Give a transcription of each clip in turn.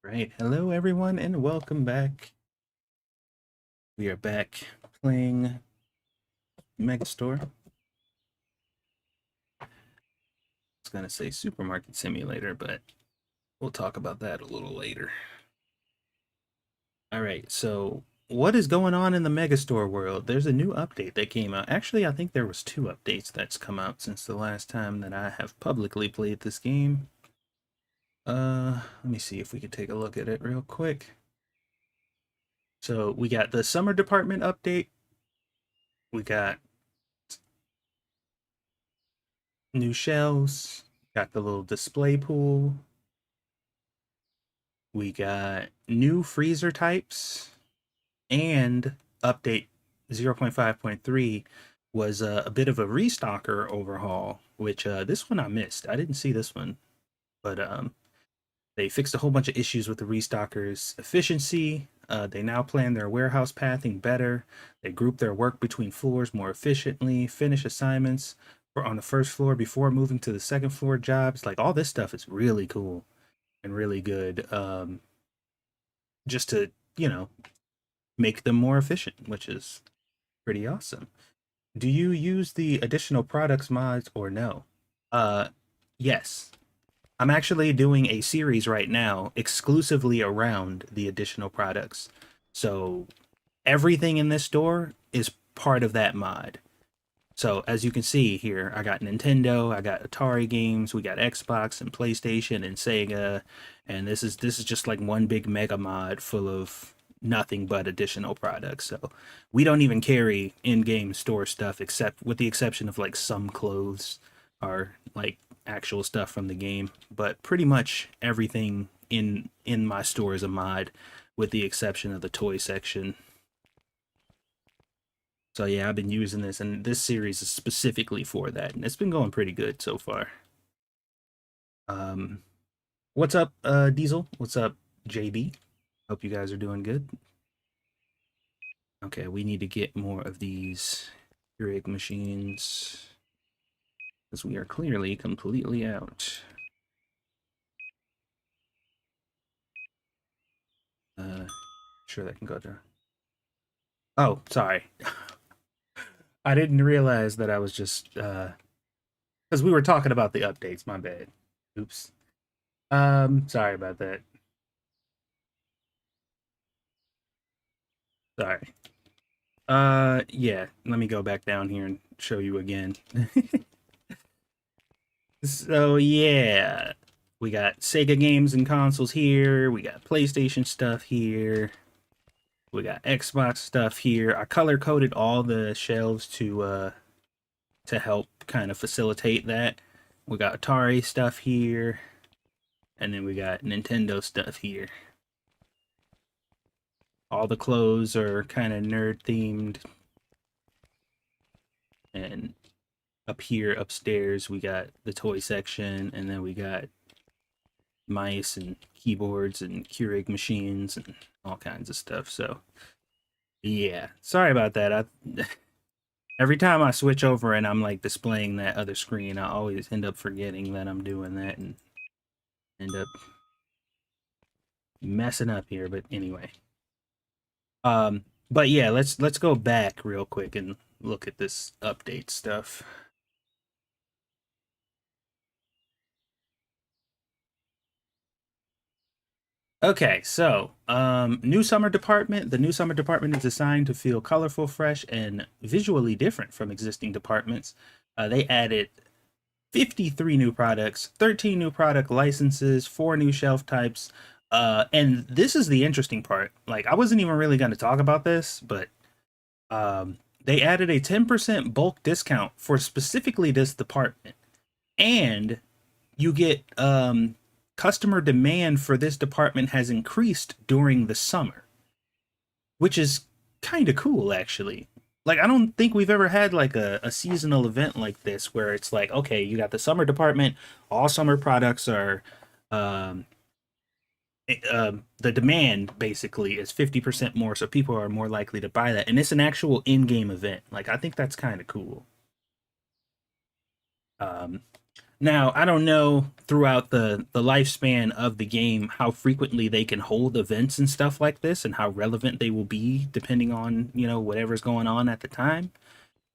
Right. Hello, everyone, and welcome back. We are back playing Megastore. I was going to say Supermarket Simulator, but we'll talk about that a little later. All right. So, what is going on in the Megastore world? There's a new update that came out. Actually, I think there was two updates that's come out since the last time that I have publicly played this game. Let me see if we can take a look at it real quick. So, we got the summer department update. We got new shelves, got the little display pool. We got new freezer types and update 0.5.3 was a bit of a restocker overhaul, which this one I missed. I didn't see this one, but they fixed a whole bunch of issues with the restockers' efficiency. They now plan their warehouse pathing better. They group their work between floors more efficiently, finish assignments for on the first floor before moving to the second floor jobs. Like all this stuff is really cool and really good. Just to, you know, make them more efficient, which is pretty awesome. Do you use the additional products mods or no? Uh, yes. I'm actually doing a series right now exclusively around the additional products. So everything in this store is part of that mod. So as you can see here, I got Nintendo, I got Atari games, we got Xbox and PlayStation and Sega, and this is just like one big mega mod full of nothing but additional products. So we don't even carry in-game store stuff except with the exception of like some clothes are like actual stuff from the game, but pretty much everything in my store is a mod with the exception of the toy section. So yeah, I've been using this, and this series is specifically for that, and it's been going pretty good so far. Um, what's up, Diesel? What's up, JB? Hope you guys are doing good. Okay, we need to get more of these Keurig machines because we are clearly completely out. Sure that can go to. Oh, sorry. I didn't realize that I was just because we were talking about the updates. My bad. Oops. Sorry about that. Sorry. Yeah, let me go back down here and show you again. So, yeah, we got Sega games and consoles here. We got PlayStation stuff here. We got Xbox stuff here. I color coded all the shelves to help kind of facilitate that. We got Atari stuff here, and then we got Nintendo stuff here. All the clothes are kind of nerd themed, and up here upstairs we got the toy section, and then we got mice and keyboards and Keurig machines and all kinds of stuff. So yeah, sorry about that. Every time I switch over and I'm like displaying that other screen, I always end up forgetting that I'm doing that and end up messing up here. But anyway, but yeah, let's go back real quick and look at this update stuff. Okay, so new summer department. The new summer department is designed to feel colorful, fresh, and visually different from existing departments. They added 53 new products, 13 new product licenses, four new shelf types. And this is the interesting part. Like, I wasn't even really going to talk about this, but they added a 10% bulk discount for specifically this department. And you get customer demand for this department has increased during the summer, which is kind of cool actually. Like I don't think we've ever had like a seasonal event like this where it's like, okay, you got the summer department, all summer products are um the demand basically is 50% more, so people are more likely to buy that. And it's an actual in-game event. Like I think that's kind of cool. Um Now, I don't know throughout the lifespan of the game how frequently they can hold events and stuff like this and how relevant they will be depending on, whatever's going on at the time.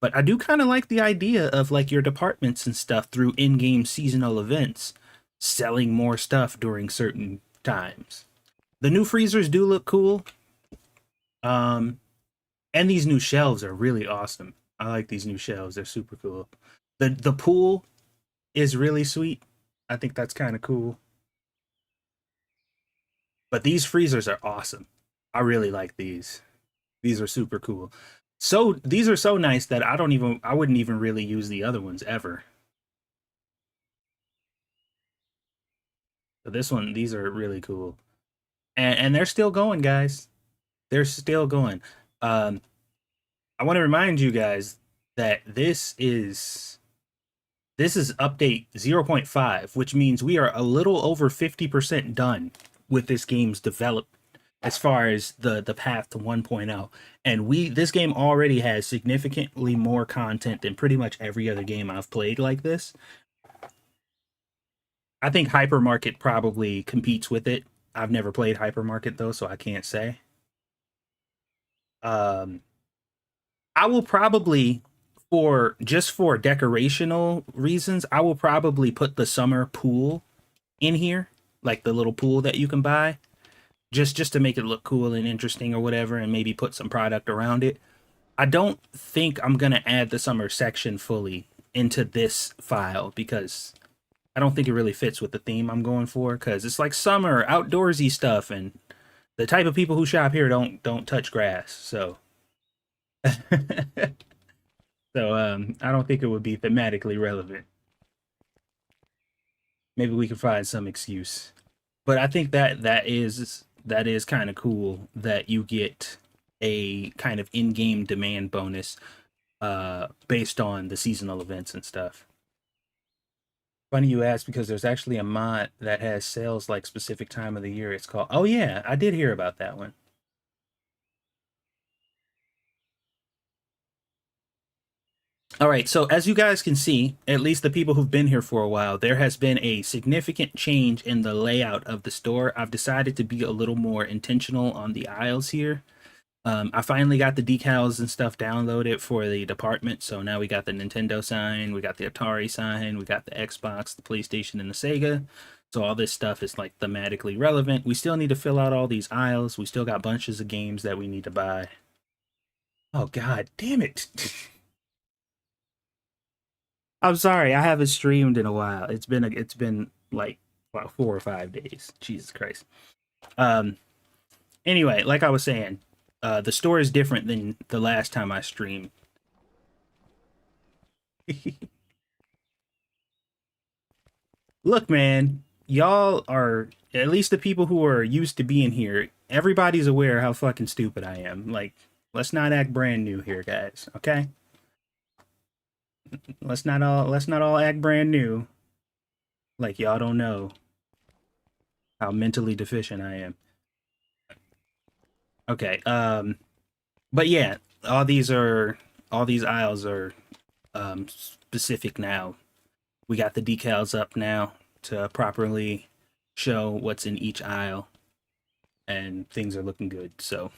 But I do kind of like the idea of like your departments and stuff through in-game seasonal events selling more stuff during certain times. The new freezers do look cool. Um and these new shelves are really awesome. I like these new shelves. They're super cool. The pool is really sweet. I think that's kind of cool. But these freezers are awesome. I really like these. These are super cool. So these are so nice that I wouldn't even really use the other ones ever. But this one, these are really cool. And they're still going, guys. They're still going. Um, I want to remind you guys that this is update 0.5, which means we are a little over 50% done with this game's development as far as the path to 1.0. And this game already has significantly more content than pretty much every other game I've played like this. I think Hypermarket probably competes with it. I've never played Hypermarket though, so I can't say. Um, I will probably, for decorational reasons, I will probably put the summer pool in here, like the little pool that you can buy, just to make it look cool and interesting or whatever, and maybe put some product around it. I don't think I'm gonna add the summer section fully into this file because I don't think it really fits with the theme I'm going for. Because it's like summer outdoorsy stuff, and the type of people who shop here don't touch grass. So, I don't think it would be thematically relevant. Maybe we can find some excuse. But I think that is kind of cool that you get a kind of in-game demand bonus based on the seasonal events and stuff. Funny you ask because there's actually a mod that has sales like specific time of the year. It's called. Oh yeah, I did hear about that one. All right, so as you guys can see, at least the people who've been here for a while, there has been a significant change in the layout of the store. I've decided to be a little more intentional on the aisles here. I finally got the decals and stuff downloaded for the department. So now we got the Nintendo sign, we got the Atari sign, we got the Xbox, the PlayStation, and the Sega. So all this stuff is like thematically relevant. We still need to fill out all these aisles. We still got bunches of games that we need to buy. Oh god, damn it. I'm sorry, I haven't streamed in a while. It's been like about 4 or 5 days. Jesus Christ. Um anyway, like I was saying, the store is different than the last time I streamed. Look, man, y'all are at least the people who are used to being here. Everybody's aware how fucking stupid I am. Like, let's not act brand new here, guys. Okay? Let's not all act brand new. Like y'all don't know how mentally deficient I am. Okay. But yeah, all these aisles are specific now. We got the decals up now to properly show what's in each aisle, and things are looking good. So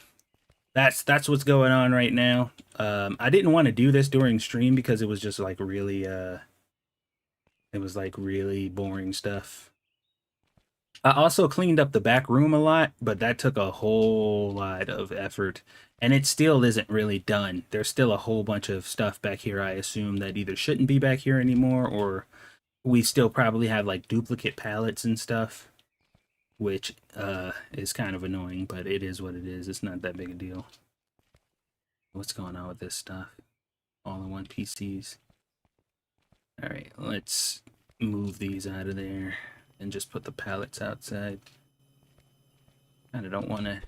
that's what's going on right now. I didn't want to do this during stream because it was just like really it was like really boring stuff. I also cleaned up the back room a lot, but that took a whole lot of effort, and it still isn't really done. There's still a whole bunch of stuff back here I assume that either shouldn't be back here anymore, or we still probably have like duplicate pallets and stuff, which is kind of annoying, but it is what it is. It's not that big a deal. What's going on with this stuff? All-in-one PCs. All right, let's move these out of there and just put the pallets outside. Kind of don't want to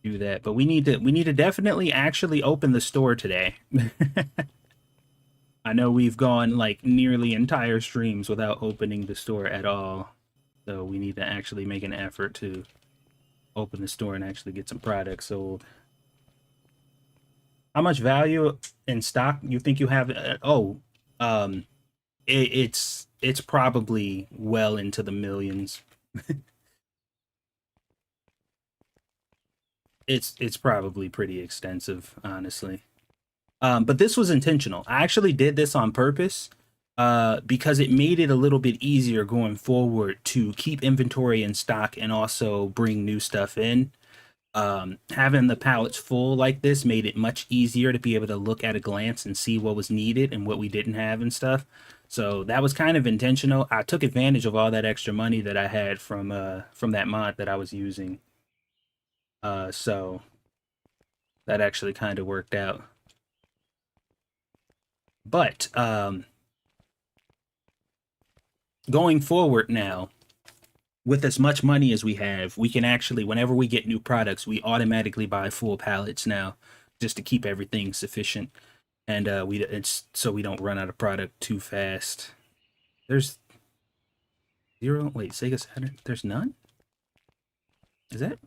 do that, but we need to definitely actually open the store today. I know we've gone like nearly entire streams without opening the store at all, so we need to actually make an effort to open the store and actually get some products sold. How much value in stock you think you have? Oh, um, it's probably well into the millions. It's probably pretty extensive, honestly. But this was intentional. I actually did this on purpose because it made it a little bit easier going forward to keep inventory in stock and also bring new stuff in. Having the pallets full like this made it much easier to be able to look at a glance and see what was needed and what we didn't have and stuff. So that was kind of intentional. I took advantage of all that extra money that I had from that mod that I was using. So that actually kind of worked out. But going forward now, with as much money as we have, we can actually, whenever we get new products, we automatically buy full pallets now, just to keep everything sufficient, and we it's so we don't run out of product too fast. There's zero. Wait, Sega Saturn. There's none. Is that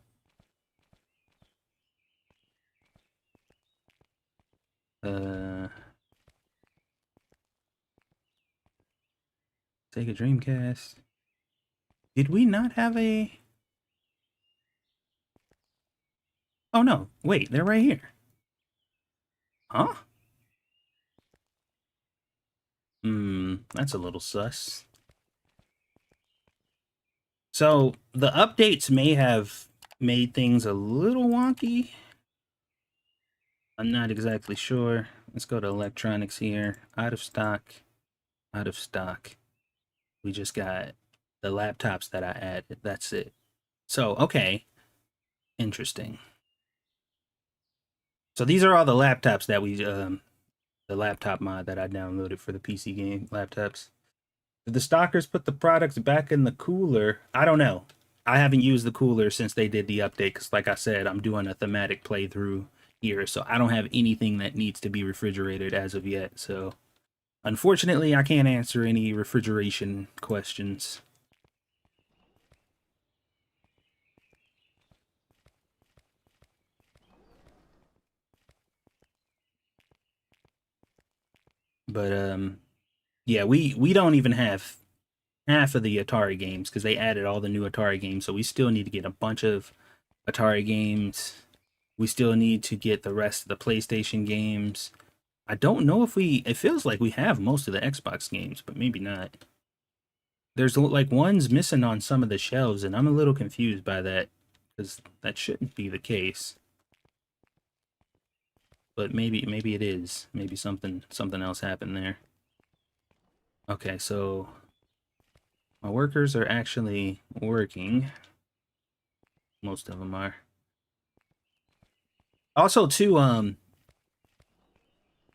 uh Sega Dreamcast? Did we not have a? Oh no! Wait, they're right here. Huh? That's a little sus. So the updates may have made things a little wonky. I'm not exactly sure. Let's go to electronics here. Out of stock. Out of stock. We just got the laptops that I added. That's it. So, okay. Interesting. So these are all the laptops that the laptop mod that I downloaded for the PC game laptops. Did the stalkers put the products back in the cooler? I don't know. I haven't used the cooler since they did the update because, like I said, I'm doing a thematic playthrough here, so I don't have anything that needs to be refrigerated as of yet. So, unfortunately, I can't answer any refrigeration questions. But yeah, we don't even have half of the Atari games because they added all the new Atari games, so we still need to get a bunch of Atari games. We still need to get the rest of the PlayStation games. I don't know if we. It feels like we have most of the Xbox games, but maybe not. There's like ones missing on some of the shelves, and I'm a little confused by that because that shouldn't be the case. But maybe it is. Maybe something else happened there. Okay, so my workers are actually working. Most of them are. Also, too,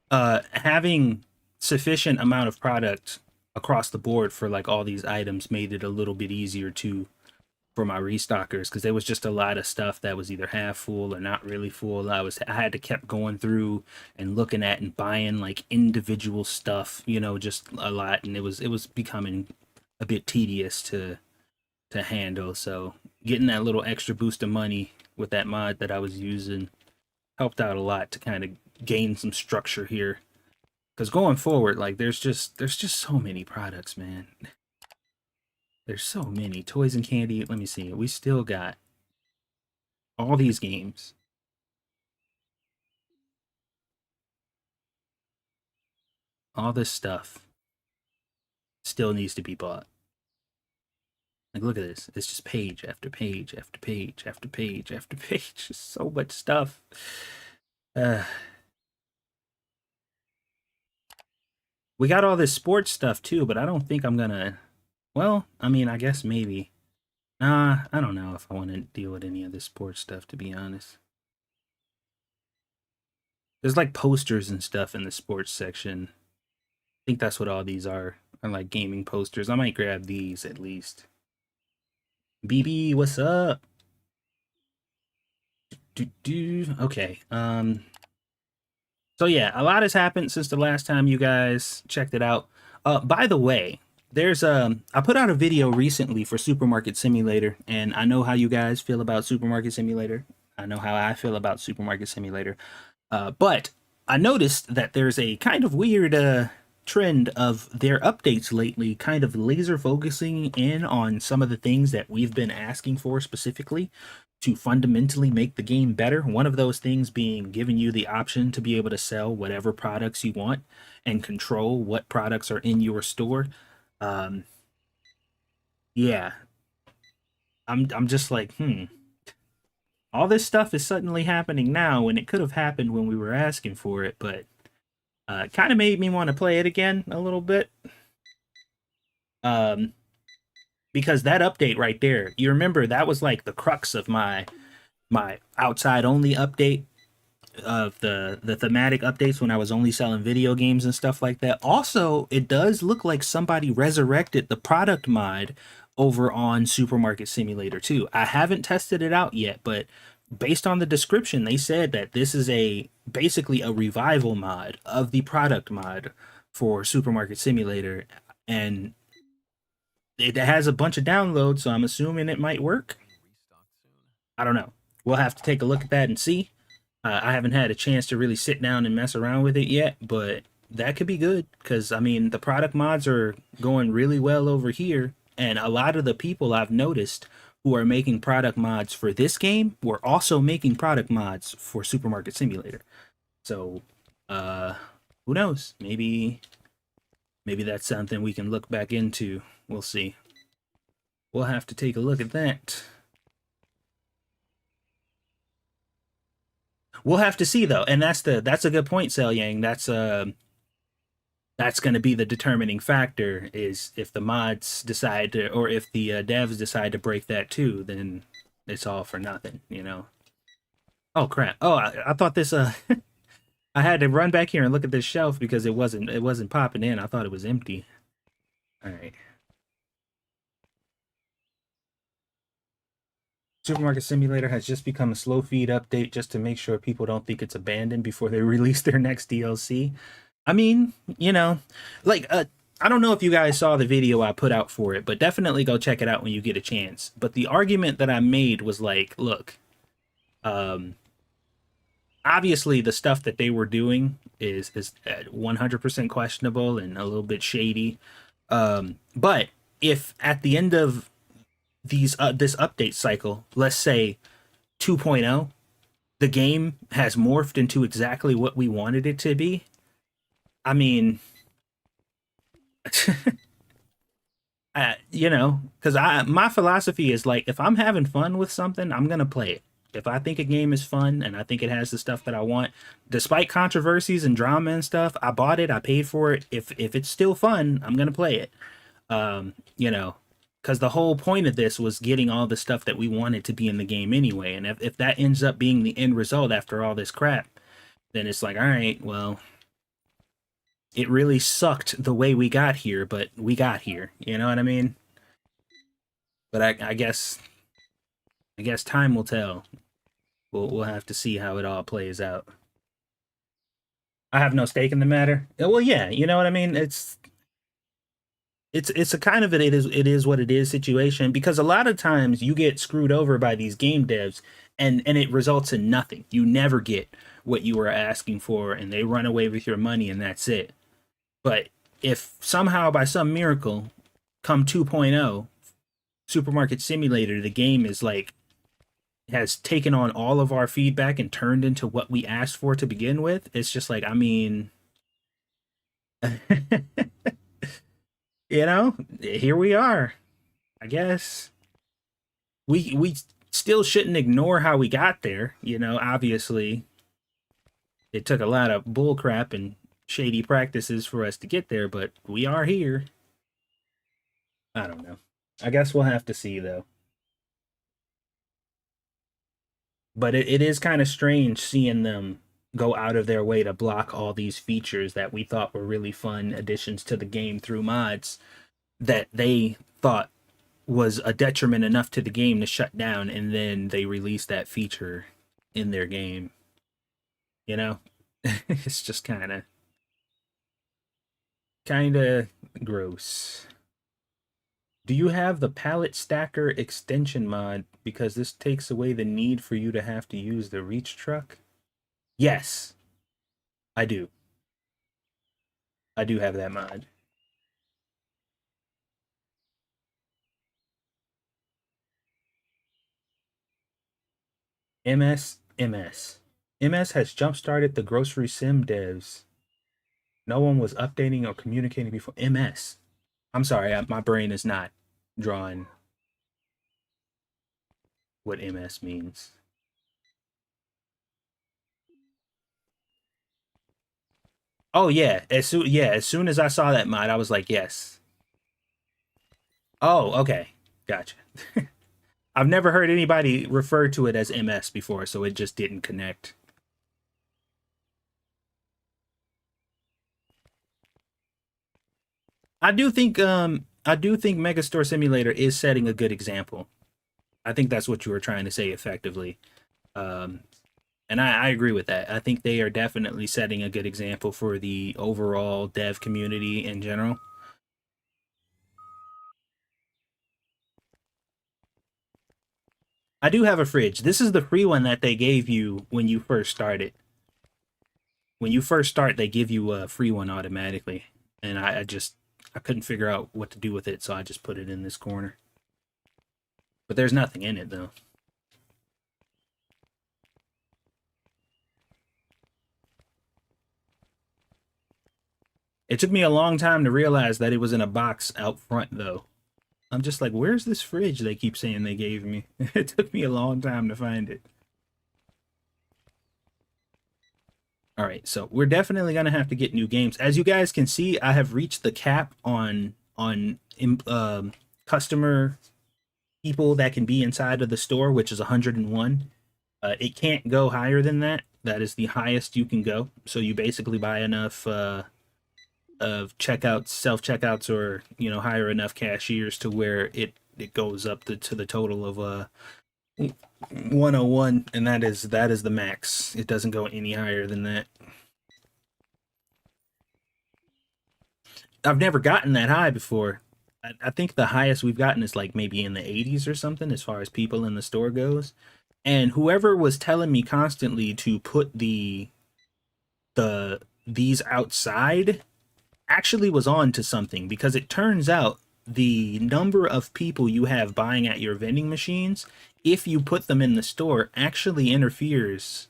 having sufficient amount of product across the board for like all these items made it a little bit easier to for my restockers because there was just a lot of stuff that was either half full or not really full. I had to kept going through and looking at and buying like individual stuff, just a lot, and it was becoming a bit tedious to handle. So getting that little extra boost of money with that mod that I was using helped out a lot to kind of gain some structure here. Because going forward, like there's just so many products, man. There's so many toys and candy. Let me see. We still got all these games, all this stuff still needs to be bought. Like, look at this. It's just page after page after page after page after page. Just so much stuff. Uh, we got all this sports stuff too, but I don't think I'm gonna. Well, I mean, I guess maybe. Nah, I don't know if I want to deal with any of this sports stuff, to be honest. There's like posters and stuff in the sports section. I think that's what all these are like gaming posters. I might grab these at least. BB, what's up? Okay. So yeah, a lot has happened since the last time you guys checked it out. By the way, there's I put out a video recently for Supermarket Simulator, and I know how you guys feel about Supermarket Simulator. I know how I feel about Supermarket Simulator. But I noticed that there's a kind of weird trend of their updates lately kind of laser focusing in on some of the things that we've been asking for specifically to fundamentally make the game better. One of those things being giving you the option to be able to sell whatever products you want and control what products are in your store. Um, yeah, I'm just like, all this stuff is suddenly happening now when it could have happened when we were asking for it, but it kind of made me want to play it again a little bit. Um, because that update right there, you remember that was like the crux of my outside only update of the thematic updates when I was only selling video games and stuff like that. Also, it does look like somebody resurrected the product mod over on Supermarket Simulator 2. I haven't tested it out yet, but based on the description, they said that this is a basically a revival mod of the product mod for Supermarket Simulator, and it has a bunch of downloads, so I'm assuming it might work. I don't know. We'll have to take a look at that and see. I haven't had a chance to really sit down and mess around with it yet, but that could be good because I mean the product mods are going really well over here, and a lot of the people I've noticed who are making product mods for this game were also making product mods for Supermarket Simulator. So, uh, who knows? Maybe that's something we can look back into. We'll see. We'll have to take a look at that. We'll have to see though, and that's a good point, Sel Yang. That's going to be the determining factor is if the mods decide to, or if the devs decide to break that too, then it's all for nothing, you know. Oh crap! Oh, I thought this. I had to run back here and look at this shelf because it wasn't popping in. I thought it was empty. All right. Supermarket Simulator has just become a slow feed update just to make sure people don't think it's abandoned before they release their next DLC. I mean, like I don't know if you guys saw the video I put out for it, but definitely go check it out when you get a chance. But the argument that I made was like, look, um obviously the stuff that they were doing is 100% questionable and a little bit shady. But if at the end of this update cycle, let's say 2.0, the game has morphed into exactly what we wanted it to be, I mean, because I my philosophy is like if I'm having fun with something, I'm gonna play it. If I think a game is fun and I think it has the stuff that I want, despite controversies and drama and stuff, I bought it, I paid for it. If it's still fun, I'm gonna play it. You know, because the whole point of this was getting all the stuff that we wanted to be in the game anyway. And if that ends up being the end result after all this crap, then it's like, all right, well, it really sucked the way we got here, but we got here. You know what I mean? But I guess time will tell. We'll have to see how it all plays out. I have no stake in the matter. Well, yeah, you know what I mean. It's a kind of it is what it is situation because a lot of times you get screwed over by these game devs and it results in nothing. You never get what you were asking for and they run away with your money and that's it. But if somehow by some miracle come 2.0 Supermarket Simulator the game is like has taken on all of our feedback and turned into what we asked for to begin with, it's just like, I mean, here we are. I guess we still shouldn't ignore how we got there. Obviously, it took a lot of bullcrap and shady practices for us to get there, but we are here. I don't know. I guess we'll have to see though. But it is kind of strange seeing them go out of their way to block all these features that we thought were really fun additions to the game through mods that they thought was a detriment enough to the game to shut down and then they release that feature in their game. you know it's just kind of gross. Do you have the pallet stacker extension mod because this takes away the need for you to have to use the reach truck? Yes, I do. I do have that mod. MS has jump-started the grocery sim devs. No one was updating or communicating before. MS. I'm sorry, my brain is not drawing what MS means. Oh yeah, as soon as I saw that mod, I was like, yes. Oh, okay, gotcha. I've never heard anybody refer to it as MS before, so it just didn't connect. I do think Megastore Simulator is setting a good example. I think that's what you were trying to say effectively. Um, and I agree with that. I think they are definitely setting a good example for the overall dev community in general. I do have a fridge. This is the free one that they gave you when you first started. When you first start, they give you a free one automatically. And I couldn't figure out what to do with it, so I just put it in this corner. But there's nothing in it though. It took me a long time to realize that it was in a box out front though. I'm just like, where's this fridge they keep saying they gave me? It took me a long time to find it. All right, so we're definitely gonna have to get new games. As you guys can see, I have reached the cap on customer people that can be inside of the store, which is 101. It can't go higher than that. That is the highest you can go. So you basically buy enough of checkouts, self checkouts, or hire enough cashiers to where it goes up to the total of 101, and that is the max. It doesn't go any higher than that. I've never gotten that high before. I think the highest we've gotten is like maybe in the 80s or something as far as people in the store goes. And whoever was telling me constantly to put these outside actually was on to something, because it turns out the number of people you have buying at your vending machines, if you put them in the store, actually interferes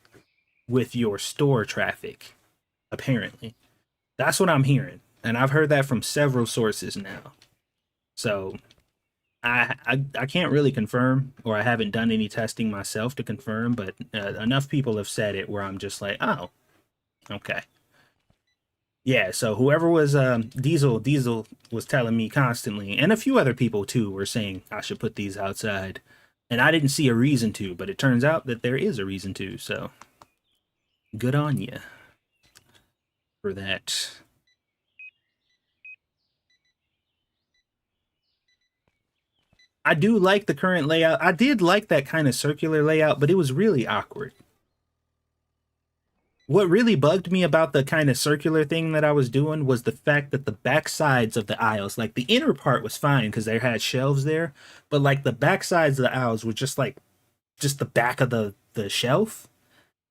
with your store traffic, apparently. That's what I'm hearing. And I've heard that from several sources now. So I can't really confirm, or I haven't done any testing myself to confirm, but enough people have said it where I'm just like, oh, okay. Yeah, so whoever was Diesel was telling me constantly, and a few other people too were saying I should put these outside. And I didn't see a reason to, but it turns out that there is a reason to, so good on you for that. I do like the current layout. I did like that kind of circular layout, but it was really awkward. What really bugged me about the kind of circular thing that I was doing was the fact that the back sides of the aisles, like the inner part was fine because they had shelves there, but like the back sides of the aisles were just like just the back of the shelf.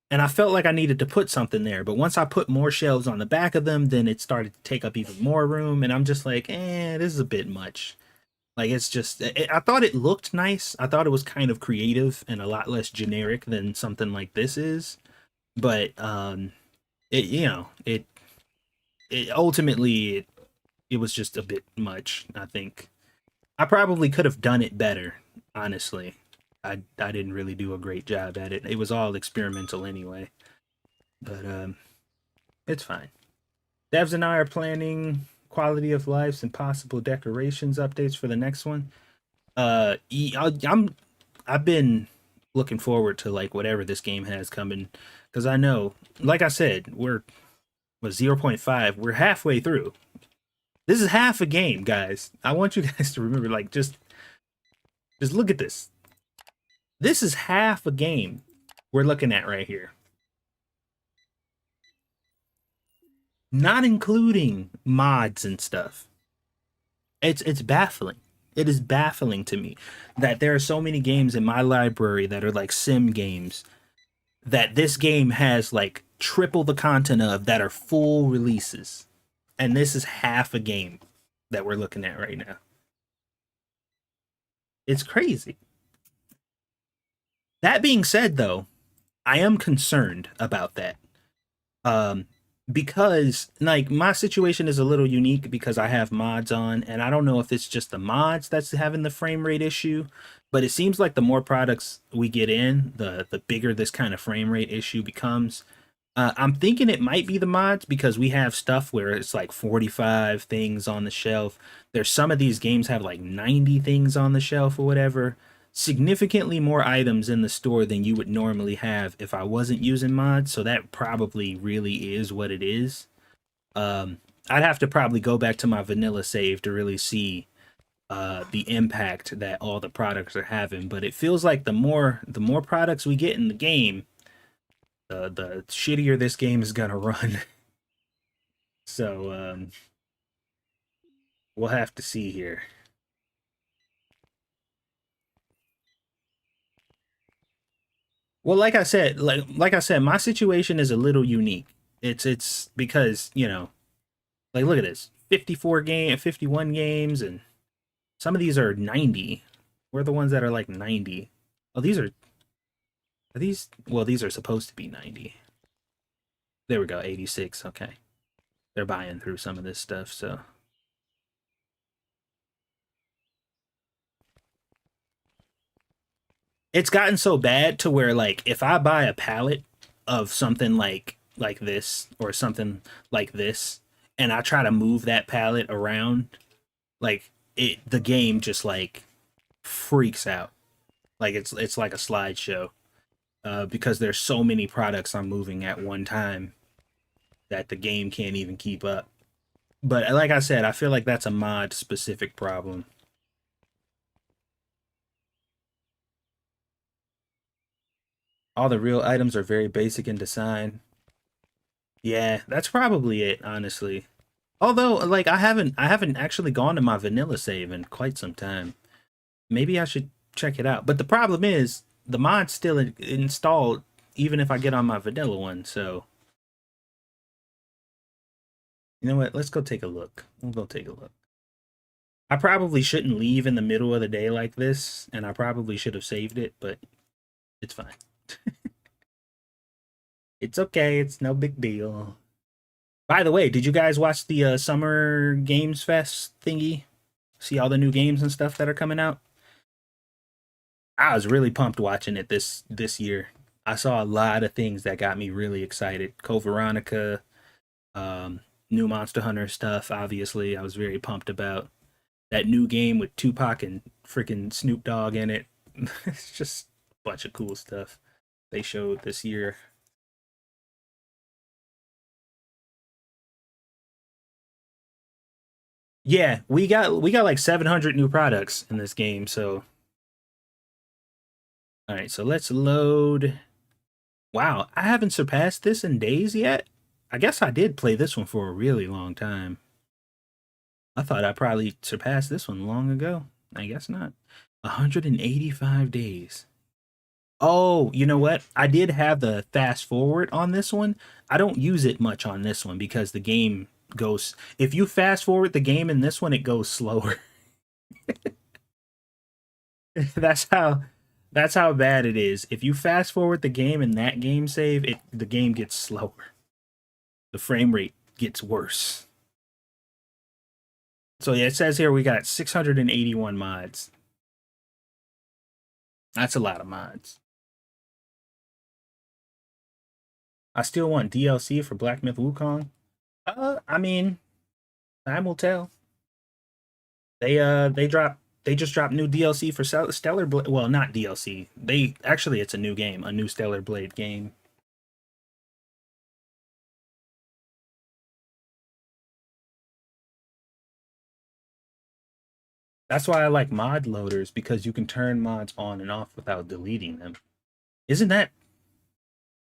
And I felt like I needed to put something there, but once I put more shelves on the back of them, then it started to take up even more room, and I'm just like, this is a bit much. Like it's just, I thought it looked nice. I thought it was kind of creative and a lot less generic than something like this is. But it it ultimately it was just a bit much. I think I probably could have done it better. Honestly, I didn't really do a great job at it. It was all experimental anyway. But it's fine. Devs and I are planning quality of life and possible decorations updates for the next one. I've been looking forward to like whatever this game has coming, because I know, like I said, we're with 0.5, we're halfway through. This is half a game, guys. I want you guys to remember, like, just look at this. This is half a game we're looking at right here. Not including mods and stuff. It's baffling. It is baffling to me that there are so many games in my library that are like sim games that this game has like triple the content of that are full releases. And this is half a game that we're looking at right now. It's crazy. That being said, though, I am concerned about that. Um, because like my situation is a little unique because I have mods on, and I don't know if it's just the mods that's having the frame rate issue, but it seems like the more products we get in, the bigger this kind of frame rate issue becomes. I'm thinking it might be the mods because we have stuff where it's like 45 things on the shelf. There's some of these games have like 90 things on the shelf or whatever. Significantly more items in the store than you would normally have if I wasn't using mods. So that probably really is what it is. I'd have to probably go back to my vanilla save to really see the impact that all the products are having. But it feels like the more products we get in the game, the shittier this game is gonna run. So we'll have to see here. Well, like I said, my situation is a little unique. It's because like look at this, 51 games, and some of these are 90. We're the ones that are like 90. Oh, are these? Well, these are supposed to be 90. There we go, 86. Okay, they're buying through some of this stuff, so it's gotten so bad to where like if I buy a pallet of something like this or something like this and I try to move that pallet around, like the game just like freaks out. Like it's like a slideshow. Because there's so many products I'm moving at one time that the game can't even keep up. But like I said, I feel like that's a mod specific problem. All the real items are very basic in design. Yeah, that's probably it, honestly. Although, like, I haven't actually gone to my vanilla save in quite some time. Maybe I should check it out. But the problem is, the mod's still installed, even if I get on my vanilla one. So, you know what? Let's go take a look. We'll go take a look. I probably shouldn't leave in the middle of the day like this, and I probably should have saved it, but it's fine. It's okay. It's no big deal. By the way, did you guys watch the Summer Games Fest thingy? See all the new games and stuff that are coming out? I was really pumped watching it this year. I saw a lot of things that got me really excited. Code Veronica, new Monster Hunter stuff. Obviously, I was very pumped about that new game with Tupac and freaking Snoop Dogg in it. It's just a bunch of cool stuff they showed this year. Yeah, we got like 700 new products in this game. So, all right, so let's load. Wow, I haven't surpassed this in days yet. I guess I did play this one for a really long time. I thought I probably surpassed this one long ago. I guess not. 185 days. Oh, you know what? I did have the fast forward on this one. I don't use it much on this one because the game goes. If you fast forward the game in this one, it goes slower. that's how that's how bad it is. If you fast forward the game in that game save, the game gets slower. The frame rate gets worse. So yeah, it says here we got 681 mods. That's a lot of mods. I still want DLC for Black Myth Wukong. I mean, time will tell. They just dropped new DLC for Stellar Blade. Well, not DLC. They actually it's a new game, a new Stellar Blade game. That's why I like mod loaders because you can turn mods on and off without deleting them. Isn't that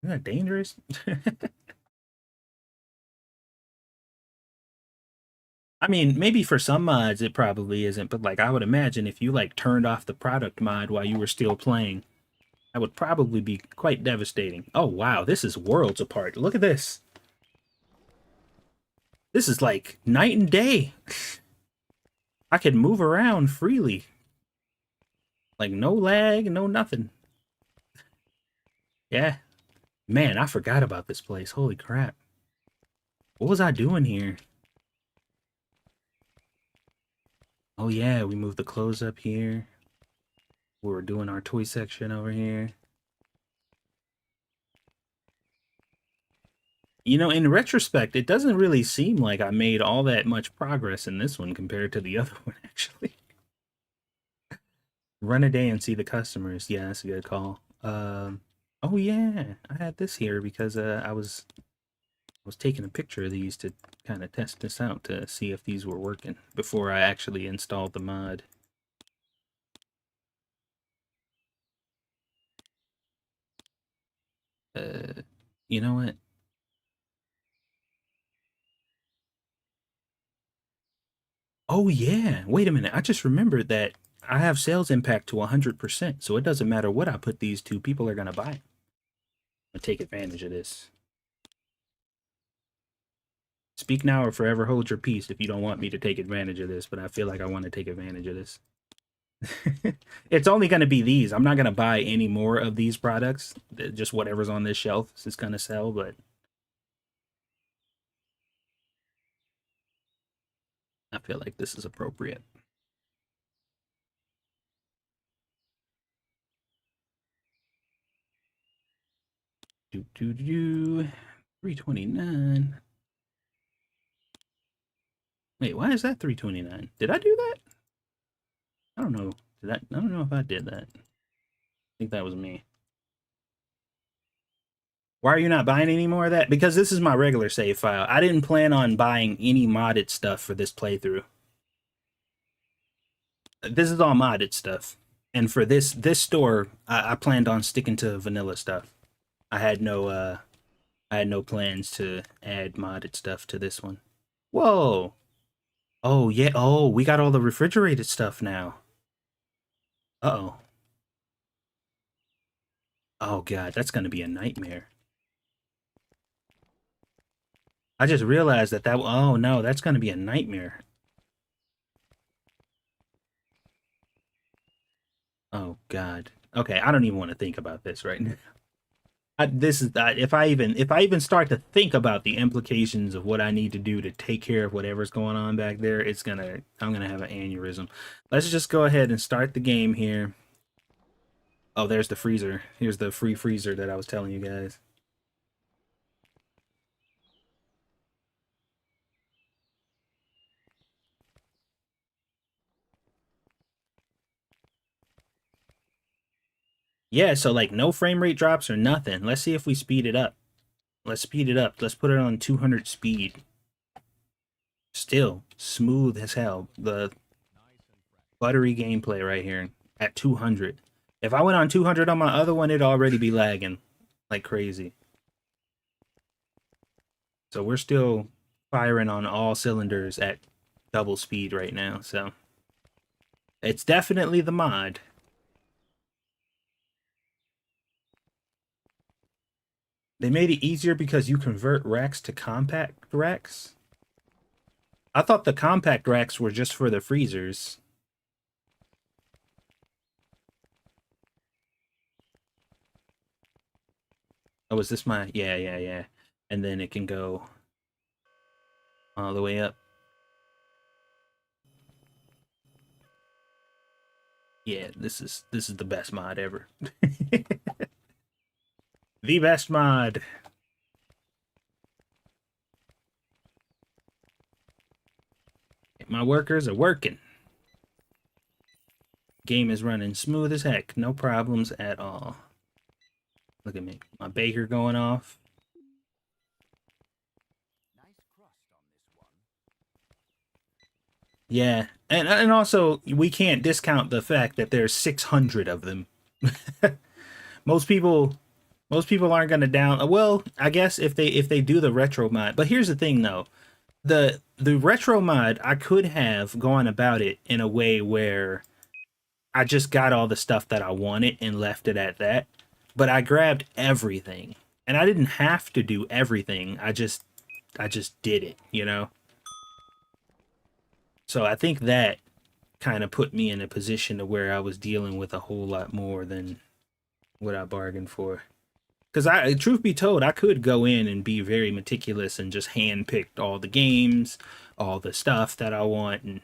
isn't that dangerous? I mean, maybe for some mods it probably isn't, but like I would imagine if you like turned off the product mod while you were still playing, that would probably be quite devastating. Oh wow, this is worlds apart. Look at this. This is like night and day. I can move around freely. Like no lag, no nothing. Yeah. Man, I forgot about this place. Holy crap. What was I doing here? Oh yeah, we moved the clothes up here. We were doing our toy section over here. You know, in retrospect, it doesn't really seem like I made all that much progress in this one compared to the other one, actually. Run a day and see the customers. Yeah, that's a good call. Oh yeah, I had this here because I was taking a picture of these to kind of test this out to see if these were working before I actually installed the mod. Uh, you know what? Oh yeah, wait a minute. I just remembered that I have sales impact to 100%, so it doesn't matter what I put these to, people are gonna buy it. I'm gonna take advantage of this. Speak now or forever hold your peace if you don't want me to take advantage of this, but I feel like I want to take advantage of this. It's only going to be these. I'm not going to buy any more of these products. Just whatever's on this shelf is going to sell, but I feel like this is appropriate. Do do do. 329. Wait, why is that 329? Did I do that? I don't know. I don't know if I did that. I think that was me. Why are you not buying any more of that? Because this is my regular save file. I didn't plan on buying any modded stuff for this playthrough. This is all modded stuff. And for this store, I planned on sticking to vanilla stuff. I had no I had no plans to add modded stuff to this one. Whoa. Oh yeah. Oh, we got all the refrigerated stuff now. Uh-oh. Oh god, that's gonna be a nightmare. I just realized that oh no, that's gonna be a nightmare. Oh god. Okay, I don't even want to think about this right now. This is if I even start to think about the implications of what I need to do to take care of whatever's going on back there, I'm gonna have an aneurysm. Let's just go ahead and start the game here. Oh, there's the freezer. Here's the free freezer that I was telling you guys. Yeah, so like no frame rate drops or nothing. Let's see if we speed it up. Let's speed it up. Let's put it on 200 speed. Still smooth as hell. The buttery gameplay right here at 200. If I went on 200 on my other one, it'd already be lagging like crazy. So we're still firing on all cylinders at double speed right now. So it's definitely the mod. They made it easier because you convert racks to compact racks. I thought the compact racks were just for the freezers. Oh, is this my... Yeah, yeah, yeah. And then it can go all the way up. Yeah, this is the best mod ever. The best mod. My workers are working. Game is running smooth as heck. No problems at all. Look at me. My baker going off. Yeah. And also, we can't discount the fact that there's 600 of them. most people most people aren't going to down well, I guess if they do the retro mod. But here's the thing though. The retro mod, I could have gone about it in a way where I just got all the stuff that I wanted and left it at that. But I grabbed everything. And I didn't have to do everything. I just did it, you know? So I think that kind of put me in a position to where I was dealing with a whole lot more than what I bargained for. Because truth be told, I could go in and be very meticulous and just handpicked all the games, all the stuff that I want, and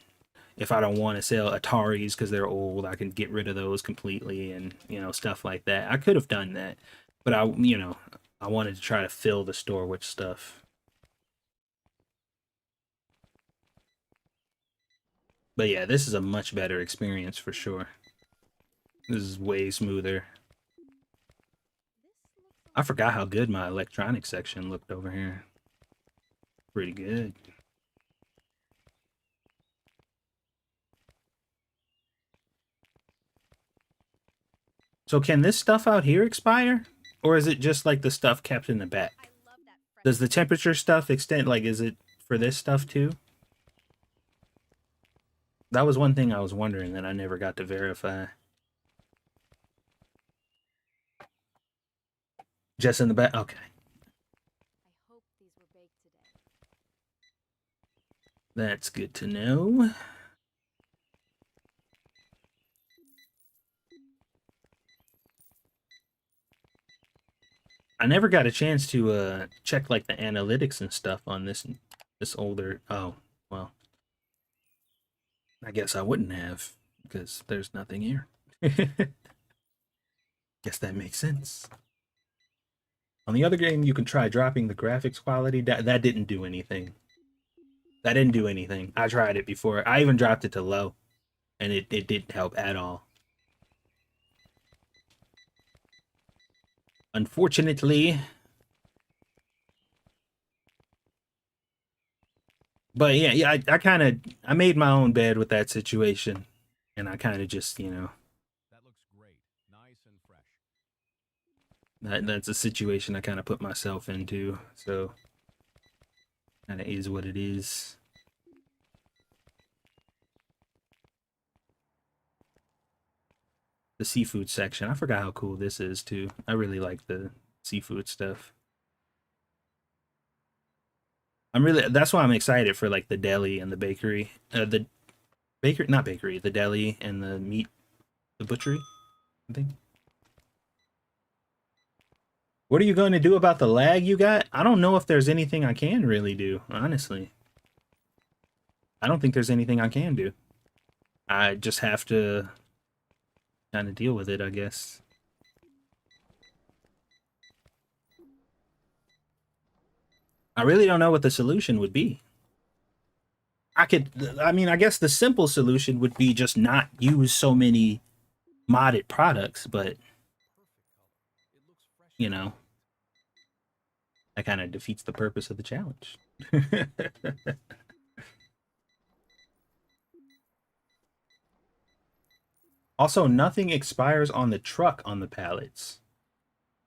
if I don't want to sell Ataris because they're old, I can get rid of those completely, and stuff like that. I could have done that, but I wanted to try to fill the store with stuff. But yeah, this is a much better experience for sure. This is way smoother. I forgot how good my electronics section looked over here. Pretty good. So can this stuff out here expire? Or is it just like the stuff kept in the back? Does the temperature stuff extend? Like, is it for this stuff too? That was one thing I was wondering that I never got to verify. Just in the back? Okay. That's good to know. I never got a chance to check like the analytics and stuff on this older. Oh, well, I guess I wouldn't have because there's nothing here. Guess that makes sense. On the other game, you can try dropping the graphics quality. That didn't do anything. That didn't do anything. I tried it before. I even dropped it to low, and it didn't help at all. Unfortunately. But yeah, I kind of I made my own bed with that situation, and I kind of just That looks great. Nice and fresh. that's a situation I kind of put myself into. So kind of is what it is. The seafood section. I forgot how cool this is too. I really like the seafood stuff. That's why I'm excited for like the deli and the bakery. The bakery, not bakery, the deli and the meat, the butchery, I think. What are you going to do about the lag you got? I don't know if there's anything I can really do, honestly. I don't think there's anything I can do. I just have to kind of deal with it, I guess. I really don't know what the solution would be. I mean, I guess the simple solution would be just not use so many modded products, but, Perfect color. It looks fresh you and know, bright. that kind of defeats the purpose of the challenge. Also, nothing expires on the truck on the pallets.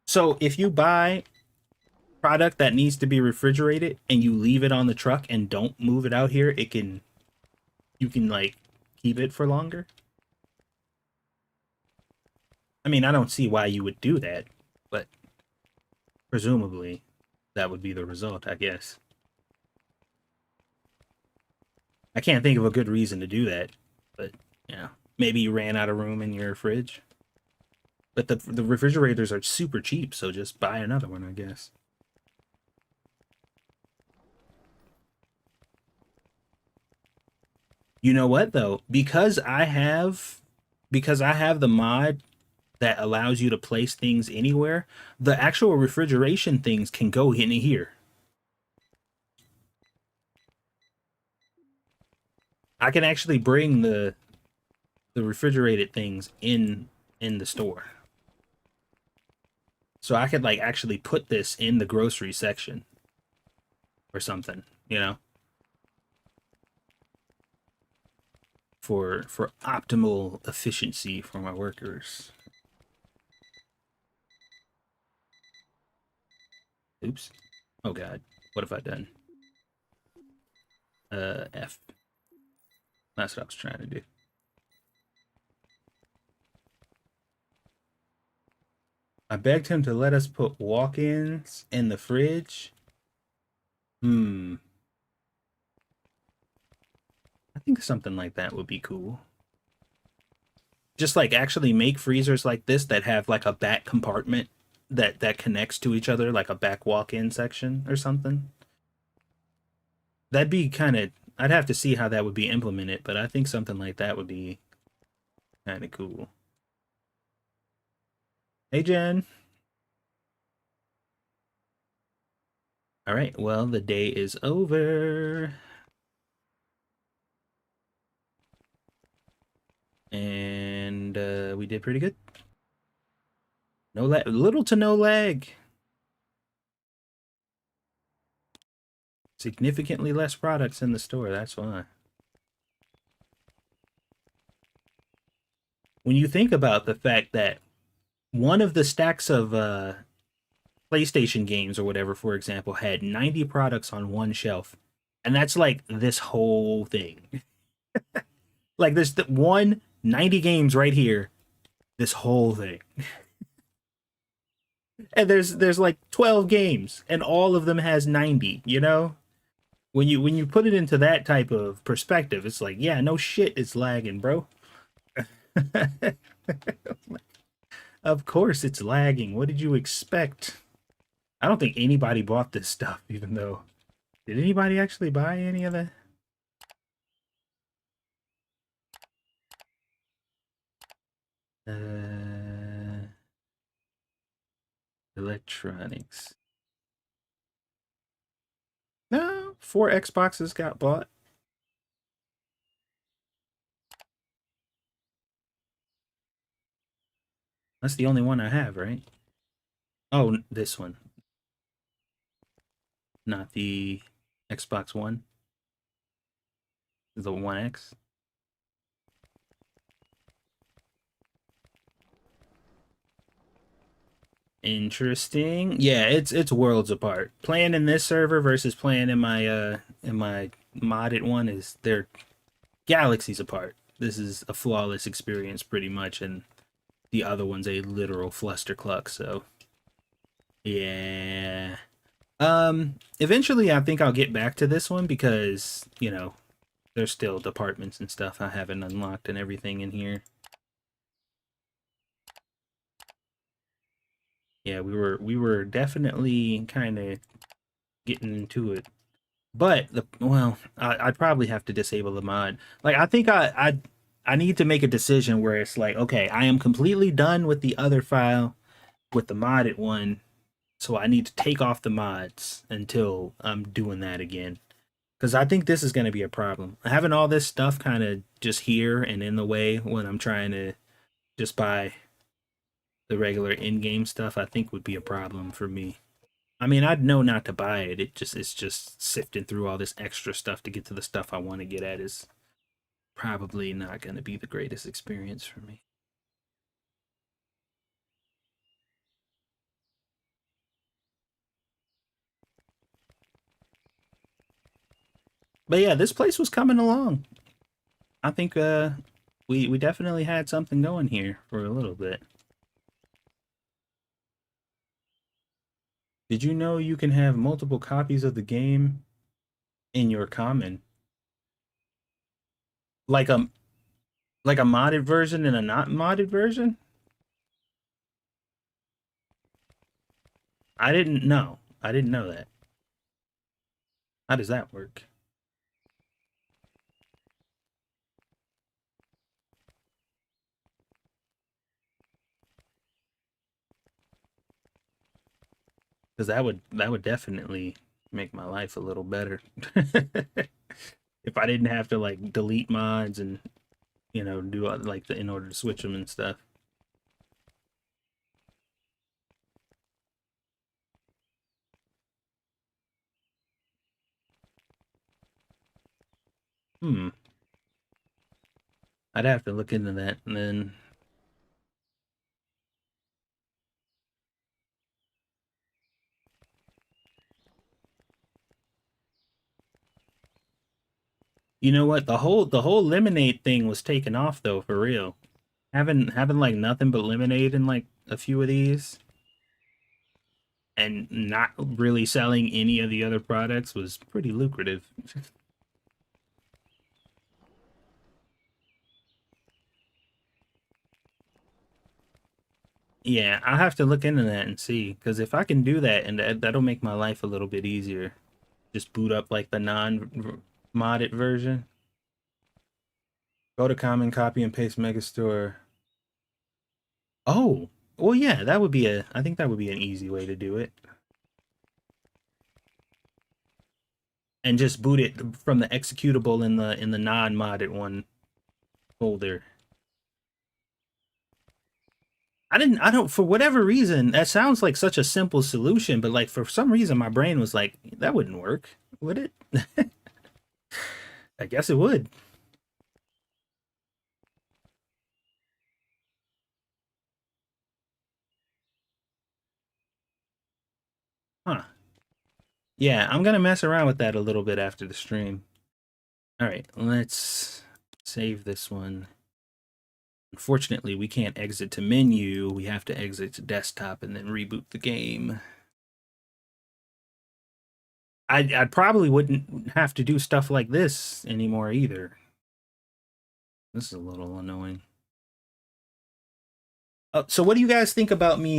So if you buy product that needs to be refrigerated and you leave it on the truck and don't move it out here, you can like keep it for longer. I mean, I don't see why you would do that, but presumably that would be the result, I guess. I can't think of a good reason to do that, but maybe you ran out of room in your fridge. But the refrigerators are super cheap, so just buy another one, I guess. You know what though? Because I have the mod that allows you to place things anywhere, the actual refrigeration things can go in here. I can actually bring the refrigerated things in the store. So I could like actually put this in the grocery section or something, for optimal efficiency for my workers. Oops. Oh god. What have I done? F. That's what I was trying to do. I begged him to let us put walk-ins in the fridge. Hmm. I think something like that would be cool. Just like actually make freezers like this that have like a back compartment that connects to each other, like a back walk-in section or something. That'd be kind of. I'd have to see how that would be implemented, but I think something like that would be kind of cool. Hey, Jen. All right. Well, the day is over, and we did pretty good. No lag, little to no lag. Significantly less products in the store. That's why. When you think about the fact that one of the stacks of PlayStation games or whatever, for example, had 90 products on one shelf, and that's like this whole thing. Like there's the one 90 games right here, this whole thing. And there's like 12 games and all of them has 90, you know? When you put it into that type of perspective, it's like, yeah, no shit it's lagging, bro. Of course it's lagging. What did you expect? I don't think anybody bought this stuff, even though. Did anybody actually buy any of the uh electronics? No, 4 Xboxes got bought. That's the only one I have, right? Oh, this one, not the Xbox One, the One X. Interesting. Yeah, it's worlds apart. Playing in this server versus playing in my modded one is they're galaxies apart. This is a flawless experience pretty much, and the other one's a literal flustercluck, so yeah. Eventually I think I'll get back to this one because, there's still departments and stuff I haven't unlocked and everything in here. Yeah, we were definitely kind of getting into it. But I'd probably have to disable the mod. Like I think I need to make a decision where it's like, okay, I am completely done with the other file with the modded one, so I need to take off the mods until I'm doing that again. Because I think this is going to be a problem. Having all this stuff kind of just here and in the way when I'm trying to just buy the regular in-game stuff, I think would be a problem for me. I mean, I'd know not to buy it. It's just sifting through all this extra stuff to get to the stuff I want to get at is probably not going to be the greatest experience for me. But yeah, this place was coming along. I think we definitely had something going here for a little bit. Did you know you can have multiple copies of the game in your common? Like a like a modded version and a not modded version? I didn't know. I didn't know that. How does that work? Because that would definitely make my life a little better. If I didn't have to like delete mods and do like in order to switch them and stuff. Hmm. I'd have to look into that and then you know what? The whole lemonade thing was taken off though, for real. Having like nothing but lemonade in like a few of these and not really selling any of the other products was pretty lucrative. Yeah, I'll have to look into that and see. Because if I can do that, and that'll make my life a little bit easier. Just boot up like the non-modded version. Go to common, copy and paste Megastore. Oh, well, yeah, that would be a. I think that would be an easy way to do it, and just boot it from the executable in the non-modded one folder. I don't, for whatever reason, that sounds like such a simple solution, but like for some reason, my brain was like, that wouldn't work, would it? I guess it would. Huh. Yeah, I'm gonna mess around with that a little bit after the stream. All right, let's save this one. Unfortunately, we can't exit to menu. We have to exit to desktop and then reboot the game. I probably wouldn't have to do stuff like this anymore either. This is a little annoying. So what do you guys think about me?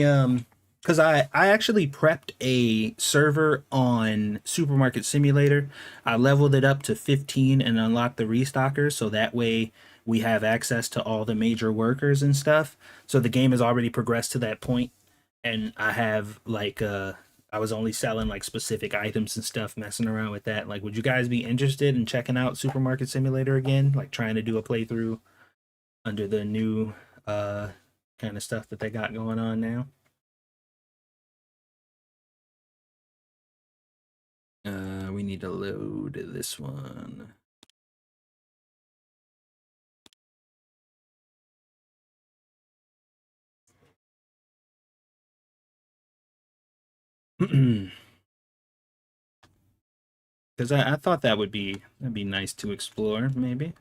Because I actually prepped a server on Supermarket Simulator. I leveled it up to 15 and unlocked the restockers, so that way we have access to all the major workers and stuff. So the game has already progressed to that point, and I have like I was only selling like specific items and stuff, messing around with that. Like, would you guys be interested in checking out Supermarket Simulator again? Like trying to do a playthrough under the new uh kind of stuff that they got going on now. We need to load this one. Because I thought that'd be nice to explore, maybe.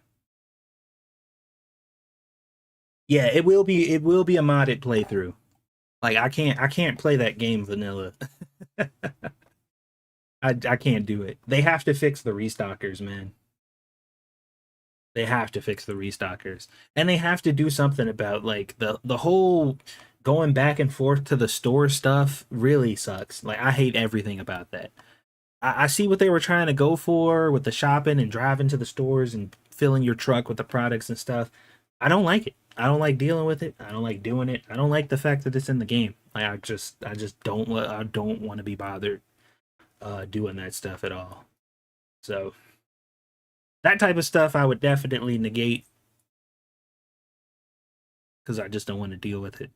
Yeah, it will be a modded playthrough. Like I can't play that game vanilla. I can't do it. They have to fix the restockers, man. They have to fix the restockers. And they have to do something about like the whole going back and forth to the store stuff really sucks. Like I hate everything about that. I see what they were trying to go for with the shopping and driving to the stores and filling your truck with the products and stuff. I don't like it. I don't like dealing with it. I don't like doing it. I don't like the fact that it's in the game. Like I just don't I don't want to be bothered doing that stuff at all. So that type of stuff I would definitely negate because I just don't want to deal with it.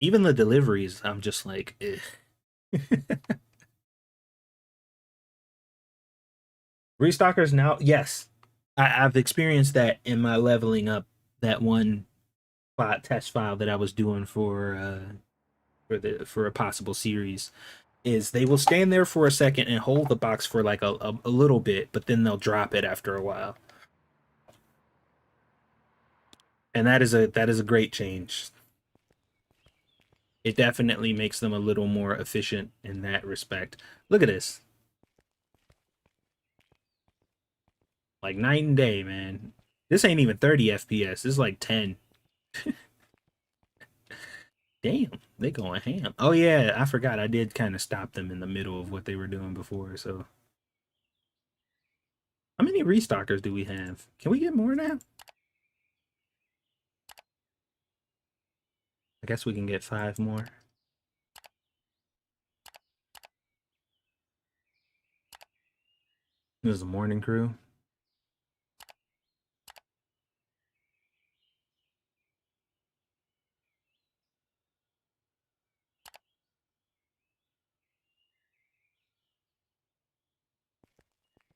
Even the deliveries, I'm just like, restockers now. Yes, I've experienced that in my leveling up. That one test file that I was doing for a possible series is they will stand there for a second and hold the box for like a little bit, but then they'll drop it after a while, and that is a great change. It definitely makes them a little more efficient in that respect. Look at this, like night and day, man. This ain't even 30 FPS. This is like 10. Damn, they going ham. Oh yeah, I forgot. I did kind of stop them in the middle of what they were doing before. So, how many restockers do we have? Can we get more now? I guess we can get 5 more. This is the morning crew.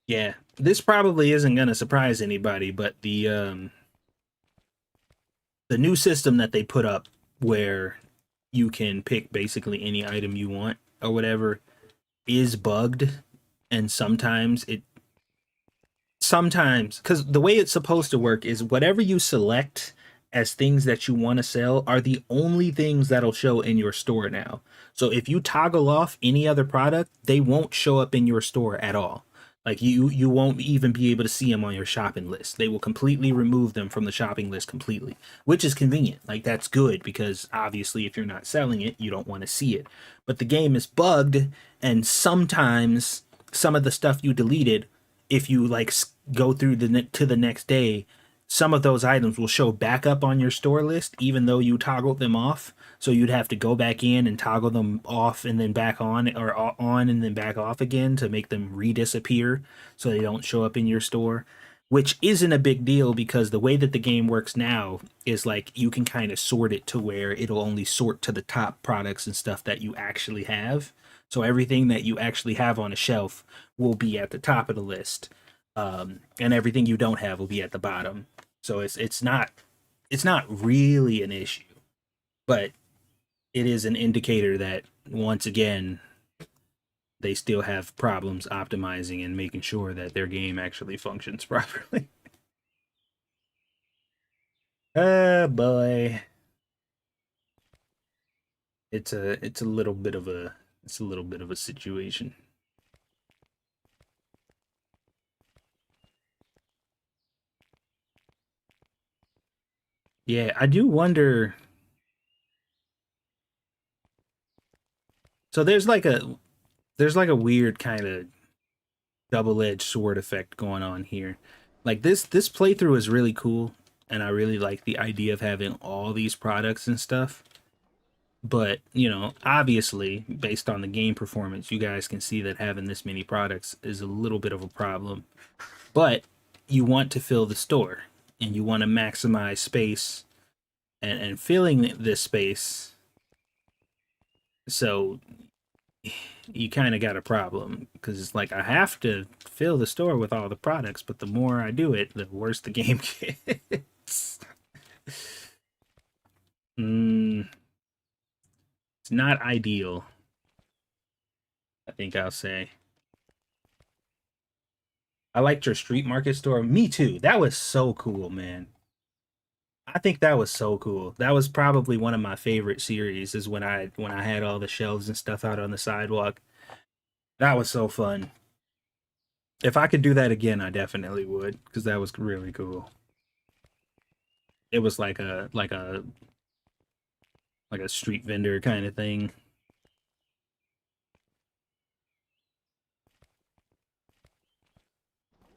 Yeah, this probably isn't gonna surprise anybody, but the new system that they put up where you can pick basically any item you want or whatever is bugged, and sometimes because the way it's supposed to work is whatever you select as things that you want to sell are the only things that'll show in your store now. So if you toggle off any other product, they won't show up in your store at all. Like you won't even be able to see them on your shopping list. They will completely remove them from the shopping list completely, which is convenient. Like that's good because obviously if you're not selling it, you don't want to see it. But the game is bugged and sometimes some of the stuff you deleted, if you like go through to the next day, some of those items will show back up on your store list even though you toggled them off. So you'd have to go back in and toggle them off and then back on, or on and then back off again to make them redisappear so they don't show up in your store. Which isn't a big deal because the way that the game works now is like you can kind of sort it to where it'll only sort to the top products and stuff that you actually have. So everything that you actually have on a shelf will be at the top of the list, and everything you don't have will be at the bottom. So it's not really an issue, but it is an indicator that once again they still have problems optimizing and making sure that their game actually functions properly. Oh boy, it's a little bit of a situation. Yeah, I do wonder. So there's like a weird kind of double-edged sword effect going on here. Like this playthrough is really cool, and I really like the idea of having all these products and stuff. But, obviously, based on the game performance, you guys can see that having this many products is a little bit of a problem. But you want to fill the store and you want to maximize space and filling this space. So you kind of got a problem because it's like I have to fill the store with all the products, but the more I do it, the worse the game gets. mm, it's not ideal, I think I'll say. I liked your street market store. Me too. That was so cool, man. I think that was so cool. That was probably one of my favorite series is when I had all the shelves and stuff out on the sidewalk. That was so fun. If I could do that again, I definitely would because that was really cool. It was like a street vendor kind of thing.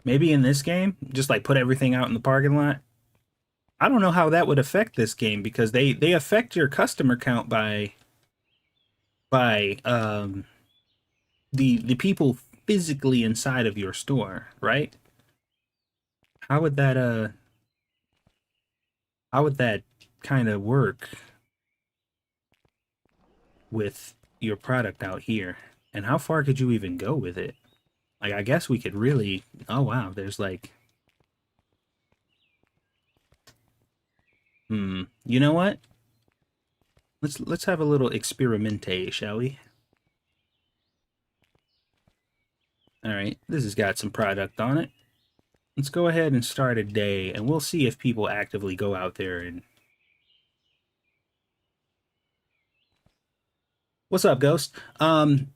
Maybe in this game, just like put everything out in the parking lot. I don't know how that would affect this game because they affect your customer count by the people physically inside of your store, right? How would that how would that kind of work with your product out here? And how far could you even go with it? Like I guess we could really. Oh wow, there's like you know what? Let's have a little experimente, shall we? All right, this has got some product on it. Let's go ahead and start a day and we'll see if people actively go out there and what's up, Ghost? I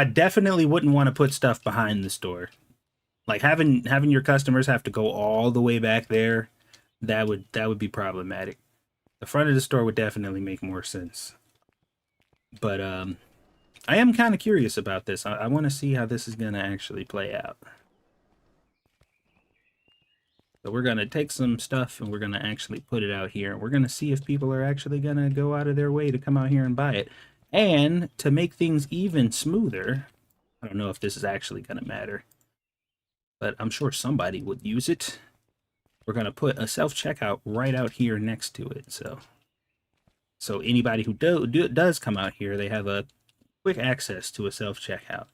definitely wouldn't want to put stuff behind the store. Like having your customers have to go all the way back there, that would be problematic. The front of the store would definitely make more sense. But I am kind of curious about this. I want to see how this is going to actually play out. So we're going to take some stuff and we're going to actually put it out here. We're going to see if people are actually going to go out of their way to come out here and buy it. And to make things even smoother, I don't know if this is actually going to matter, but I'm sure somebody would use it. We're going to put a self-checkout right out here next to it. So anybody who does come out here, they have a quick access to a self-checkout.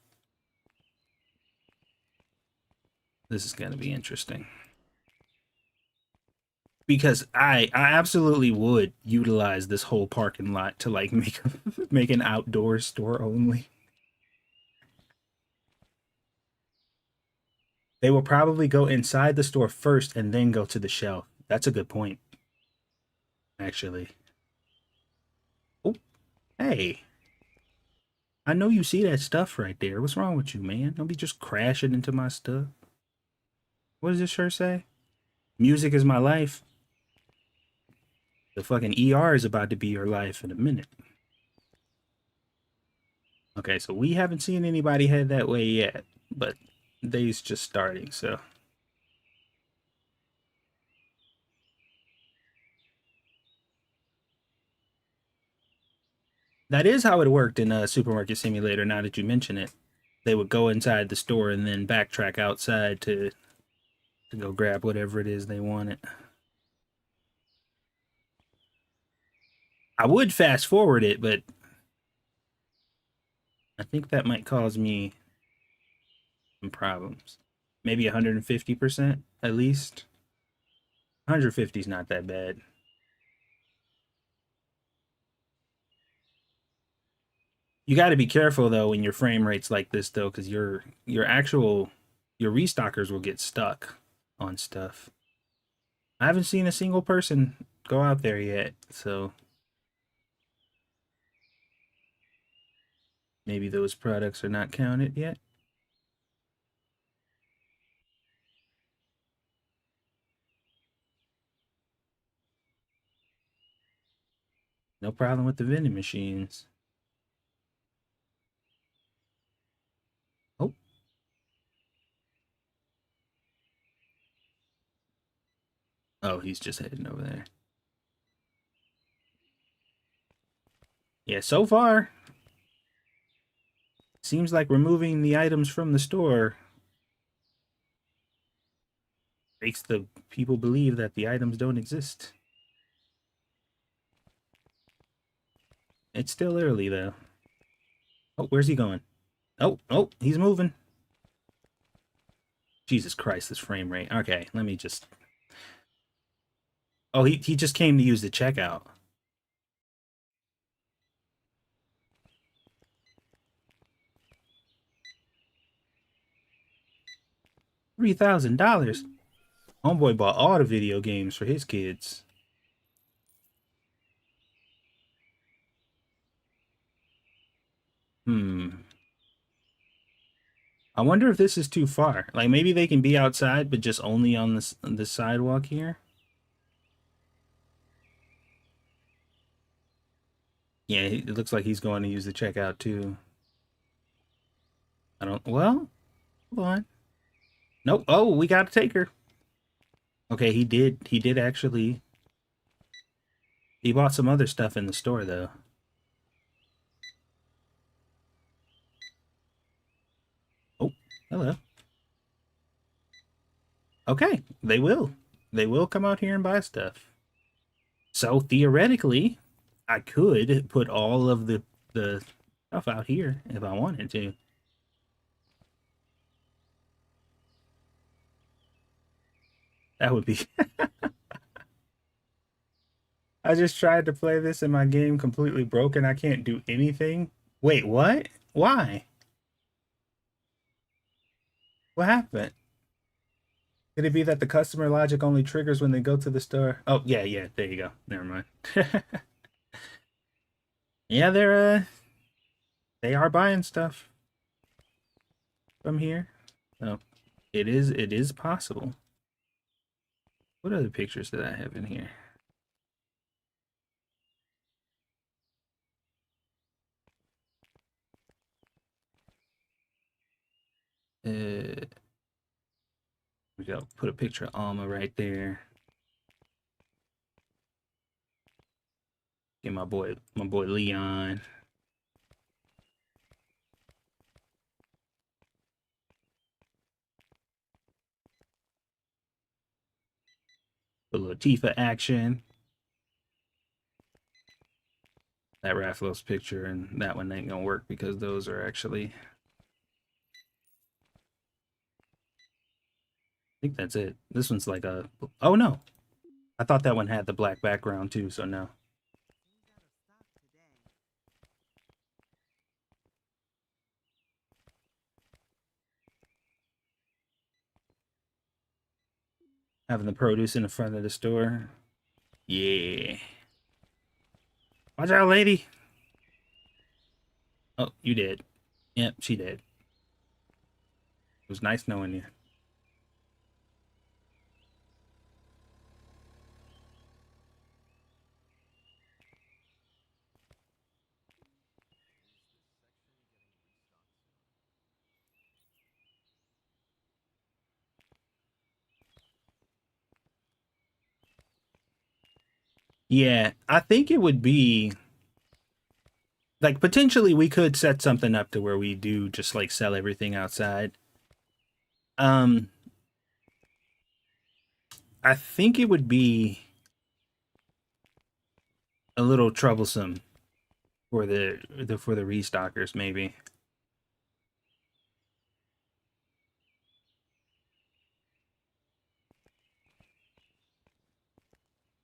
This is going to be interesting. Because I absolutely would utilize this whole parking lot to like make an outdoor store only. They will probably go inside the store first and then go to the shelf. That's a good point, actually. Oh, hey, I know you see that stuff right there. What's wrong with you, man? Don't be just crashing into my stuff. What does this shirt say? Music is my life. The fucking ER is about to be your life in a minute. Okay, so we haven't seen anybody head that way yet, but day's just starting, so. That is how it worked in a Supermarket Simulator, now that you mention it. They would go inside the store and then backtrack outside to go grab whatever it is they wanted. I would fast forward it, but I think that might cause me some problems. Maybe 150% at least. 150 is not that bad. You got to be careful though when your frame rates like this though, because your restockers will get stuck on stuff. I haven't seen a single person go out there yet, so maybe those products are not counted yet. No problem with the vending machines. Oh, oh, he's just heading over there. Yeah, so far, seems like removing the items from the store makes the people believe that the items don't exist. It's still early though. Oh, where's he going? Oh, oh, he's moving. Jesus Christ, this frame rate. Okay, let me just. Oh, he just came to use the checkout. $3,000. Homeboy bought all the video games for his kids. Hmm. I wonder if this is too far. Like maybe they can be outside, but just only on the sidewalk here. Yeah, it looks like he's going to use the checkout too. I don't. Well, hold on. Nope. Oh, we got to take her. Okay, he did. He did actually. He bought some other stuff in the store though. Oh, hello. Okay, they will. They will come out here and buy stuff. So theoretically, I could put all of the stuff out here if I wanted to. That would be. I just tried to play this and my game completely broken. I can't do anything. Wait, what? Why? What happened? Could it be that the customer logic only triggers when they go to the store? Oh, yeah, yeah. There you go. Never mind. Yeah, they are buying stuff from here. So it is possible. What other pictures did I have in here? Uh, we go. Put a picture of Alma right there. Get my boy Leon. A little Tifa action. That Rathalos picture and that one ain't gonna work because those are actually. I think that's it. This one's like a. Oh no, I thought that one had the black background too. So no. Having the produce in the front of the store. Yeah. Watch out, lady. Oh, you did. Yep, she did. It was nice knowing you. Yeah, I think it would be like potentially we could set something up to where we do just like sell everything outside. Um, I think it would be a little troublesome for the restockers maybe.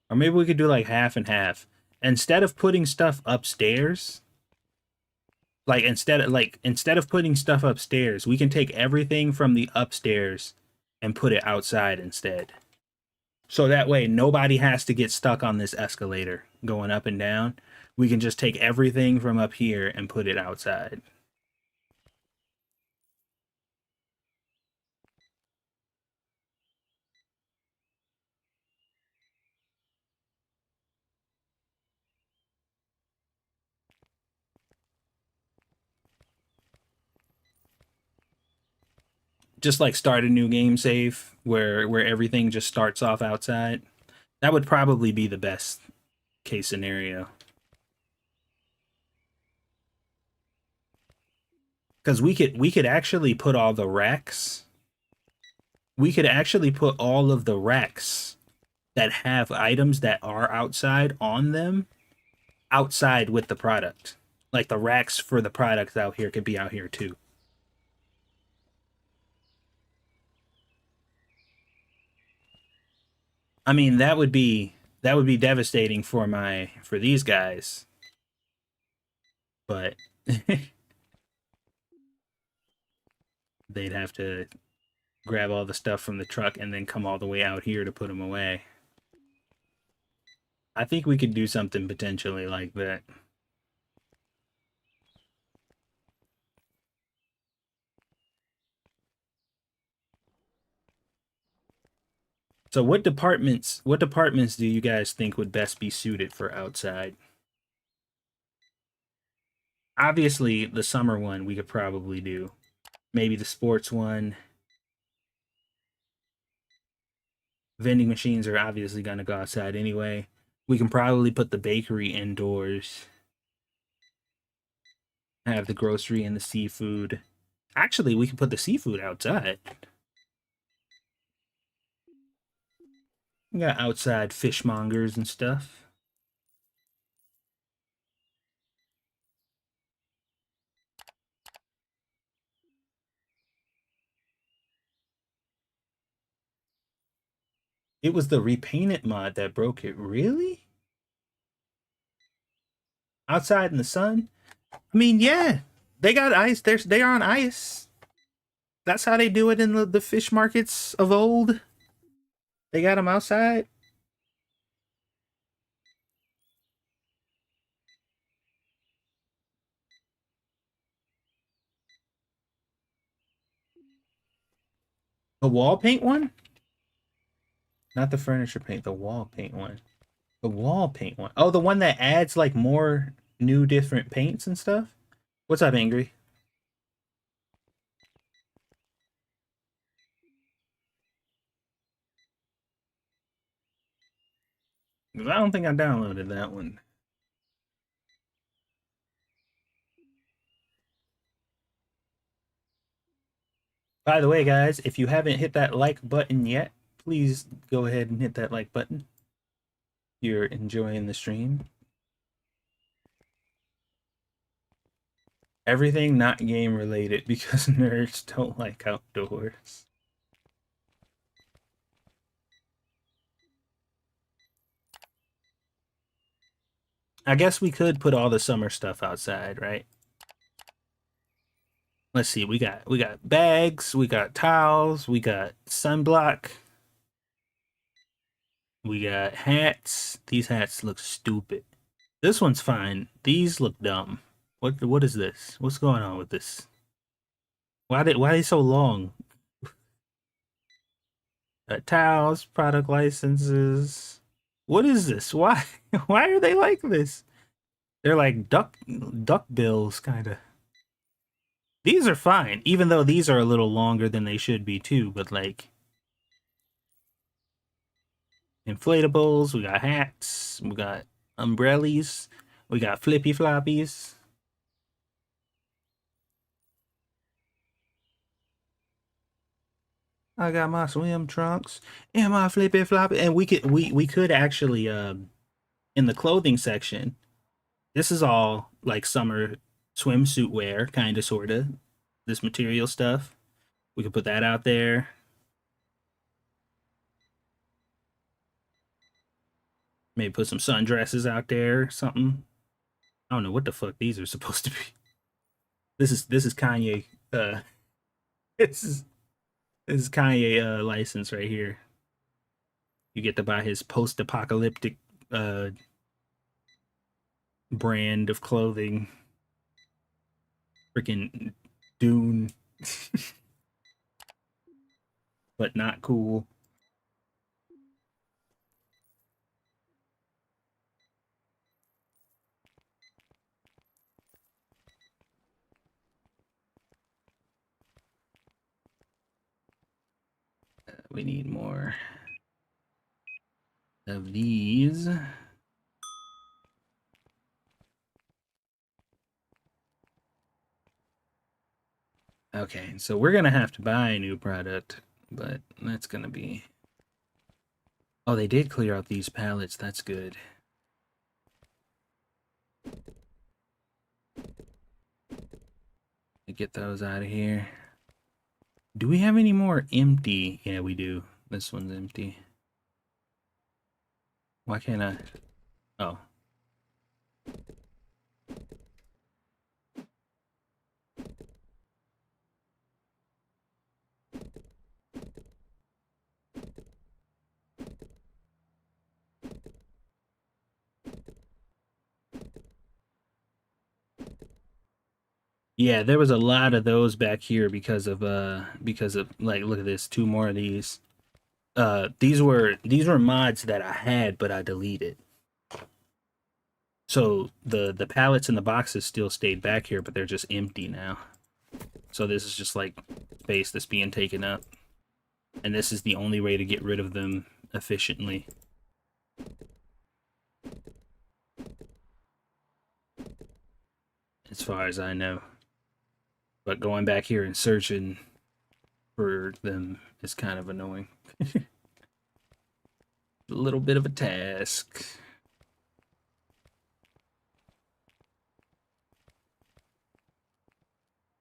Or maybe we could do like half and half. Instead of putting stuff upstairs, instead of putting stuff upstairs, we can take everything from the upstairs and put it outside instead. So that way nobody has to get stuck on this escalator going up and down. We can just take everything from up here and put it outside. Just like start a new game save where everything just starts off outside. That would probably be the best case scenario. Because we could actually put all the racks. We could actually put all of the racks that have items that are outside on them outside with the product. Like the racks for the products out here could be out here too. I mean, that would be devastating for these guys, but they'd have to grab all the stuff from the truck and then come all the way out here to put them away. I think we could do something potentially like that. So what departments do you guys think would best be suited for outside? Obviously, the summer one we could probably do. Maybe the sports one. Vending machines are obviously going to go outside anyway. We can probably put the bakery indoors, have the grocery and the seafood. Actually, we can put the seafood outside. We got outside fishmongers and stuff. It was the repaint it mod that broke it. Really? Outside in the sun? I mean, yeah. They got ice. They are on ice. That's how they do it in the fish markets of old. They got them outside. The wall paint one? Not the furniture paint, the wall paint one. The wall paint one. Oh, the one that adds like more new different paints and stuff? What's up, Angry? 'Cause I don't think I downloaded that one. By the way, guys, if you haven't hit that like button yet, please go ahead and hit that like button. You're enjoying the stream. Everything not game related because nerds don't like outdoors. I guess we could put all the summer stuff outside, right? Let's see. We got bags, we got towels, we got sunblock, we got hats. These hats look stupid. This one's fine. These look dumb. What is this? What's going on with this? Why they so long? Towels, product licenses. What is this? Why why are they like this? They're like duck bills kind of. These are fine, even though these are a little longer than they should be too, but like inflatables, we got hats, we got umbrellas, we got flippy floppies. I got my swim trunks and my flippy floppy, and we could actually in the clothing section. This is all like summer swimsuit wear, kind of, sort of. This material stuff. We could put that out there. Maybe put some sundresses out there, something. I don't know what the fuck these are supposed to be. This is Kanye. This is this is Kanye license right here. You get to buy his post-apocalyptic uh brand of clothing. Freaking Dune, but not cool. We need more of these. Okay, so we're gonna have to buy a new product, but that's gonna be. Oh, they did clear out these pallets. That's good. Get those out of here. Do we have any more empty? Yeah, we do. This one's empty. Why can't I? Oh. Yeah, there was a lot of those back here because of like look at this, two more of these. These were mods that I had but I deleted. So the pallets and the boxes still stayed back here, but they're just empty now. So this is just like space that's being taken up. And this is the only way to get rid of them efficiently. As far as I know. But going back here and searching for them is kind of annoying. A little bit of a task.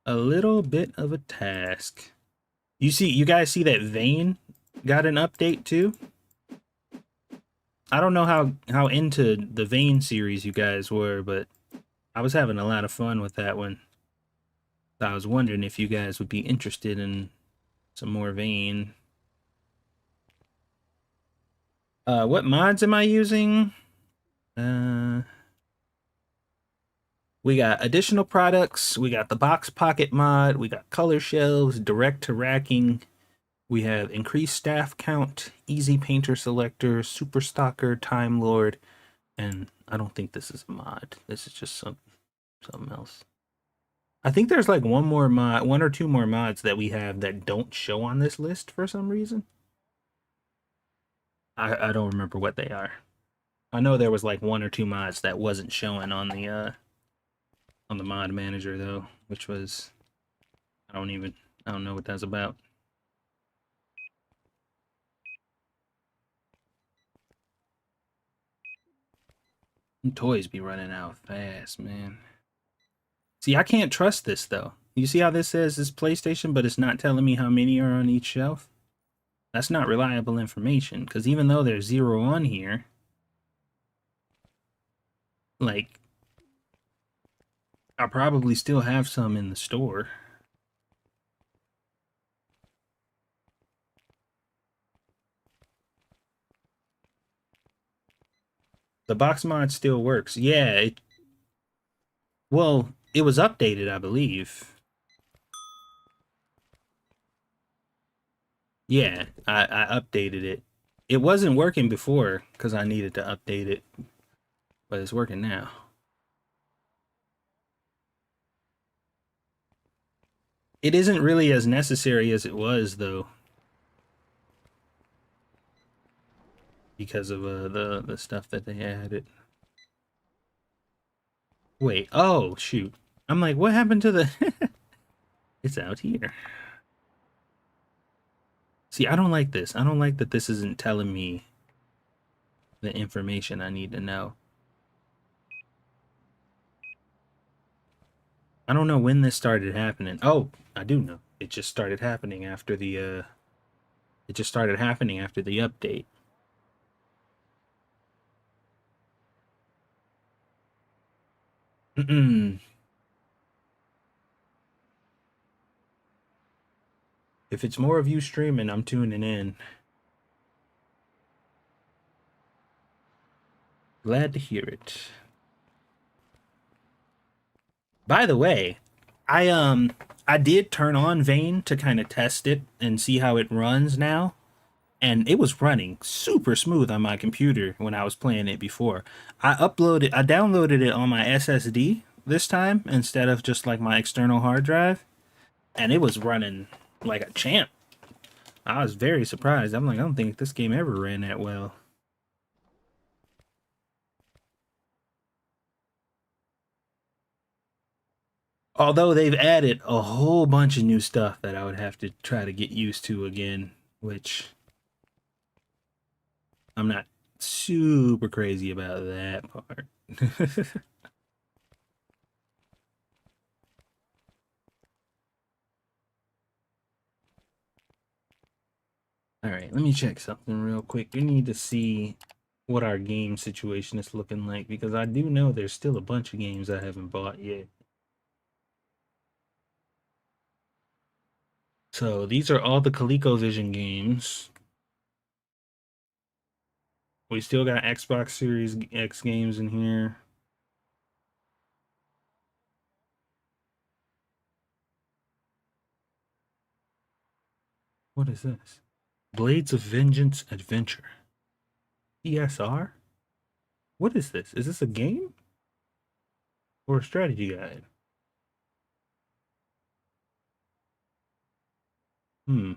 A little bit of a task. You guys see that Vane got an update too? I don't know how into the Vane series you guys were, but I was having a lot of fun with that one. So I was wondering if you guys would be interested in some more Vane. What mods am I using? We got additional products. We got the box pocket mod. We got color shelves, direct to racking. We have increased staff count, easy painter selector, super stalker, time lord, and I don't think this is a mod. This is just something else. I think there's like one or two more mods that we have that don't show on this list for some reason. I don't remember what they are. I know there was like one or two mods that wasn't showing on the mod manager though, which was I don't know what that's about. Toys be running out fast, man. See, I can't trust this though. You see how this says this PlayStation, but it's not telling me how many are on each shelf? That's not reliable information, because even though there's 0 on here, like, I probably still have some in the store. The box mod still works. Yeah, well, it was updated, I believe. Yeah, I updated it. It wasn't working before because I needed to update it, but it's working now. It isn't really as necessary as it was though, because of the stuff that they added. Wait, oh shoot. I'm like, what happened to the it's out here. See, I don't like this. I don't like that this isn't telling me the information I need to know. I don't know when this started happening. Oh, I do know. It just started happening after the it just started happening after the update. If it's more of you streaming, I'm tuning in. Glad to hear it. By the way, I did turn on Vane to kind of test it and see how it runs now, and it was running super smooth on my computer when I was playing it before. I downloaded it on my SSD this time instead of just like my external hard drive, and it was running like a champ. I was very surprised. I'm like, I don't think this game ever ran that well. Although they've added a whole bunch of new stuff that I would have to try to get used to again, which I'm not super crazy about that part. All right, let me check something real quick. We need to see what our game situation is looking like because I do know there's still a bunch of games I haven't bought yet. So these are all the ColecoVision games. We still got Xbox Series X games in here. What is this? Blades of Vengeance Adventure. ESR? What is this? Is this a game or a strategy guide? Hmm.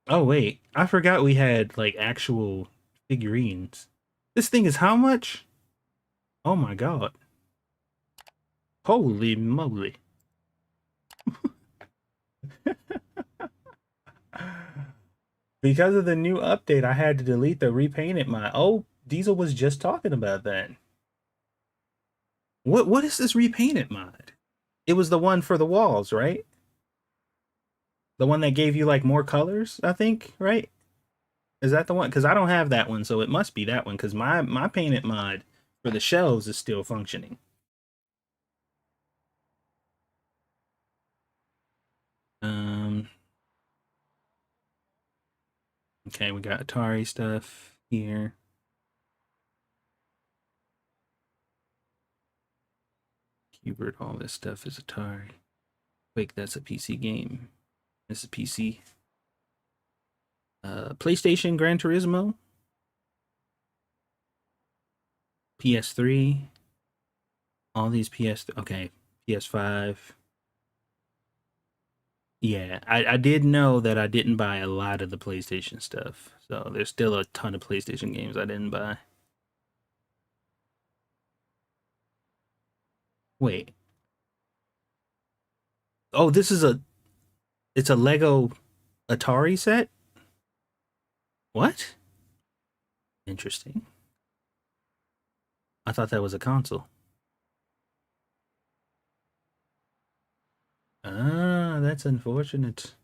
Oh wait, I forgot we had like actual figurines. This thing is how much? Oh my god. Holy moly. Because of the new update, I had to delete the repainted mod. Oh, Diesel was just talking about that. What is this repainted mod? It was the one for the walls, right? The one that gave you like more colors, I think, right? Is that the one? Because I don't have that one, so it must be that one. Because my painted mod for the shelves is still functioning. Um. Okay, we got Atari stuff here. Hubert, all this stuff is Atari. Wait, that's a PC game. This is PC. PlayStation Gran Turismo. PS3. All these PS. Okay, PS5. Yeah, I did know that I didn't buy a lot of the PlayStation stuff. So there's still a ton of PlayStation games I didn't buy. Wait. Oh, this is a it's a Lego Atari set? What? Interesting. I thought that was a console. Ah, that's unfortunate.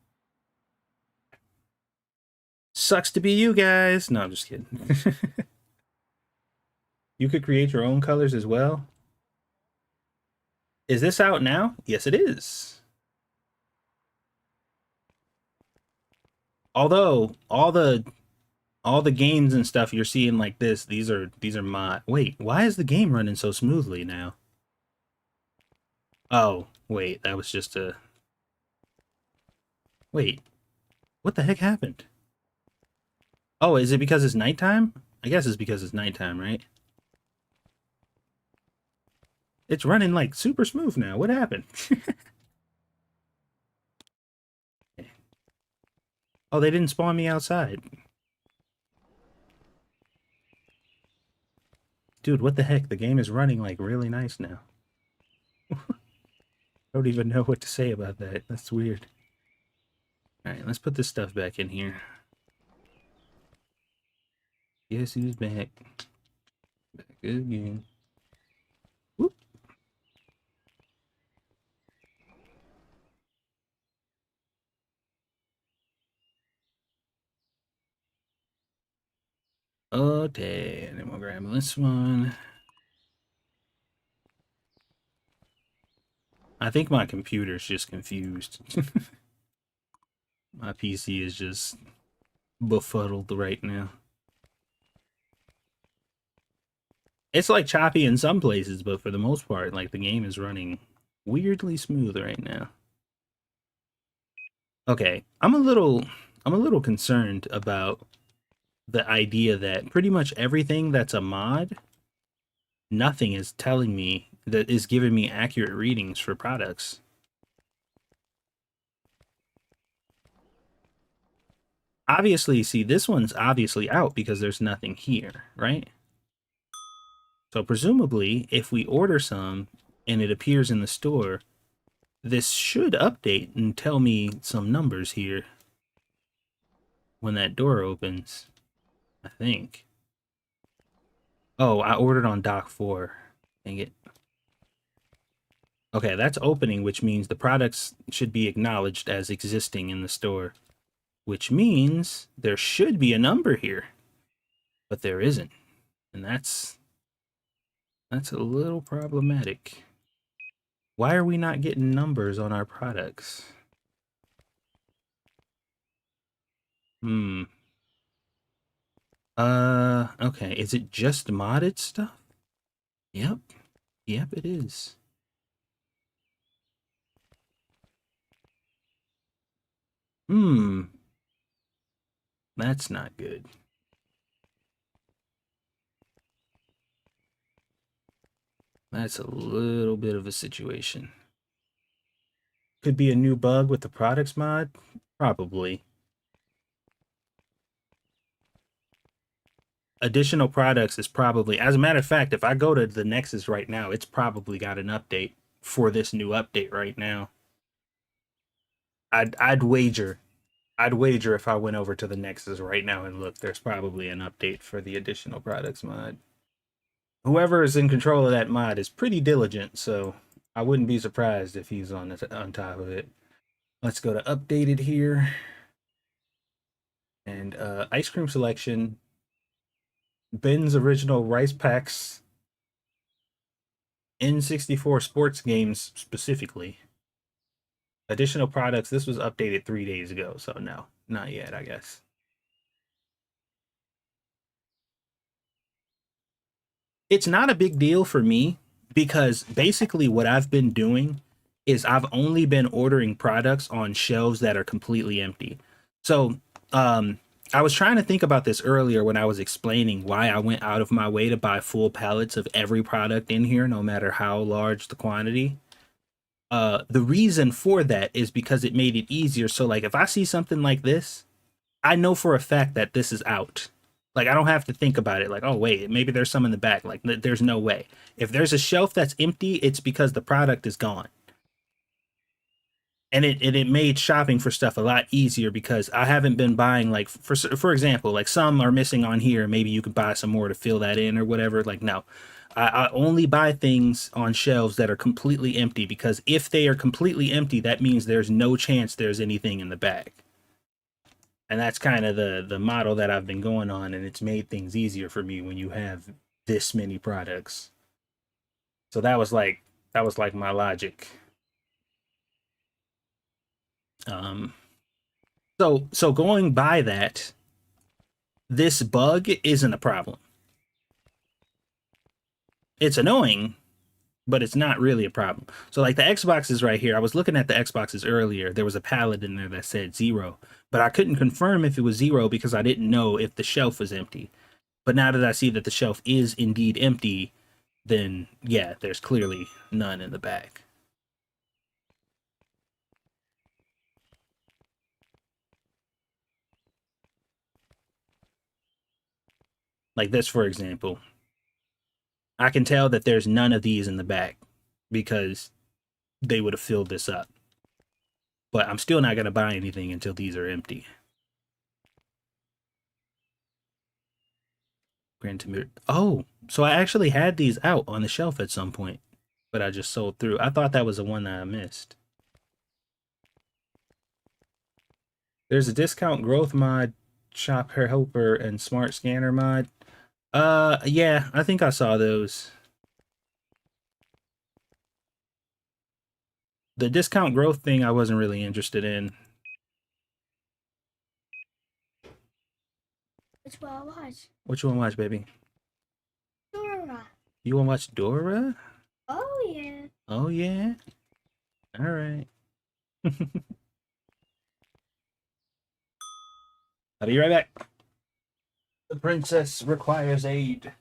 Sucks to be you guys. No, I'm just kidding. You could create your own colors as well. Is this out now? Yes, it is. Although all the All the games and stuff you're seeing like this, these are mod. Wait, why is the game running so smoothly now? Oh, wait, that was just a wait. What the heck happened? Oh, is it because it's nighttime? I guess it's because it's nighttime, right? It's running like super smooth now. What happened? Oh, they didn't spawn me outside. Dude, what the heck? The game is running like really nice now. I don't even know what to say about that. That's weird. Alright, let's put this stuff back in here. Guess who's back? Back again. Whoop. Okay, and then we'll grab this one. I think my computer's just confused. My PC is just befuddled right now. It's like choppy in some places, but for the most part, like the game is running weirdly smooth right now. Okay, I'm a little concerned about the idea that pretty much everything that's a mod, nothing is telling me that is giving me accurate readings for products. Obviously, see, this one's obviously out because there's nothing here, right? So presumably, if we order some and it appears in the store, this should update and tell me some numbers here when that door opens, I think. Oh, I ordered on dock 4. Dang it. Okay, that's opening, which means the products should be acknowledged as existing in the store, which means there should be a number here, but there isn't. And that's a little problematic. Why are we not getting numbers on our products? Hmm. Okay. Is it just modded stuff? Yep. Yep, it is. Hmm. That's not good. That's a little bit of a situation. Could be a new bug with the products mod? Probably. Additional products is probably, as a matter of fact, if I go to the Nexus right now, it's probably got an update for this new update right now. I'd wager. I'd wager if I went over to the Nexus right now and looked, there's probably an update for the additional products mod. Whoever is in control of that mod is pretty diligent, so I wouldn't be surprised if he's on top of it. Let's go to updated here. And ice cream selection, Ben's original rice packs, N64 sports games specifically. Additional products, this was updated 3 days ago, so no, not yet, I guess. It's not a big deal for me because basically what I've been doing is I've only been ordering products on shelves that are completely empty. So, I was trying to think about this earlier when I was explaining why I went out of my way to buy full pallets of every product in here, no matter how large the quantity. The reason for that is because it made it easier. So, like, if I see something like this, I know for a fact that this is out. Like I don't have to think about it. Like, oh wait, maybe there's some in the back. Like, there's no way. If there's a shelf that's empty, it's because the product is gone. And it made shopping for stuff a lot easier because I haven't been buying like for example, like some are missing on here. Maybe you could buy some more to fill that in or whatever. Like, no, I only buy things on shelves that are completely empty because if they are completely empty, that means there's no chance there's anything in the bag. And that's kind of the model that I've been going on, and it's made things easier for me when you have this many products. So that was like my logic. Um, so going by that, this bug isn't a problem. It's annoying, but it's not really a problem. So like the Xboxes right here, I was looking at the Xboxes earlier. There was a pallet in there that said 0, but I couldn't confirm if it was 0 because I didn't know if the shelf was empty. But now that I see that the shelf is indeed empty, then yeah, there's clearly none in the back. Like this, for example, I can tell that there's none of these in the back because they would have filled this up. But I'm still not going to buy anything until these are empty. Grand Timur. Oh, so I actually had these out on the shelf at some point, but I just sold through. I thought that was the one that I missed. There's a discount growth mod, shop helper, and smart scanner mod. Yeah, I think I saw those. The discount growth thing I wasn't really interested in. Which will I watch? What you want to watch, baby? Dora. You want to watch Dora? Oh yeah. Oh yeah. All right. I'll be right back. The princess requires aid.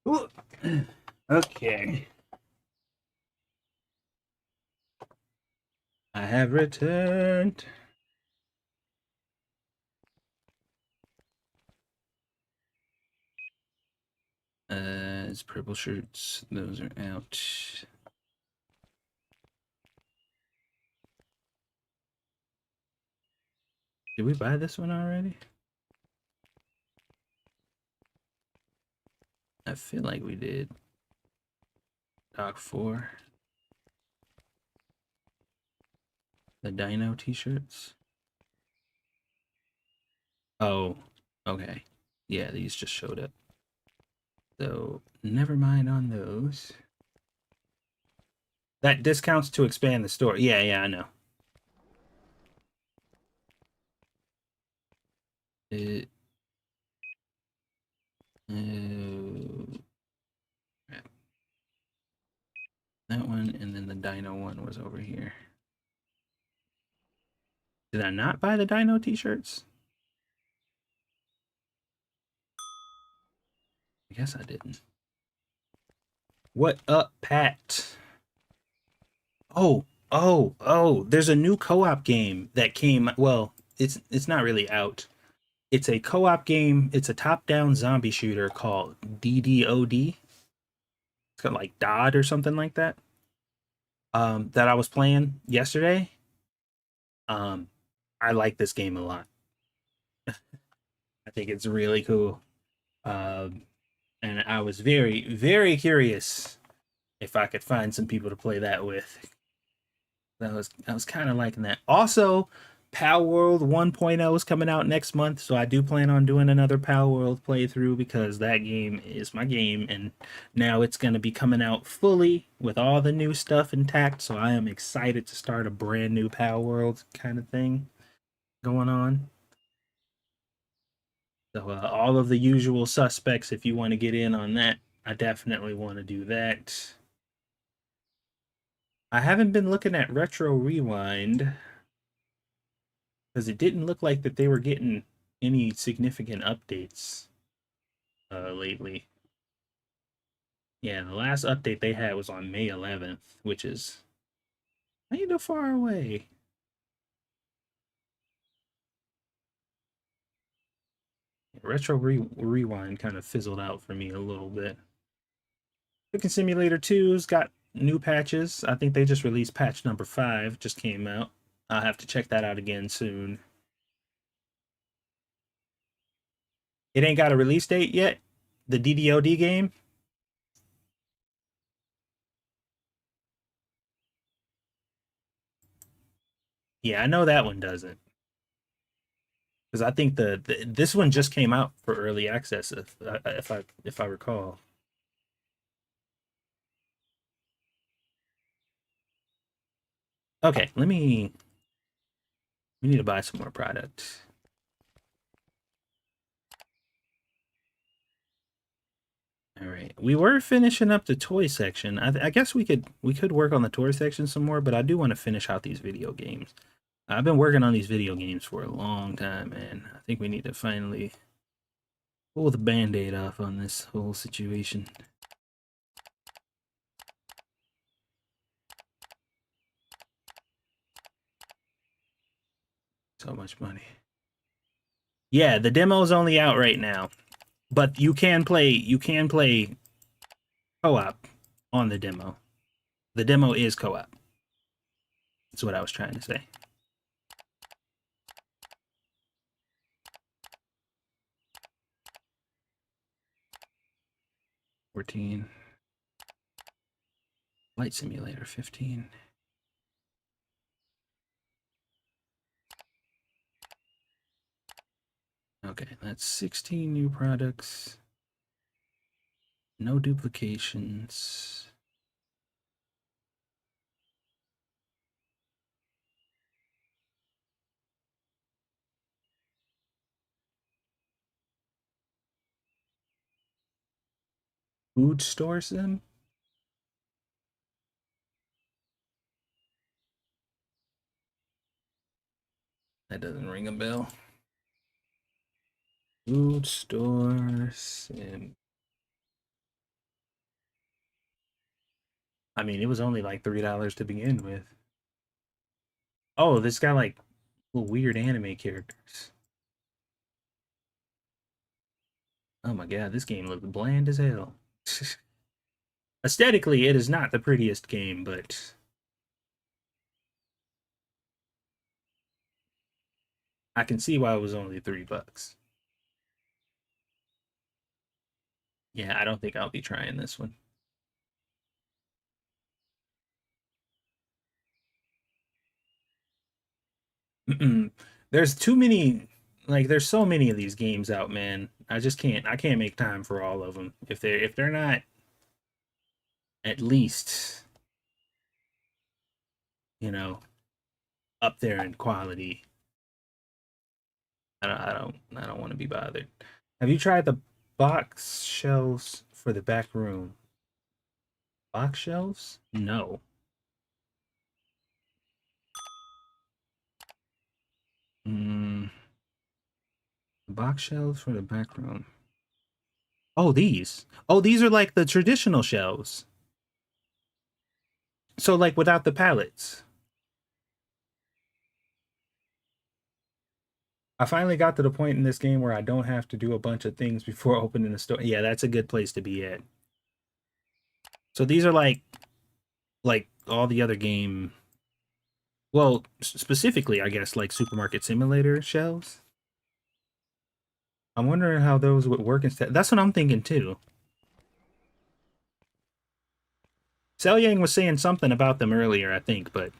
Ooh. Okay. I have returned. It's purple shirts. Those are out. Did we buy this one already? I feel like we did. Doc 4. The Dino t-shirts. Oh, okay. Yeah, these just showed up. So, never mind on those. That discounts to expand the store. Yeah, yeah, I know. It, uh, that one, and then the Dino one was over here. Did I not buy the Dino t-shirts? I guess I didn't. What up, Pat? Oh, there's a new co-op game that came. Well, it's not really out. It's a co-op game. It's a top-down zombie shooter called DDoD. It's got like Dodd or something like that. That I was playing yesterday. Um, I like this game a lot. I think it's really cool. Um, and I was very, very curious if I could find some people to play that with. I was kind of liking that. Also, Power World 1.0 is coming out next month, so I do plan on doing another Power World playthrough because that game is my game, and now it's going to be coming out fully with all the new stuff intact. So I am excited to start a brand new Power World kind of thing going on. So all of the usual suspects, if you want to get in on that, I definitely want to do that. I haven't been looking at Retro Rewind because it didn't look like that they were getting any significant updates lately. Yeah, the last update they had was on May 11th, which is kind of far away. Retro Rewind kind of fizzled out for me a little bit. Cooking Simulator 2's got new patches. I think they just released patch number 5, just came out. I'll have to check that out again soon. It ain't got a release date yet? The DDoD game? Yeah, I know that one doesn't. Because I think this one just came out for early access, if I recall. Okay, we need to buy some more product. All right, we were finishing up the toy section. I guess we could work on the toy section some more, but I do want to finish out these video games. I've been working on these video games for a long time, man. I think we need to finally pull the band-aid off on this whole situation. So much money. Yeah, the demo's only out right now, but you can play co-op on the demo. The demo is co-op. That's what I was trying to say. $14. Flight Simulator, $15. Okay, that's 16 new products. No duplications. Food store sim? That doesn't ring a bell. Food store sim. I mean, it was only like $3 to begin with. Oh, this got like little weird anime characters. Oh my god, this game looks bland as hell. Aesthetically, it is not the prettiest game, but I can see why it was only $3. Yeah, I don't think I'll be trying this one. There's too many, like there's so many of these games out, man. I can't make time for all of them. If they're not at least, you know, up there in quality, I don't want to be bothered. Have you tried the box shelves for the back room? Box shelves? No. Mm, box shelves for the back room. Oh, these. Oh, these are like the traditional shelves. So like without the pallets. I finally got to the point in this game where I don't have to do a bunch of things before opening the store. Yeah, that's a good place to be at. So these are like all the other game. Well, specifically, I guess like Supermarket Simulator shelves. I'm wondering how those would work instead. That's what I'm thinking too. Yang was saying something about them earlier, I think, but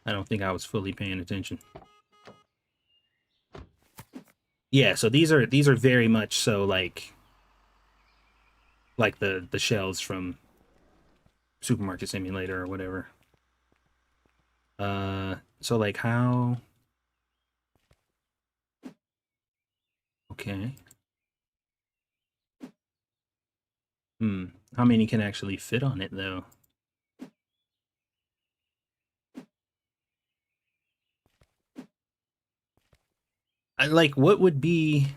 I don't think I was fully paying attention. Yeah, so these are very much so like the shelves from Supermarket Simulator or whatever. So like how? Okay. Hmm. How many can actually fit on it though? Like what would be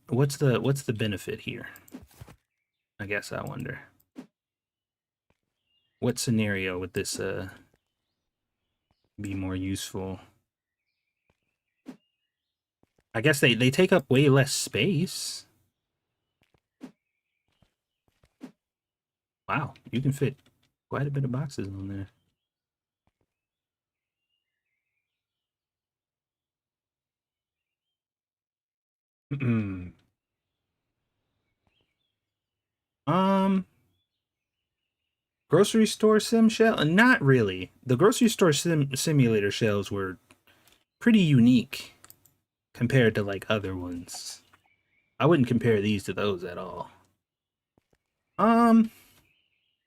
what's the benefit here? I guess I wonder. What scenario would this be more useful. I guess they take up way less space. Wow, you can fit quite a bit of boxes on there. um, grocery store sim shell? Not really. The grocery store simulator shells were pretty unique compared to like other ones. I wouldn't compare these to those at all. Um,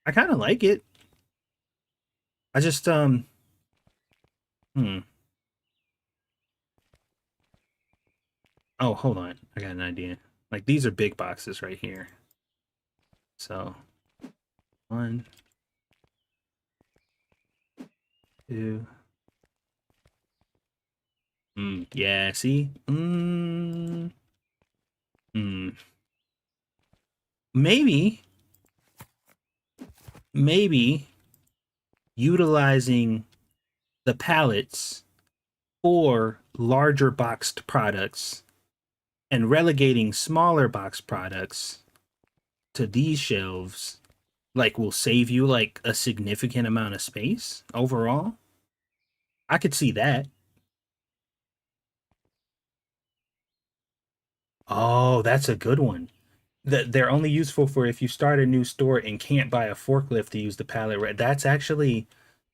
I kind of like it. I just hmm. Oh, hold on. I got an idea. Like these are big boxes right here. So, 1, 2. Yeah, see? Hmm. Maybe maybe utilizing the pallets for larger boxed products and relegating smaller boxed products to these shelves like will save you like a significant amount of space overall. I could see that. Oh, that's a good one. They're only useful for if you start a new store and can't buy a forklift to use the pallet. That's actually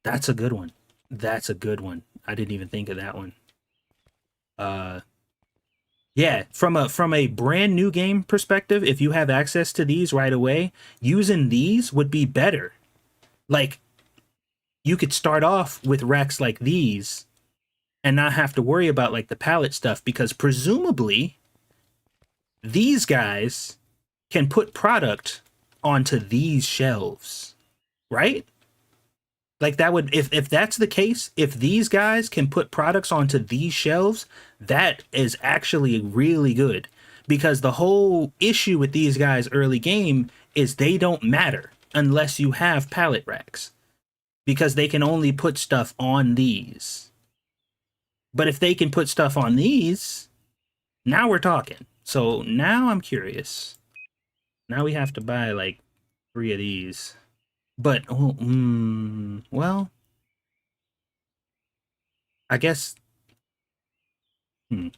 that's a good one. That's a good one. I didn't even think of that one. Uh yeah, from a brand new game perspective, if you have access to these right away, using these would be better. Like you could start off with racks like these and not have to worry about like the pallet stuff because presumably these guys can put product onto these shelves, right? Like that would if that's the case, if these guys can put products onto these shelves, that is actually really good because the whole issue with these guys early game is they don't matter unless you have pallet racks because they can only put stuff on these. But if they can put stuff on these, now we're talking. So now I'm curious. Now we have to buy like 3 of these. But well, I guess hmm,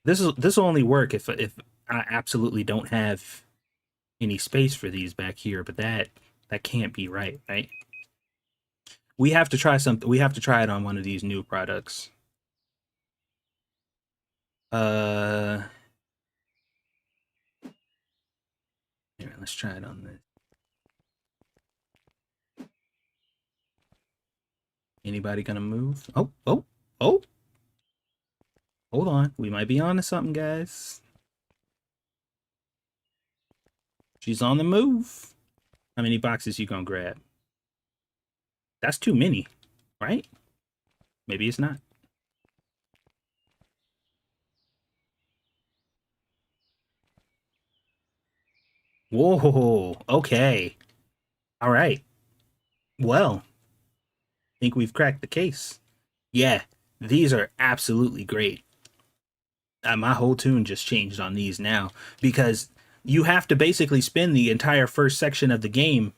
this will only work if I absolutely don't have any space for these back here. But that can't be right, right? We have to try something. We have to try it on one of these new products. Uh, here, let's try it on this. Anybody gonna move? Oh! Hold on, we might be on to something, guys. She's on the move. How many boxes you gonna grab? That's too many, right? Maybe it's not. Whoa, okay. All right. Well, I think we've cracked the case. Yeah, these are absolutely great. My whole tune just changed on these now because you have to basically spend the entire first section of the game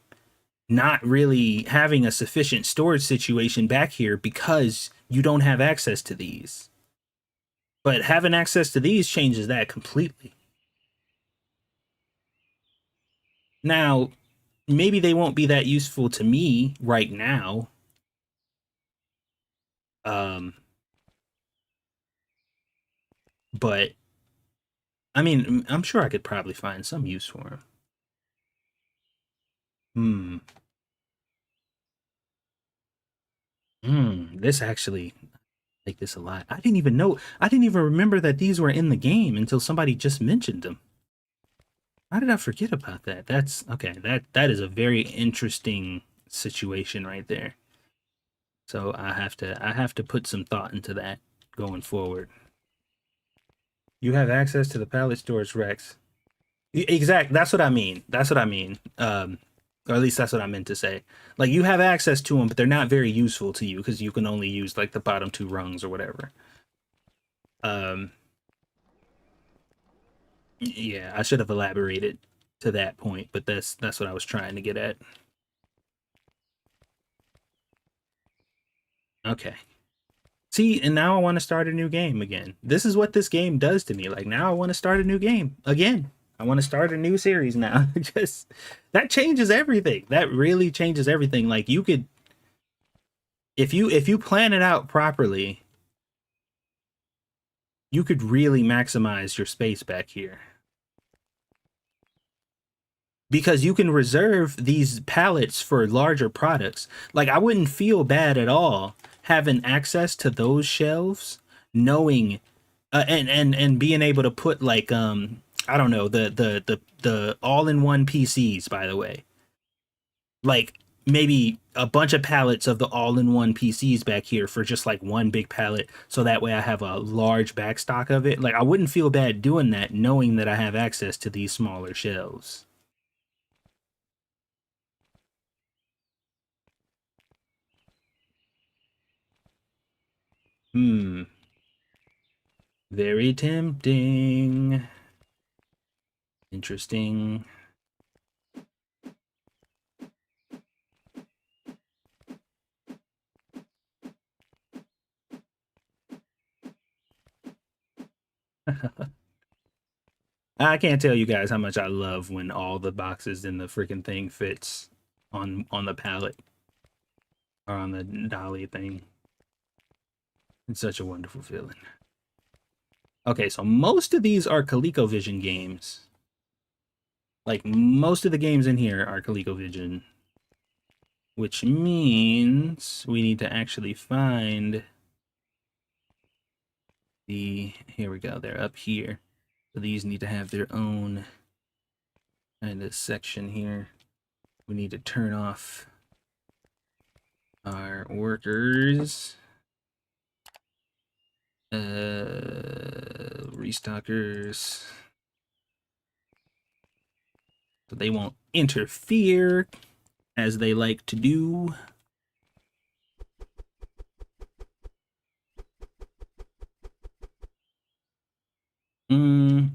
not really having a sufficient storage situation back here because you don't have access to these. But having access to these changes that completely. Now, maybe they won't be that useful to me right now. Um, but I mean, I'm sure I could probably find some use for them. Hmm. This actually like this a lot. I didn't even know. I didn't even remember that these were in the game until somebody just mentioned them. How did I forget about that? That's okay. That is a very interesting situation right there. So I have to put some thought into that going forward. You have access to the pallet storage racks. Exact. That's what I mean. That's what I mean. Or at least that's what I meant to say. Like you have access to them, but they're not very useful to you because you can only use like the bottom two rungs or whatever. Um, yeah, I should have elaborated to that point, but that's what I was trying to get at. Okay. See, and now I want to start a new game again. This is what this game does to me. Like now I want to start a new game again. I want to start a new series now. Just that changes everything. That really changes everything. Like you could if you plan it out properly, you could really maximize your space back here. Because you can reserve these pallets for larger products. Like I wouldn't feel bad at all having access to those shelves, knowing and being able to put like I don't know the all-in-one PCs by the way. Like maybe a bunch of pallets of the all-in-one PCs back here for just like one big pallet so that way I have a large backstock of it. Like I wouldn't feel bad doing that knowing that I have access to these smaller shelves. Hmm. Very tempting. Interesting. I can't tell you guys how much I love when all the boxes in the freaking thing fits on the pallet or on the dolly thing. It's such a wonderful feeling. Okay, so most of these are ColecoVision games. Like most of the games in here are ColecoVision, which means we need to actually find the, here we go, they're up here. So these need to have their own kind of section here. We need to turn off our workers. Restockers. So they won't interfere as they like to do.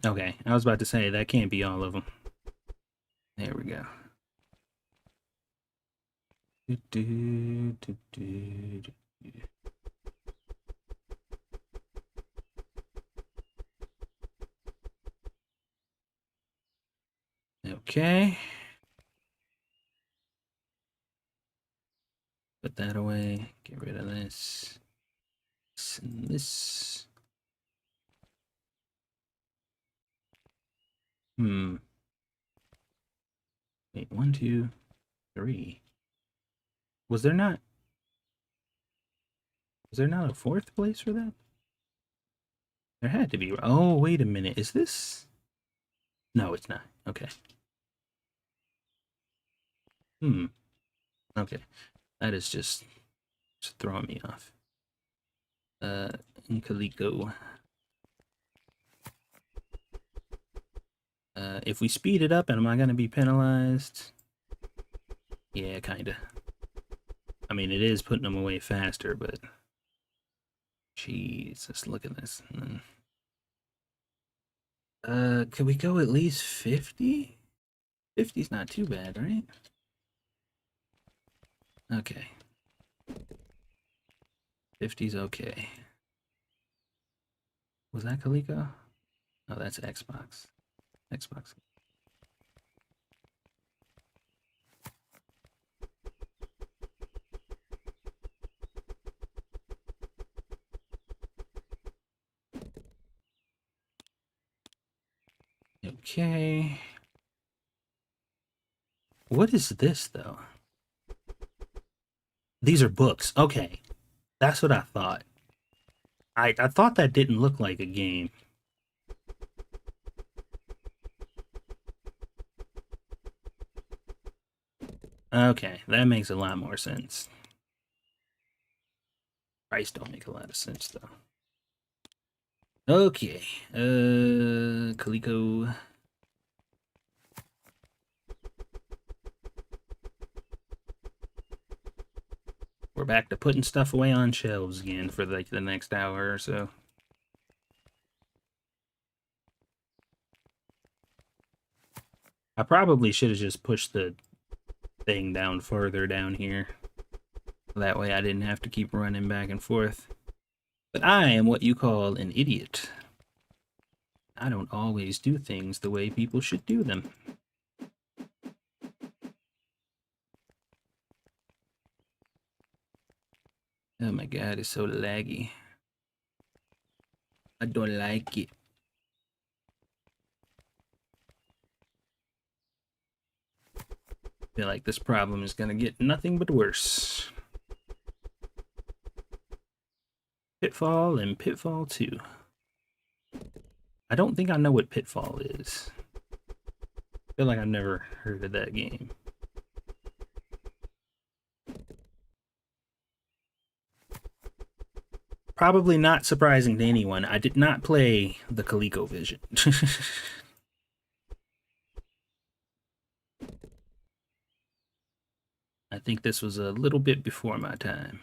Okay, I was about to say that can't be all of them. There we go. Okay. Put that away. Get rid of this. This and this. Wait, 1, 2, 3. Was there not? Was there not a fourth place for that? There had to be. Oh, wait a minute. Is this? No, it's not. Okay. Okay. That is just throwing me off. Calico. If we speed it up, am I gonna be penalized? Yeah, kinda. I mean, it is putting them away faster, but Jesus, look at this. Could we go at least 50? 50's not too bad, right? Okay. 50's okay. Was that Coleco? Oh, that's Xbox. Xbox. Okay. What is this, though? These are books. Okay. That's what I thought. I thought that didn't look like a game. Okay, that makes a lot more sense. Price don't make a lot of sense, though. Okay. Coleco. back to putting stuff away on shelves again for like the next hour or so. I probably should have just pushed the thing down further down here. That way I didn't have to keep running back and forth. But I am what you call an idiot. I don't always do things the way people should do them. Oh my god, it's so laggy. I don't like it. Feel like this problem is gonna get nothing but worse. Pitfall and Pitfall 2. I don't think I know what Pitfall is. I feel like I've never heard of that game. Probably not surprising to anyone, I did not play the ColecoVision. I think this was a little bit before my time.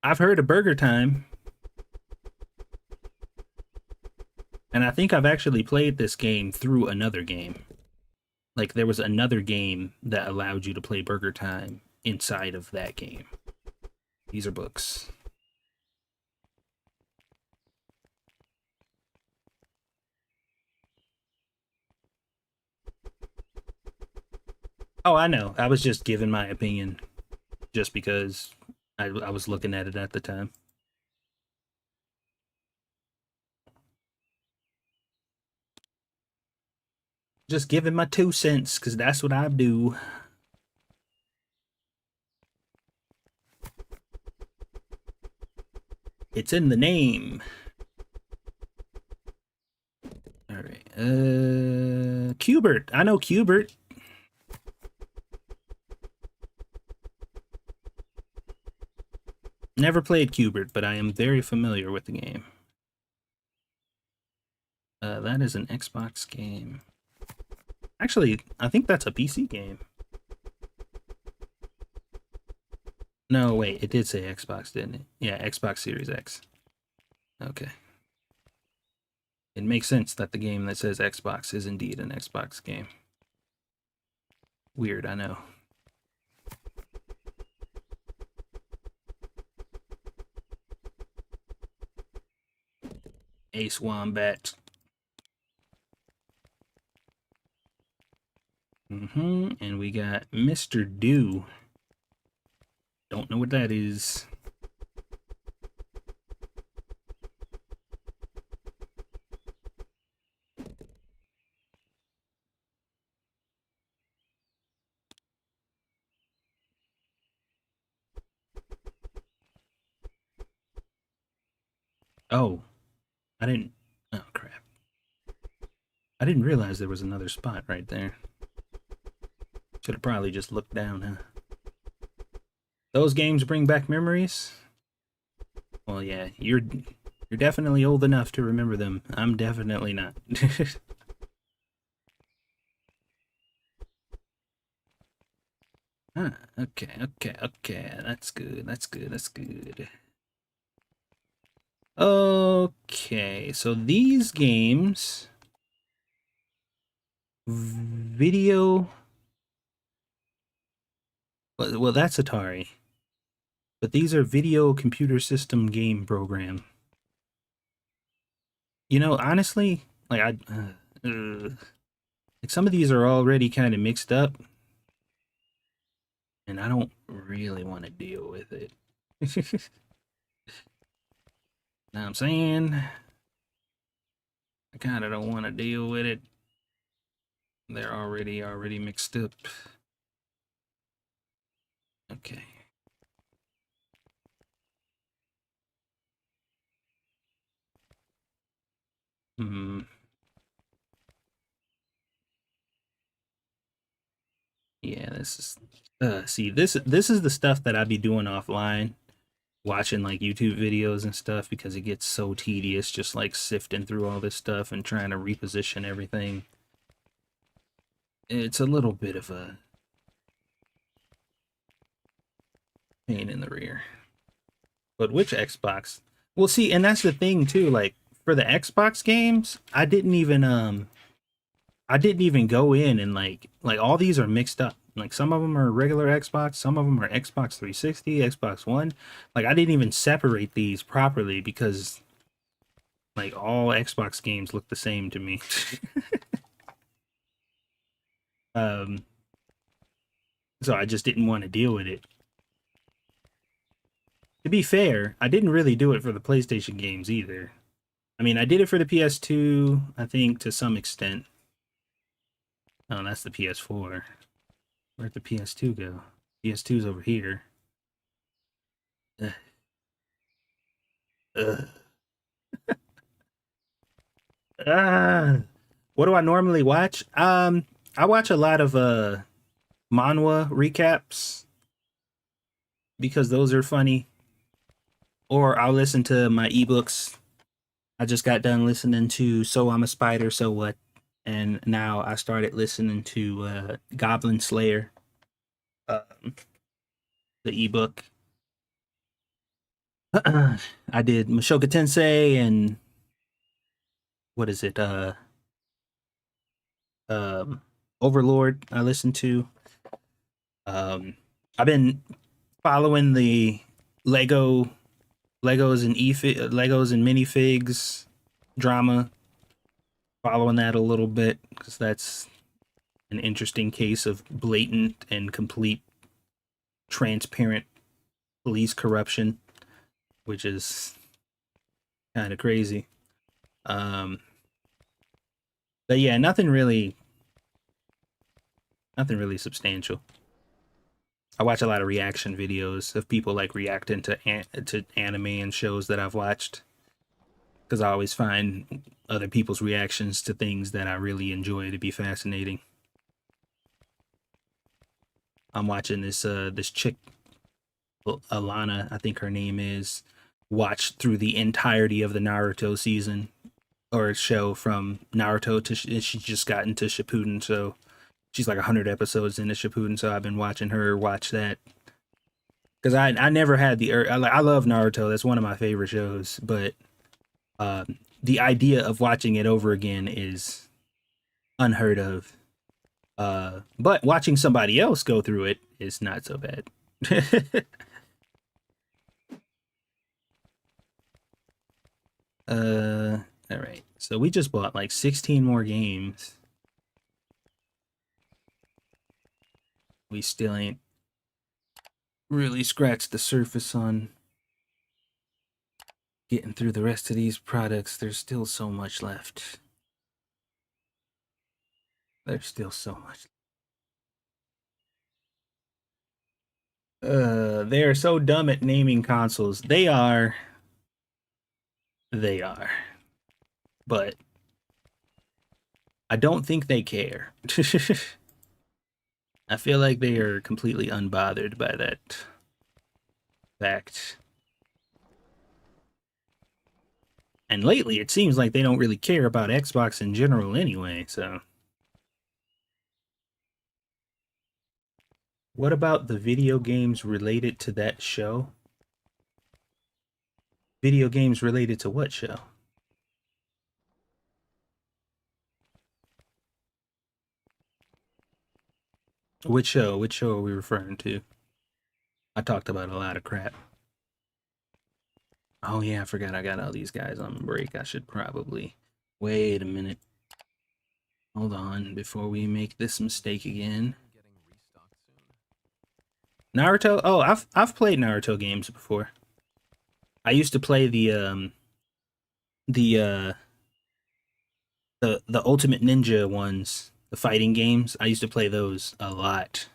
I've heard of Burger Time. And I think I've actually played this game through another game. Like, there was another game that allowed you to play Burger Time inside of that game. These are books. Oh, I know. I was just giving my opinion just because I was looking at it at the time. Just giving my 2 cents, because that's what I do. It's in the name. Alright. Qbert. I know Qbert. Never played Qbert, but I am very familiar with the game. That is an Xbox game. Actually, I think that's a PC game. No, wait, it did say Xbox, didn't it? Yeah, Xbox Series X. Okay. It makes sense that the game that says Xbox is indeed an Xbox game. Weird, I know. Ace Wombat. And we got Mr. Do. Don't know what that is. Oh, I didn't. Oh, crap. I didn't realize there was another spot right there. Should have probably just looked down, huh? Those games bring back memories? Well, yeah, you're definitely old enough to remember them. I'm definitely not. Okay. That's good. That's good. Okay, so these games, video, well, that's Atari, but these are video computer system game program. You know, honestly, like like some of these are already kind of mixed up, and I don't really want to deal with it. Know what I'm saying? I kind of don't want to deal with it. They're already mixed up. Okay. Hmm. Yeah, this is see this is the stuff that I'd be doing offline watching like YouTube videos and stuff because it gets so tedious just like sifting through all this stuff and trying to reposition everything. It's a little bit of a pain in the rear. But which Xbox? Well, see, and that's the thing too. Like for the Xbox games, I didn't even go in and like all these are mixed up. Like some of them are regular Xbox, some of them are Xbox 360, Xbox One. Like I didn't even separate these properly because like all Xbox games look the same to me. um, so I just didn't want to deal with it. To be fair, I didn't really do it for the PlayStation games either. I mean, I did it for the PS2, I think, to some extent. Oh, that's the PS4. Where'd the PS2 go? PS2's over here. Ugh. Ugh. Ah. What do I normally watch? I watch a lot of manhwa recaps because those are funny. Or I'll listen to my ebooks. I just got done listening to So I'm a Spider, So What? And now I started listening to Goblin Slayer, um, the ebook. I did Mashoka Tensei and what is it? Um, Overlord. I listened to. I've been following the Lego, Legos and minifigs drama. Following that a little bit because that's an interesting case of blatant and complete transparent police corruption, which is kind of crazy. Um, but yeah, nothing really substantial. I watch a lot of reaction videos of people like reacting to anime and shows that I've watched because I always find other people's reactions to things that I really enjoy to be fascinating. I'm watching this chick Alana, I think her name is, watched through the entirety of the Naruto season or show from Naruto to she just got into Shippuden, so she's like 100 episodes into Shippuden, so I've been watching her watch that because I never had I love Naruto, that's one of my favorite shows, but the idea of watching it over again is unheard of. But watching somebody else go through it is not so bad. All right. So we just bought like 16 more games. We still ain't really scratched the surface on getting through the rest of these products. There's still so much left. There's still so much. They are so dumb at naming consoles. They are. They are. But I don't think they care. I feel like they are completely unbothered by that fact. And lately, it seems like they don't really care about Xbox in general anyway, so. What about the video games related to that show? Video games related to what show? Which show? Which show are we referring to? I talked about a lot of crap. Oh yeah, I forgot I got all these guys on break. I should probably wait a minute. Hold on before we make this mistake again. Getting restocked soon. Naruto? Oh, I've played Naruto games before. I used to play the the Ultimate Ninja ones, the fighting games. I used to play those a lot.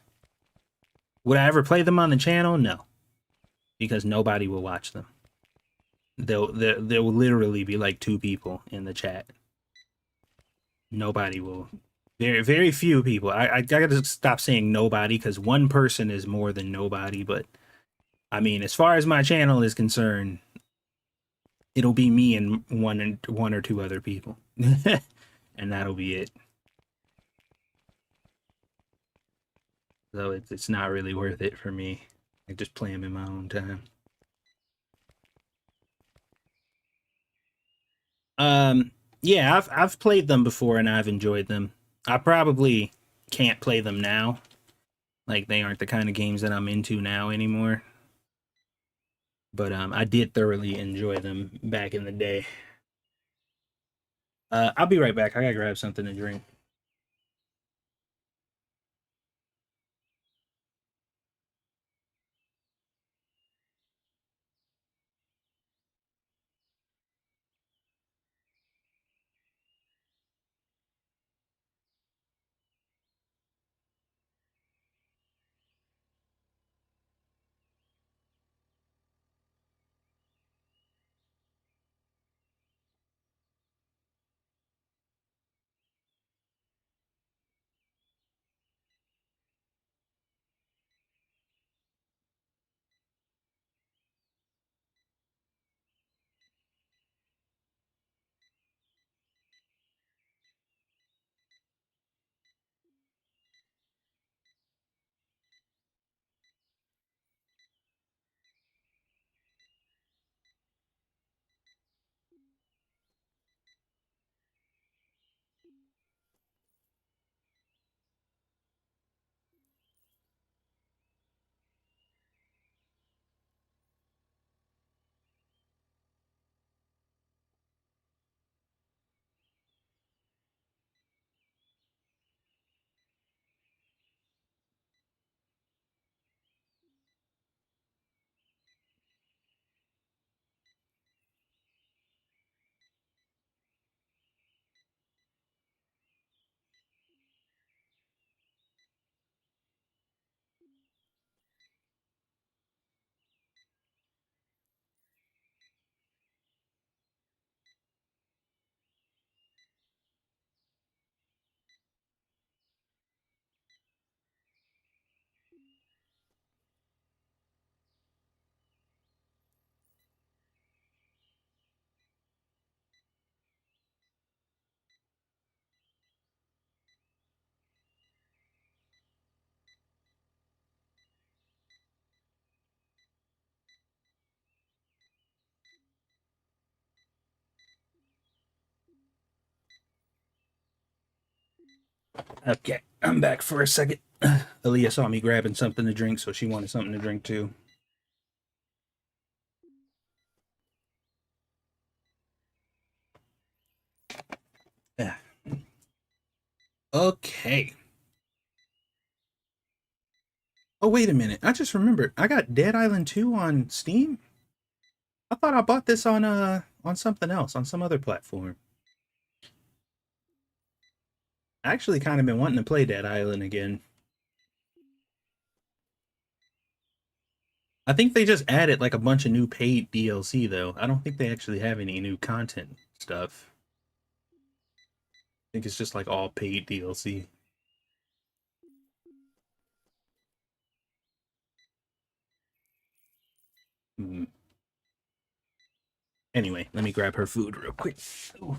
Would I ever play them on the channel? No, because nobody will watch them. There will literally be like two people in the chat. Nobody will. Very few people. I gotta stop saying nobody because one person is more than nobody, but I mean, as far as my channel is concerned, it'll be me and one or two other people, and that'll be it. So it's not really worth it for me. I just play them in my own time. Um, yeah, I've played them before and I've enjoyed them. I probably can't play them now. Like they aren't the kind of games that I'm into now anymore. But I did thoroughly enjoy them back in the day. I'll be right back. I gotta grab something to drink. Okay, I'm back for a second. Aaliyah saw me grabbing something to drink, so she wanted something to drink too. Yeah. Okay. Oh, wait a minute. I just remembered. I got Dead Island 2 on Steam. I thought I bought this on something else, on some other platform. I actually kind of been wanting to play Dead Island again. I think they just added like a bunch of new paid DLC though. I don't think they actually have any new content stuff. I think it's just like all paid DLC. Hmm. Anyway, let me grab her food real quick. Ooh.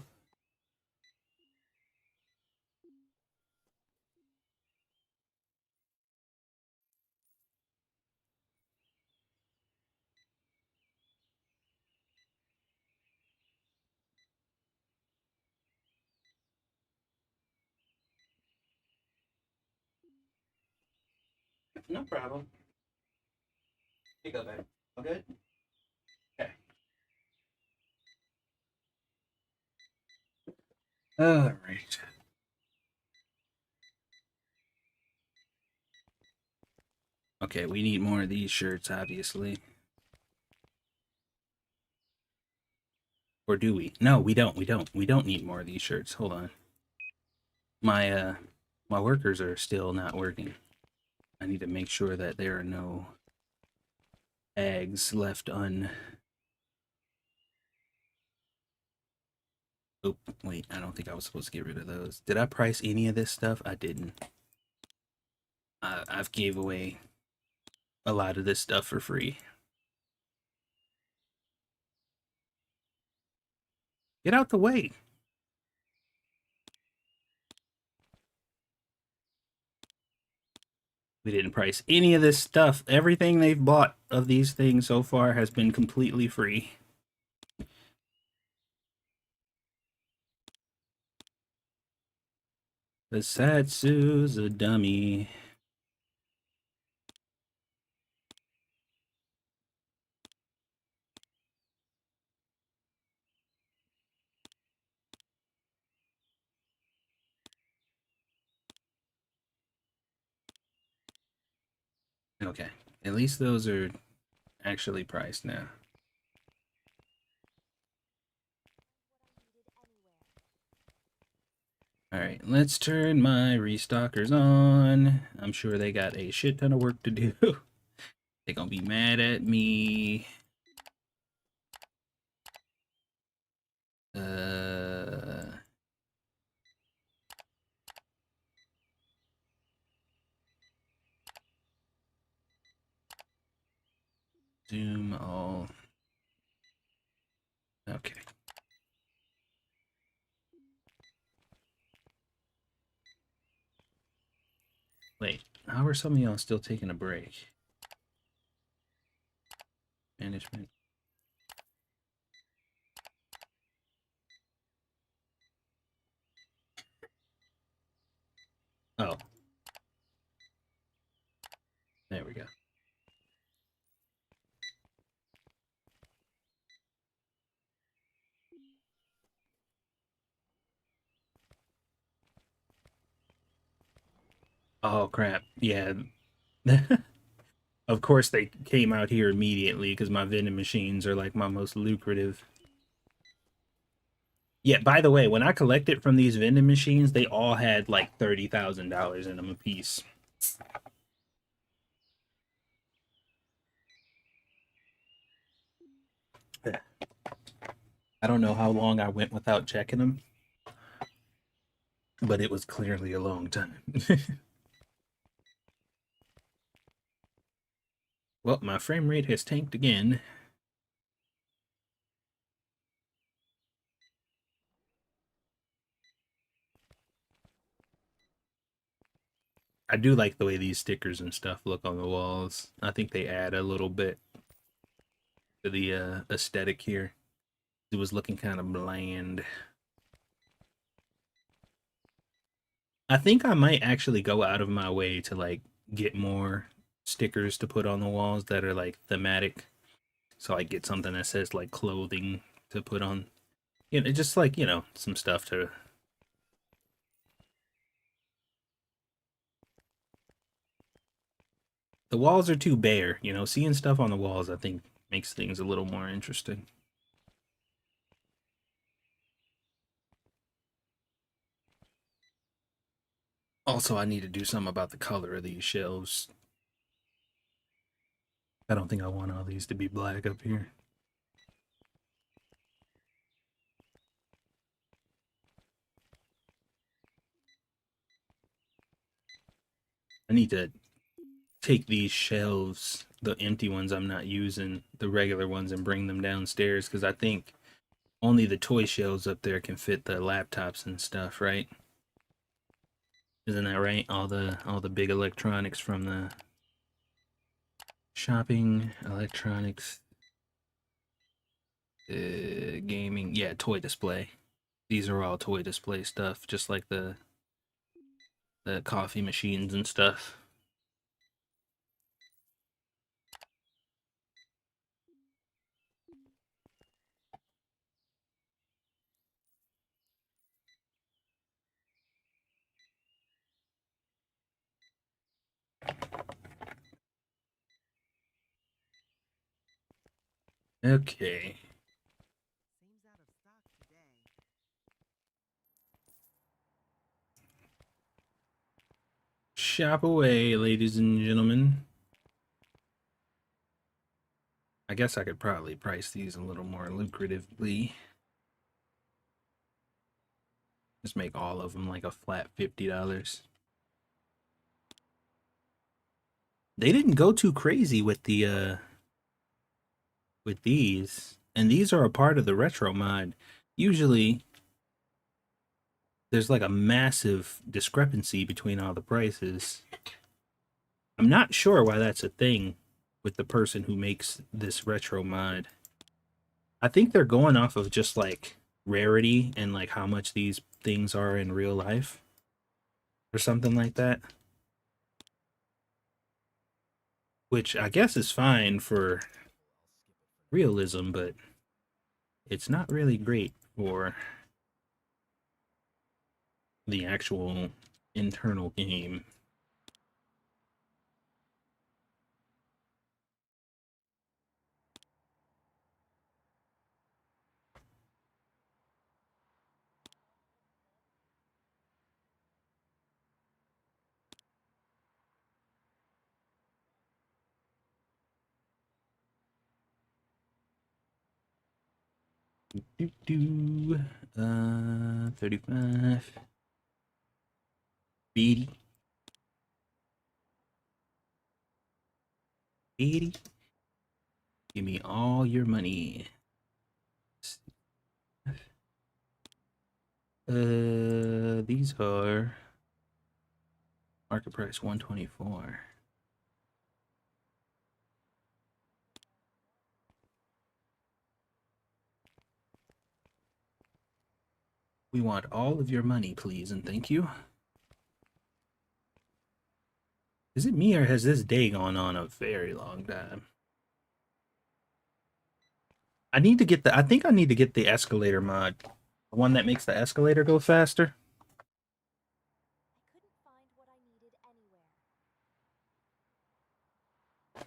No problem. You go back. All good? Okay. All right. Okay, we need more of these shirts, obviously. Or do we? No, we don't. We don't. We don't need more of these shirts. Hold on. My my workers are still not working. I need to make sure that there are no eggs left un. Oh, wait, I don't think I was supposed to get rid of those. Did I price any of this stuff? I didn't. I've gave away a lot of this stuff for free. Get out the way. We didn't price any of this stuff. Everything they've bought of these things so far has been completely free. The Satsu's a dummy. Okay, at least those are actually priced now. Alright, let's turn my restockers on. I'm sure they got a shit ton of work to do. They're gonna be mad at me. Zoom all. Okay. Wait, how are some of y'all still taking a break? Management. Oh. There we go. Oh, crap. Yeah. Of course they came out here immediately because my vending machines are like my most lucrative. Yeah, by the way, when I collected from these vending machines, they all had like $30,000 in them a piece. I don't know how long I went without checking them, but it was clearly a long time. Well, my frame rate has tanked again. I do like the way these stickers and stuff look on the walls. I think they add a little bit to the aesthetic here. It was looking kind of bland. I think I might actually go out of my way to like get more stickers to put on the walls that are like thematic. So I get something that says like clothing to put on. You know, just like, some stuff to. The walls are too bare, seeing stuff on the walls I think makes things a little more interesting. Also, I need to do something about the color of these shelves. I don't think I want all these to be black up here. I need to take these shelves, the empty ones I'm not using, the regular ones, and bring them downstairs because I think only the toy shelves up there can fit the laptops and stuff, right? Isn't that right? All the big electronics from the shopping, electronics, gaming, yeah, toy display. These are all toy display stuff, just like the coffee machines and stuff. Okay. Seems out of stock today. Shop away, ladies and gentlemen. I guess I could probably price these a little more lucratively. Just make all of them like a flat $50. They didn't go too crazy with the with these. And these are a part of the retro mod. Usually there's like a massive discrepancy between all the prices. I'm not sure why that's a thing with the person who makes this retro mod. I think they're going off of just like rarity and like how much these things are in real life or something like that. Which I guess is fine for realism, but it's not really great for the actual internal game. Do do 35 80 80. Give me all your money. These are market price 124. We want all of your money, please, and thank you. Is it me or has this day gone on a very long time? I need to get the I think I need to get the escalator mod. The one that makes the escalator go faster. I couldn't find what I needed anywhere.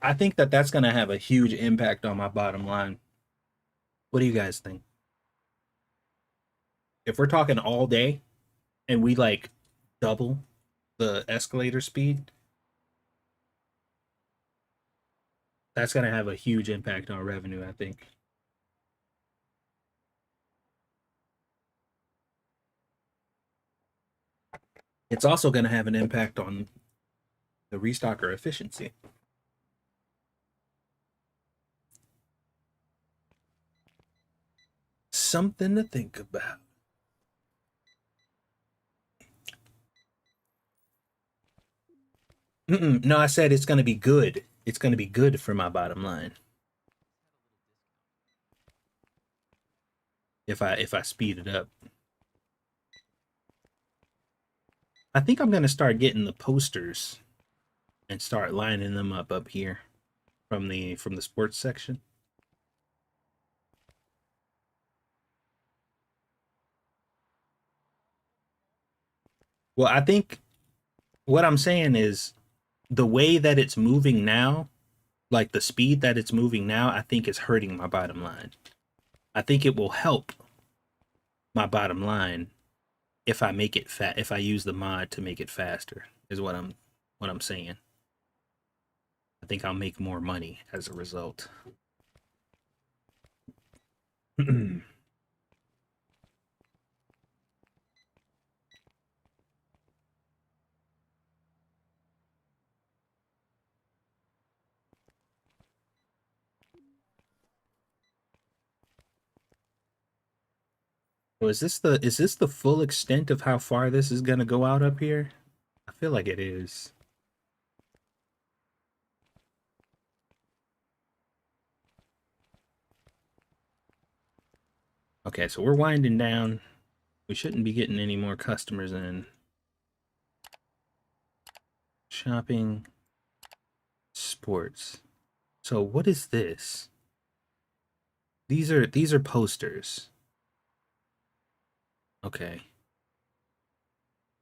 I think that that's going to have a huge impact on my bottom line. What do you guys think? If we're talking all day and we like double the escalator speed, that's going to have a huge impact on revenue, I think. It's also going to have an impact on the restocker efficiency. Something to think about. No, I said it's going to be good. It's going to be good for my bottom line if I speed it up. I think I'm going to start getting the posters and start lining them up here from the sports section. Well, I think what I'm saying is the way that it's moving now, like the speed that it's moving now, I think is hurting my bottom line. I think it will help my bottom line if I make it fat, if I use the mod to make it faster, is what I'm saying. I think I'll make more money as a result. So is this the full extent of how far this is gonna go out up here? I feel like it is. Okay, so we're winding down. We shouldn't be getting any more customers in. Shopping, sports. So what is this? These are posters. Okay.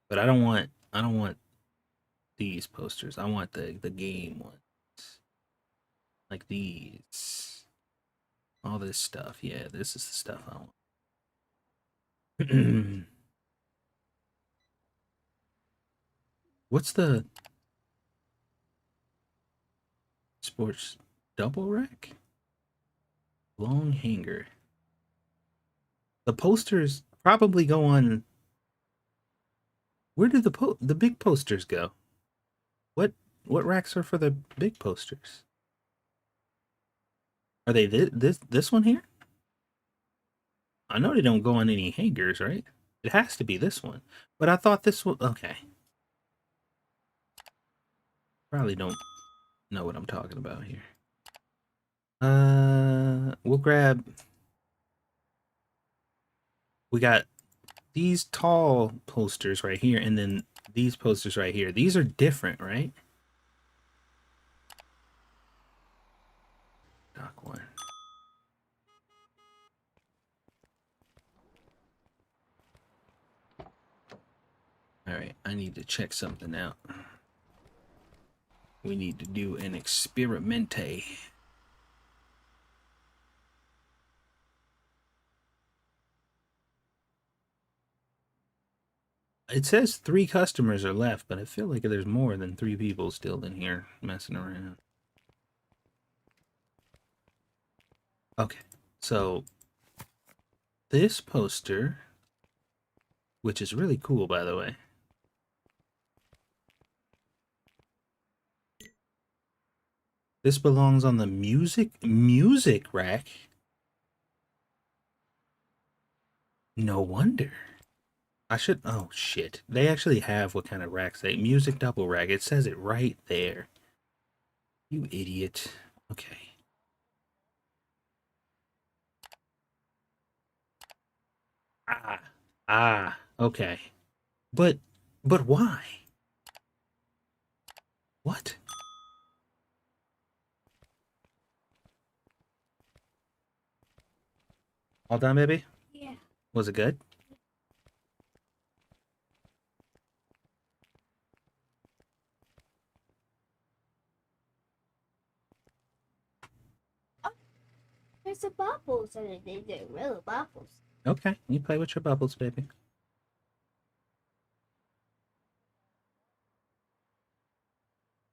But I don't want these posters. I want the game ones. Like these. All this stuff. Yeah, this is the stuff I want. What's the sports double rack? Long hanger. The posters probably go on. Where do the big posters go? What racks are for the big posters? Are they this one here? I know they don't go on any hangers, right? It has to be this one. But I thought this was okay. Probably don't know what I'm talking about here. We'll grab. We got these tall posters right here, and then these posters right here. These are different, right? Dock one. All right, I need to check something out. We need to do an experimente. It says 3 customers are left, but I feel like there's more than 3 people still in here messing around. Okay, so this poster, which is really cool, by the way. This belongs on the music rack. No wonder. I should, oh shit. They actually have what kind of racks they, music double rack. It says it right there. You idiot. Okay. Okay. But why? What? All done, baby? Yeah. Was it good? There's the bubbles and they're real bubbles. Okay, you play with your bubbles, baby.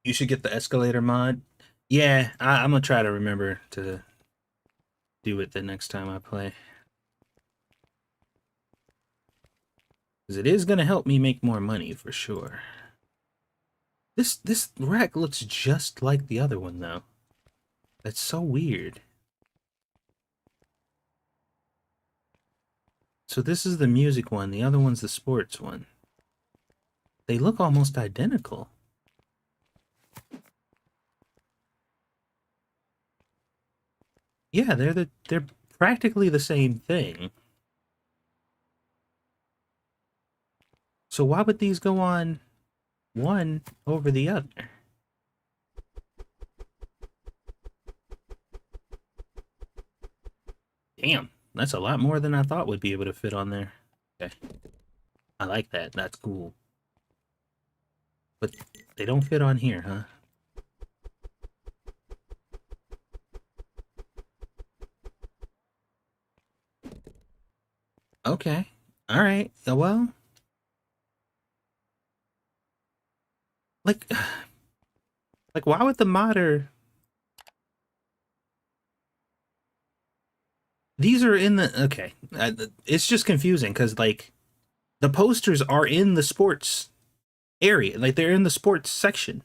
You should get the escalator mod. Yeah, I'm gonna try to remember to do it the next time I play. Because it is gonna help me make more money for sure. This rack looks just like the other one though. That's so weird. So this is the music one, the other one's the sports one. They look almost identical. Yeah, they're practically the same thing. So why would these go on one over the other? Damn, that's a lot more than I thought would be able to fit on there. Okay. I like that. That's cool. But they don't fit on here, huh? Okay. All right. Well, like, why would the modder? These are in the okay. It's just confusing because like the posters are in the sports area, like they're in the sports section.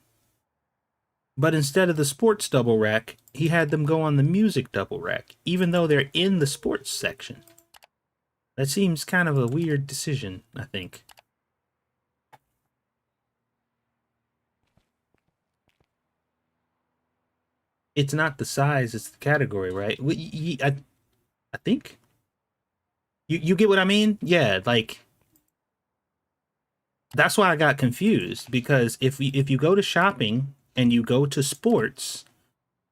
But instead of the sports double rack, he had them go on the music double rack, even though they're in the sports section. That seems kind of a weird decision, I think. It's not the size, it's the category, right? I think. You get what I mean? Yeah, like that's why I got confused because if you go to shopping and you go to sports,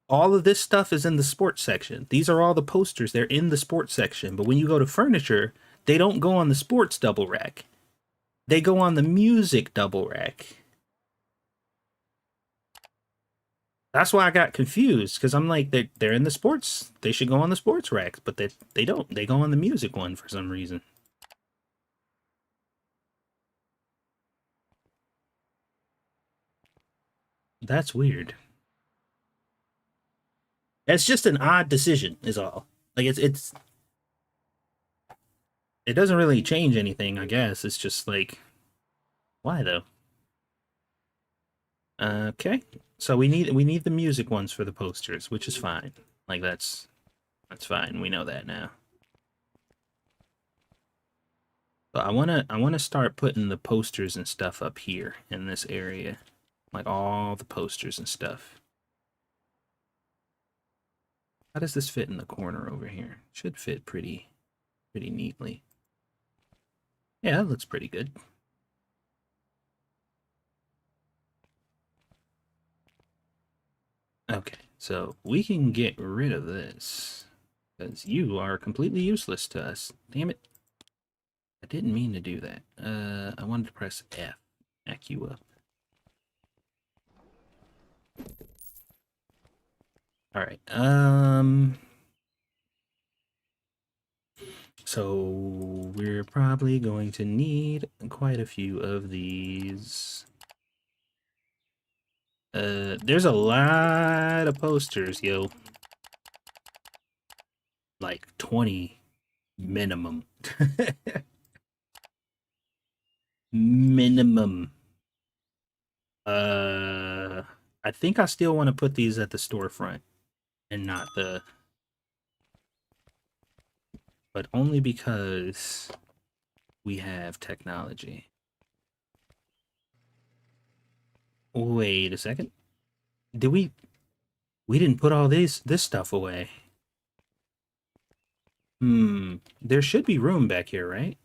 all of this stuff is in the sports section. These are all the posters. They're in the sports section. But when you go to furniture, they don't go on the sports double rack. They go on the music double rack. That's why I got confused because I'm like they're in the sports. They should go on the sports racks, but they don't. They go on the music one for some reason. That's weird. It's just an odd decision, is all. Like it doesn't really change anything, I guess. It's just like why though? Okay. So we need the music ones for the posters, which is fine. Like that's fine. We know that now. So I wanna start putting the posters and stuff up here in this area. Like all the posters and stuff. How does this fit in the corner over here? Should fit pretty neatly. Yeah, that looks pretty good. Okay, so we can get rid of this. Because you are completely useless to us. Damn it. I didn't mean to do that. I wanted to press F. Back you up. Alright, so we're probably going to need quite a few of these. There's a lot of posters, yo. Like 20 minimum. Minimum. I think I still want to put these at the storefront and not the... But only because we have technology. Wait a second. Did we didn't put all this stuff away. There should be room back here, right?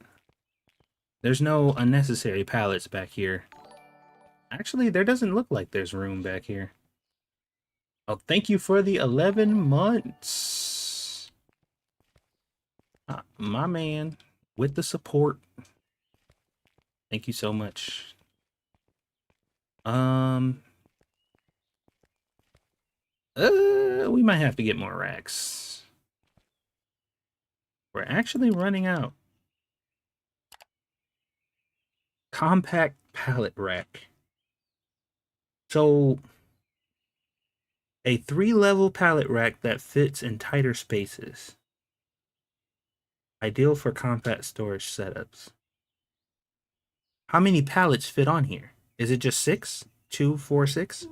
There's no unnecessary pallets back here. Actually, there doesn't look like there's room back here. Oh, thank you for the 11 months. My man, with the support. Thank you so much. We might have to get more racks. We're actually running out. Compact pallet rack. So, a 3-level pallet rack that fits in tighter spaces. Ideal for compact storage setups. How many pallets fit on here? Is it just 6? 2, 4, 6?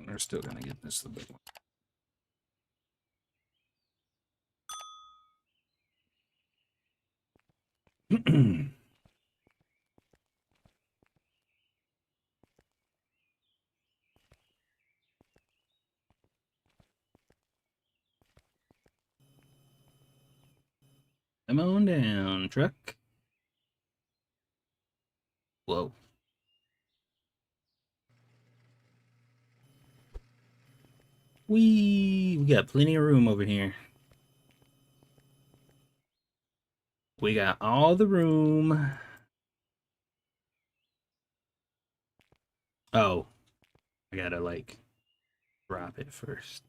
We're still gonna get this the big one. Come on down, truck. Whoa. We got plenty of room over here. We got all the room. Oh, I gotta like drop it first.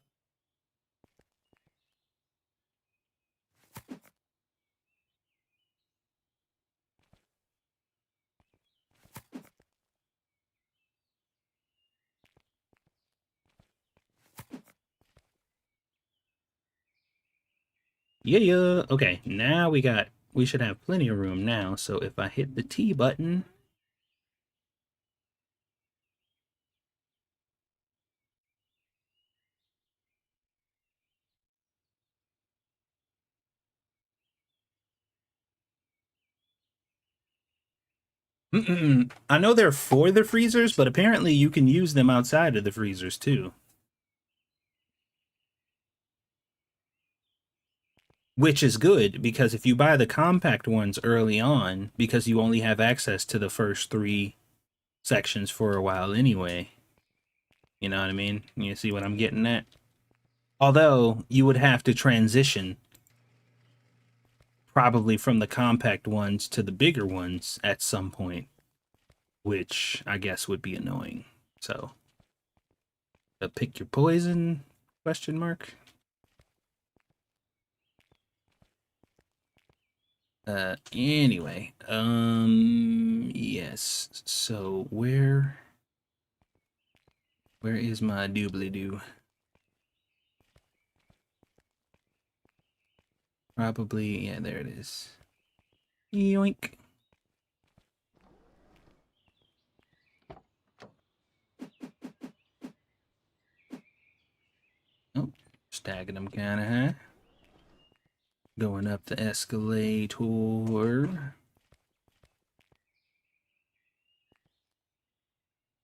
Yeah. Okay, now we should have plenty of room now. So if I hit the T button, I know they're for the freezers, but apparently you can use them outside of the freezers too. Which is good, because if you buy the compact ones early on, because you only have access to the first 3 sections for a while anyway. You know what I mean? You see what I'm getting at? Although, you would have to transition probably from the compact ones to the bigger ones at some point, which I guess would be annoying. So, pick your poison, question mark. Anyway, yes, so where is my doobly-doo? Probably, yeah, there it is. Yoink. Oh, stacking them kind of high. Going up the escalator.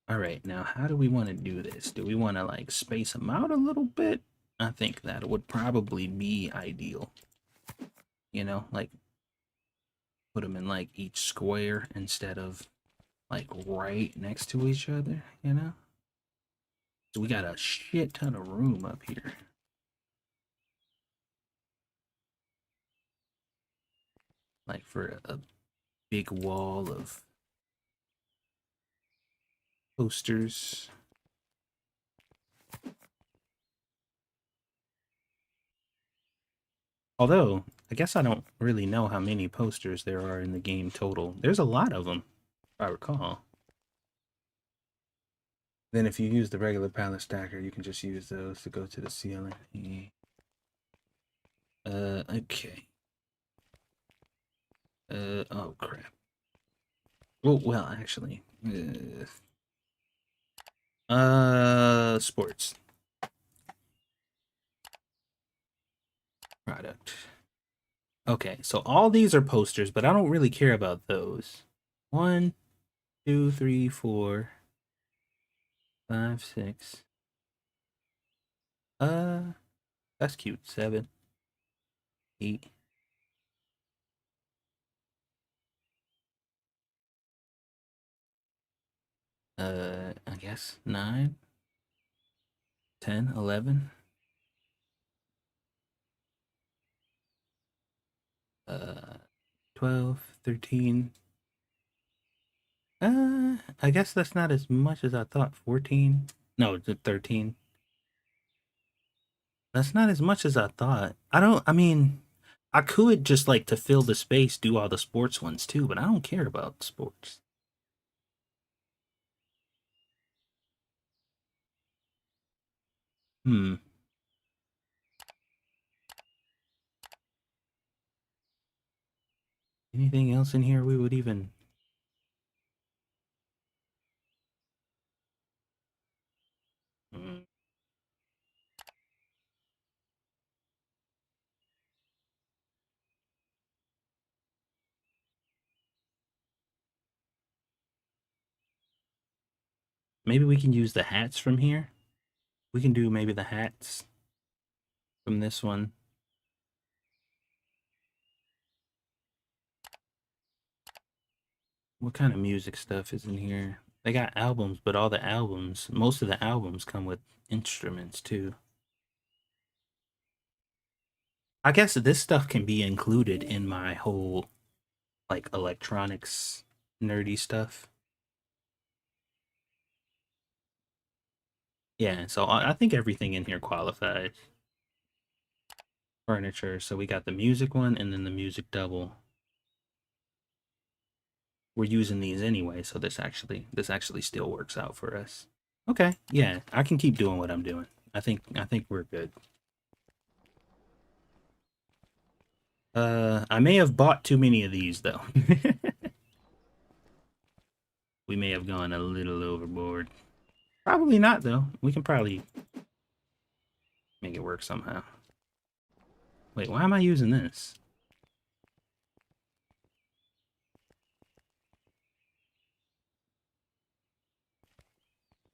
All right, now how do we want to do this? Do we want to like space them out a little bit? I think that would probably be ideal. You know, like put them in like each square instead of like right next to each other, you know? So we got a shit ton of room up here. Like for a big wall of posters. Although, I guess I don't really know how many posters there are in the game total. There's a lot of them, if I recall. Then if you use the regular palette stacker, you can just use those to go to the ceiling. Okay. Oh crap. Oh, well, actually. Sports. Product. Okay, so all these are posters, but I don't really care about those. 1, 2, 3, 4, 5, 6. That's cute. 7, 8. I guess 9, 10, 11. 12, 13. I guess that's not as much as I thought. 14. No, it's 13. That's not as much as I thought. I mean, I could just like to fill the space, do all the sports ones too, but I don't care about sports. Hmm. Anything else in here we would even... Hmm. Maybe we can use the hats from here. We can do maybe the hats from this one. What kind of music stuff is in here? They got albums, but all the albums, most of the albums come with instruments too. I guess this stuff can be included in my whole like electronics nerdy stuff. Yeah, so I think everything in here qualifies. Furniture, so we got the music one and then the music double. We're using these anyway, so this actually still works out for us. Okay, yeah, I can keep doing what I'm doing. I think we're good. I may have bought too many of these though. We may have gone a little overboard. Probably not though. We can probably make it work somehow. Wait, why am I using this?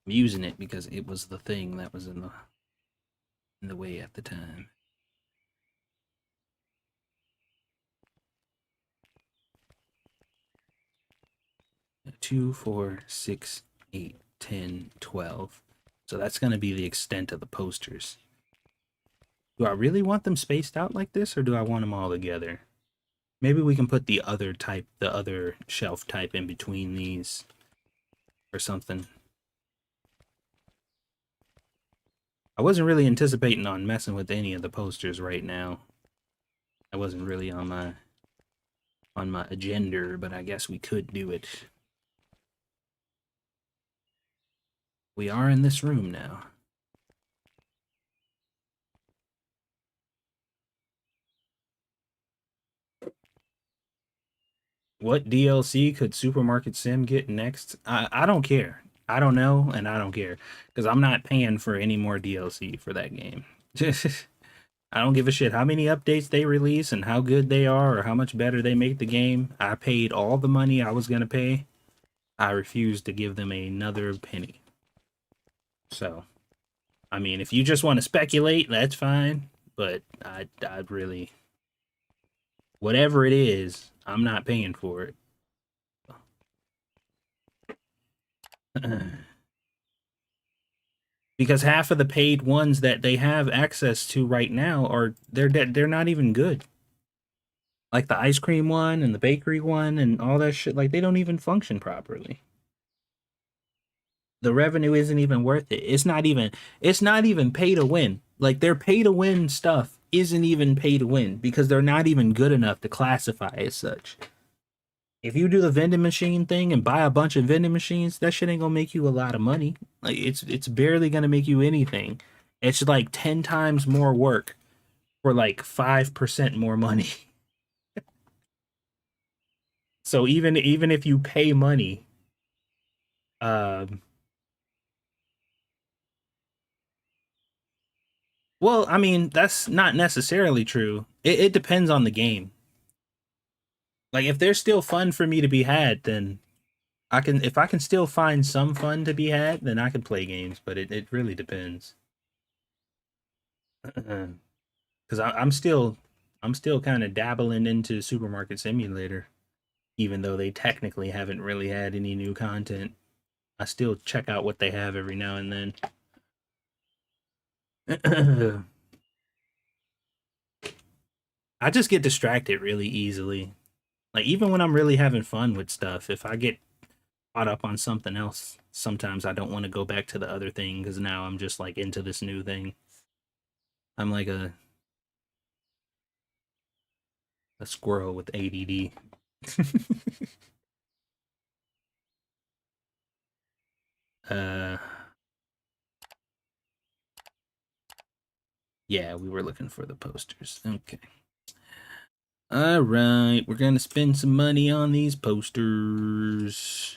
I'm using it because it was the thing that was in the way at the time. 2, 4, 6, 8, 10, 12. So that's going to be the extent of the posters. Do I really want them spaced out like this, or do I want them all together? Maybe we can put the other type, the other shelf type in between these or something. I wasn't really anticipating on messing with any of the posters right now. That wasn't really on my agenda, but I guess we could do it. We are in this room now. What DLC could Supermarket Sim get next? I don't care. I don't know, and I don't care because I'm not paying for any more DLC for that game. I don't give a shit how many updates they release and how good they are or how much better they make the game. I paid all the money I was gonna pay. I refuse to give them another penny. So, I mean, if you just want to speculate, that's fine. But I'd really, whatever it is, I'm not paying for it. Because half of the paid ones that they have access to right now are they're not even good. Like the ice cream one and the bakery one and all that shit, like they don't even function properly. The revenue isn't even worth it. It's not even pay to win. Like their pay to win stuff isn't even pay to win because they're not even good enough to classify as such. If you do the vending machine thing and buy a bunch of vending machines, that shit ain't gonna make you a lot of money. Like it's barely gonna make you anything. It's like 10 times more work for like 5% more money. So even if you pay money, um well, I mean, that's not necessarily true. It depends on the game. Like if there's still fun for me to be had, then if I can still find some fun to be had, then I can play games, but it really depends. Because I'm still kind of dabbling into Supermarket Simulator, even though they technically haven't really had any new content. I still check out what they have every now and then. I just get distracted really easily. Like even when I'm really having fun with stuff, if I get caught up on something else, sometimes I don't want to go back to the other thing because now I'm just like into this new thing. I'm like a squirrel with ADD. uh yeah, we were looking for the posters. Okay. All right, we're gonna spend some money on these posters.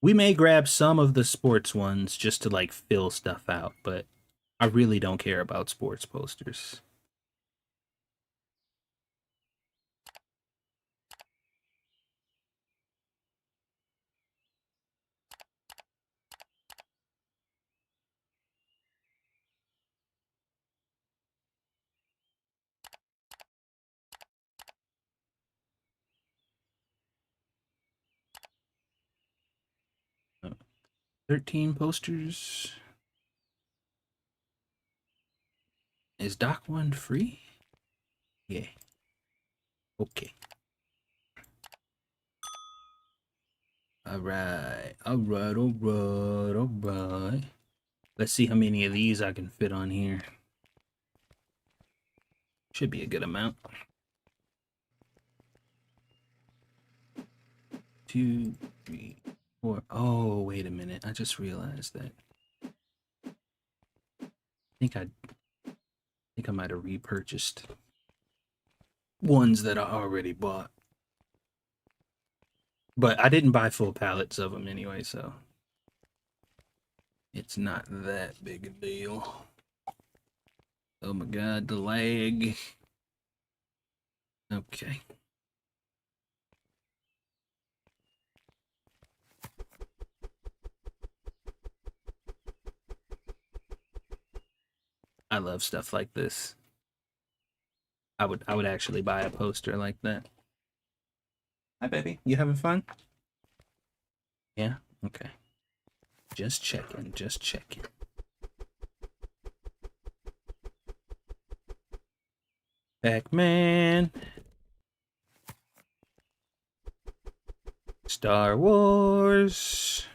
We may grab some of the sports ones just to like fill stuff out, but I really don't care about sports posters. Oh, 13 posters. Is Doc one free? Yeah. Okay. All right. All right. All right. All right. Let's see how many of these I can fit on here. Should be a good amount. 2, 3, 4. Oh, wait a minute. I just realized that. I think I might have repurchased ones that I already bought. But I didn't buy full pallets of them anyway, so it's not that big a deal. Oh my god, the lag. Okay. I love stuff like this. I would actually buy a poster like that. Hi baby, you having fun? Yeah? Okay. Just checking, just checking. Pac-Man. Star Wars.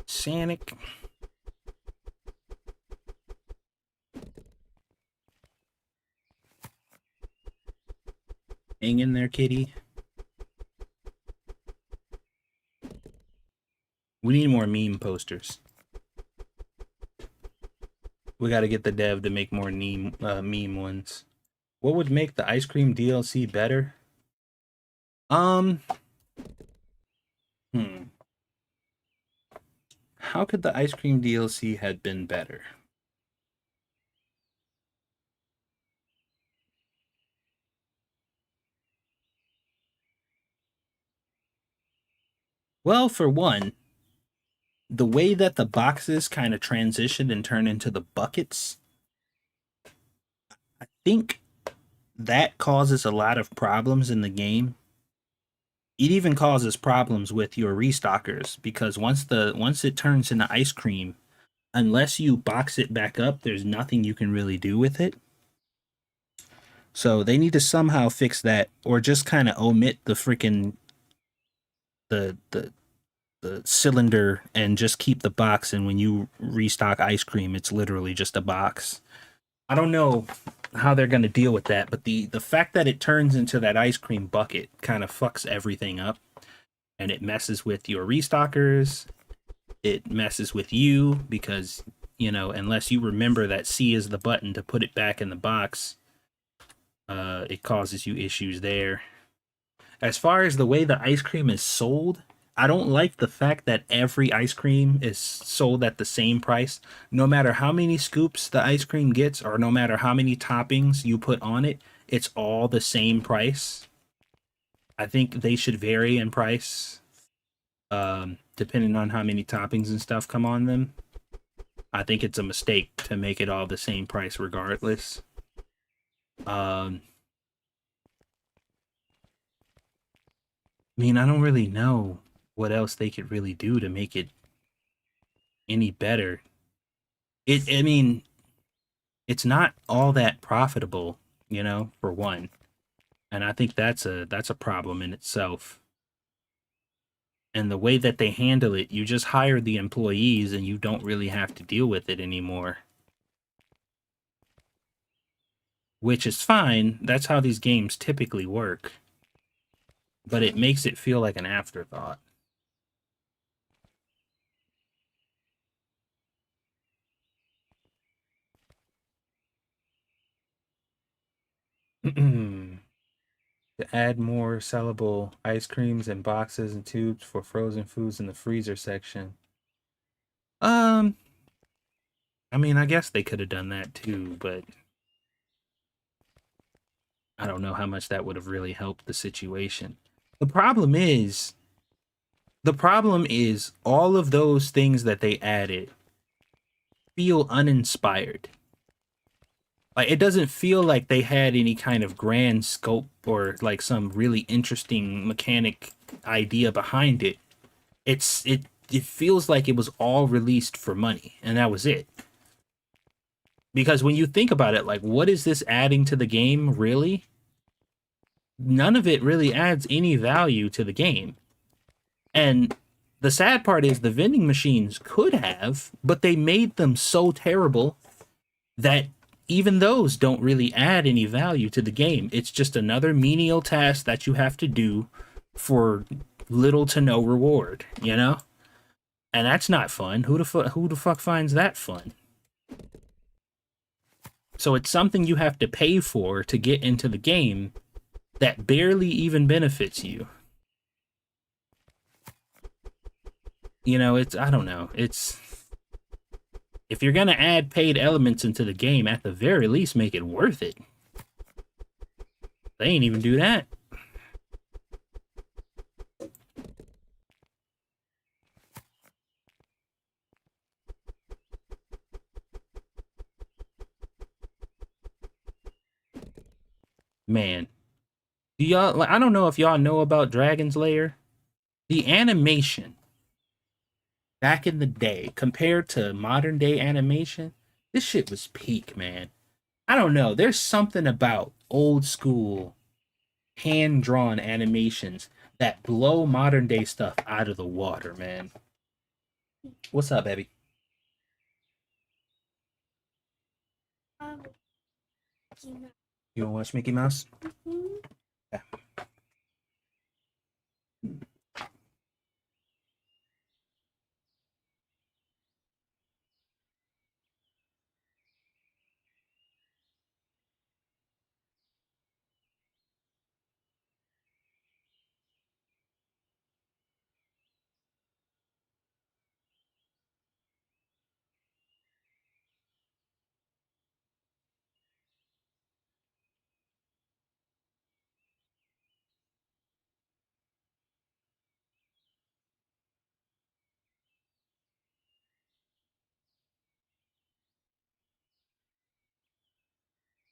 Sonic. Hang in there, kitty. We need more meme posters. We got to get the dev to make more meme ones. What would make the ice cream DLC better? Hmm. How could the ice cream DLC had been better? Well, for one, the way that the boxes kind of transition and turn into the buckets, I think that causes a lot of problems in the game. It even causes problems with your restockers because once it turns into ice cream, unless you box it back up, there's nothing you can really do with it. So they need to somehow fix that, or just kind of omit the freaking the the the cylinder and just keep the box. And when you restock ice cream, it's literally just a box. I don't know how they're gonna deal with that, but the fact that it turns into that ice cream bucket kind of fucks everything up, and it messes with your restockers. It messes with you because unless you remember that C is the button to put it back in the box, it causes you issues there. As far as the way the ice cream is sold, I don't like the fact that every ice cream is sold at the same price. No matter how many scoops the ice cream gets, or no matter how many toppings you put on it, it's all the same price. I think they should vary in price, depending on how many toppings and stuff come on them. I think it's a mistake to make it all the same price regardless. I mean, I don't really know what else they could really do to make it any better. I mean, it's not all that profitable, for one. And I think that's a problem in itself. And the way that they handle it, you just hire the employees and you don't really have to deal with it anymore. Which is fine. That's how these games typically work. But it makes it feel like an afterthought. To add more sellable ice creams in boxes and tubes for frozen foods in the freezer section. I mean, I guess they could have done that too, but I don't know how much that would have really helped the situation. The problem is, all of those things that they added feel uninspired. Like, it doesn't feel like they had any kind of grand scope or like some really interesting mechanic idea behind it. It feels like it was all released for money and that was it. Because when you think about it, like, what is this adding to the game really? None of it really adds any value to the game. And the sad part is the vending machines could have, but they made them so terrible that even those don't really add any value to the game. It's just another menial task that you have to do for little to no reward, And that's not fun. Who the fuck finds that fun? So it's something you have to pay for to get into the game that barely even benefits you. I don't know. If you're going to add paid elements into the game, at the very least make it worth it. They ain't even do that. Man, do y'all, I don't know if y'all know about Dragon's Lair. The animation back in the day compared to modern day animation, this shit was peak, man. I don't know. There's something about old school hand drawn animations that blow modern day stuff out of the water, man. What's up, baby? Um, you know, You wanna watch Mickey Mouse? mhm. Yeah.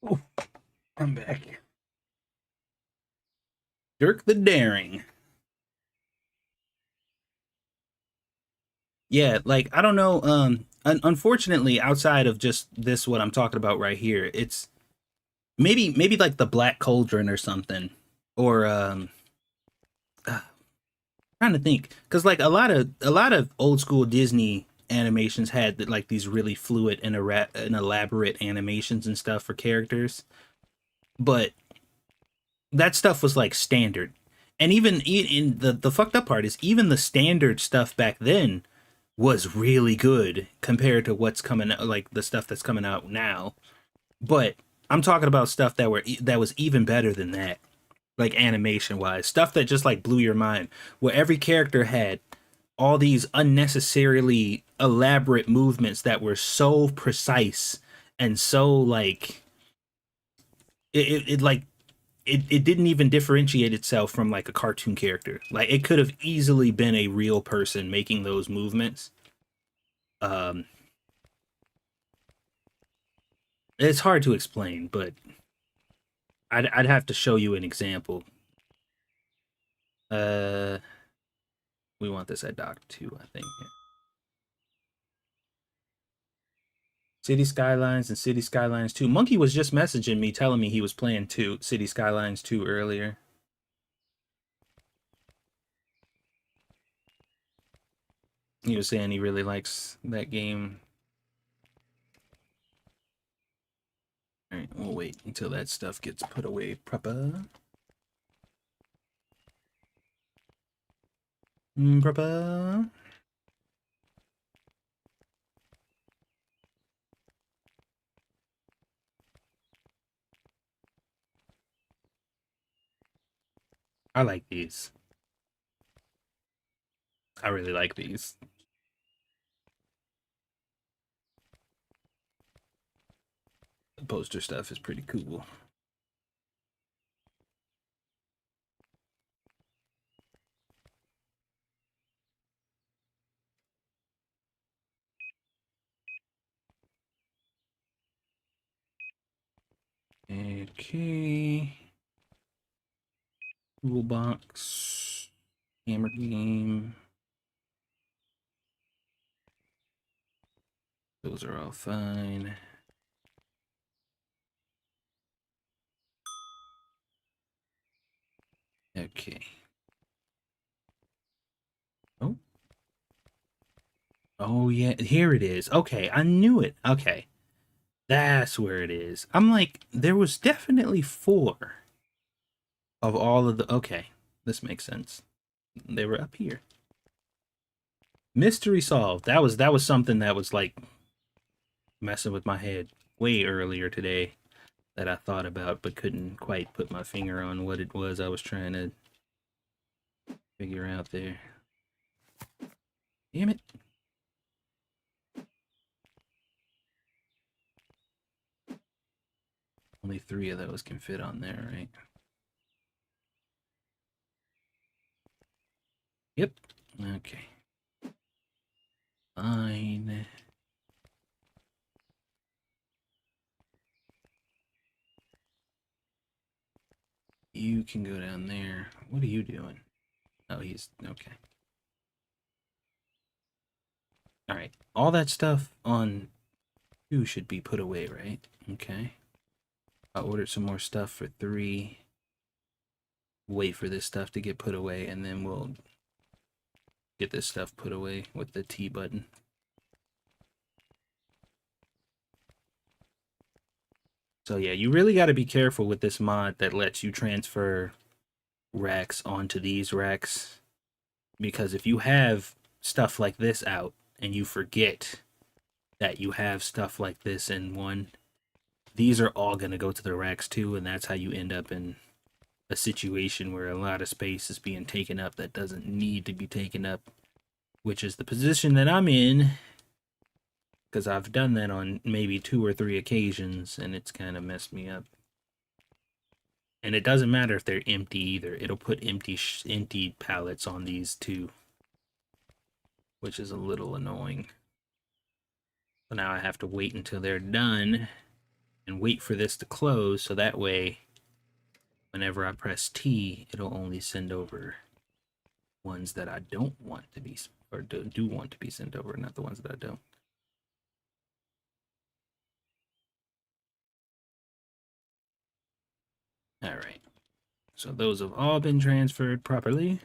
Oh, I'm back. Dirk the Daring. Yeah, like I don't know. Unfortunately, outside of just this, what I'm talking about right here, it's maybe like the Black Cauldron or something, or uh, trying to think, because like a lot of old school Disney animations had like these really fluid and elaborate animations and stuff for characters, but that stuff was like standard. And even in the fucked up part is even the standard stuff back then was really good compared to what's coming out, like the stuff that's coming out now. But I'm talking about stuff that was even better than that, like animation wise, stuff that just like blew your mind, where every character had all these unnecessarily elaborate movements that were so precise and so like it like it didn't even differentiate itself from like a cartoon character. Like it could have easily been a real person making those movements. Um, it's hard to explain, but I'd have to show you an example. Uh, we want this at Doc 2, I think. City Skylines and City Skylines 2. Monkey was just messaging me telling me he was playing City Skylines 2 earlier. He was saying he really likes that game. All right, we'll wait until that stuff gets put away proper. Proper. I like these. I really like these. The poster stuff is pretty cool. Okay. Toolbox. Hammer game. Those are all fine. Okay. Oh. Oh yeah, here it is. Okay, I knew it. Okay. That's where it is. I'm like, there was definitely four of all of the okay. This makes sense. They were up here. Mystery solved. That was something that was like messing with my head way earlier today that I thought about but couldn't quite put my finger on what it was I was trying to figure out there. Damn it. Only three of those can fit on there, right? Yep. Okay. Fine. You can go down there. What are you doing? Oh, he's okay. All right. All that stuff on 2 should be put away, right? Okay. I ordered some more stuff for 3. Wait for this stuff to get put away, and then we'll get this stuff put away with the T button. So yeah, you really got to be careful with this mod that lets you transfer racks onto these racks, because if you have stuff like this out and you forget that you have stuff like this in one, these are all going to go to the racks too, and that's how you end up in a situation where a lot of space is being taken up that doesn't need to be taken up, which is the position that I'm in, because I've done that on maybe 2 or 3 occasions and it's kind of messed me up. And it doesn't matter if they're empty either. It'll put empty pallets on these too, which is a little annoying. So now I have to wait until they're done and wait for this to close, so that way whenever I press T, it'll only send over ones that I don't want to be, or do want to be sent over, not the ones that I don't. All right. So those have all been transferred properly.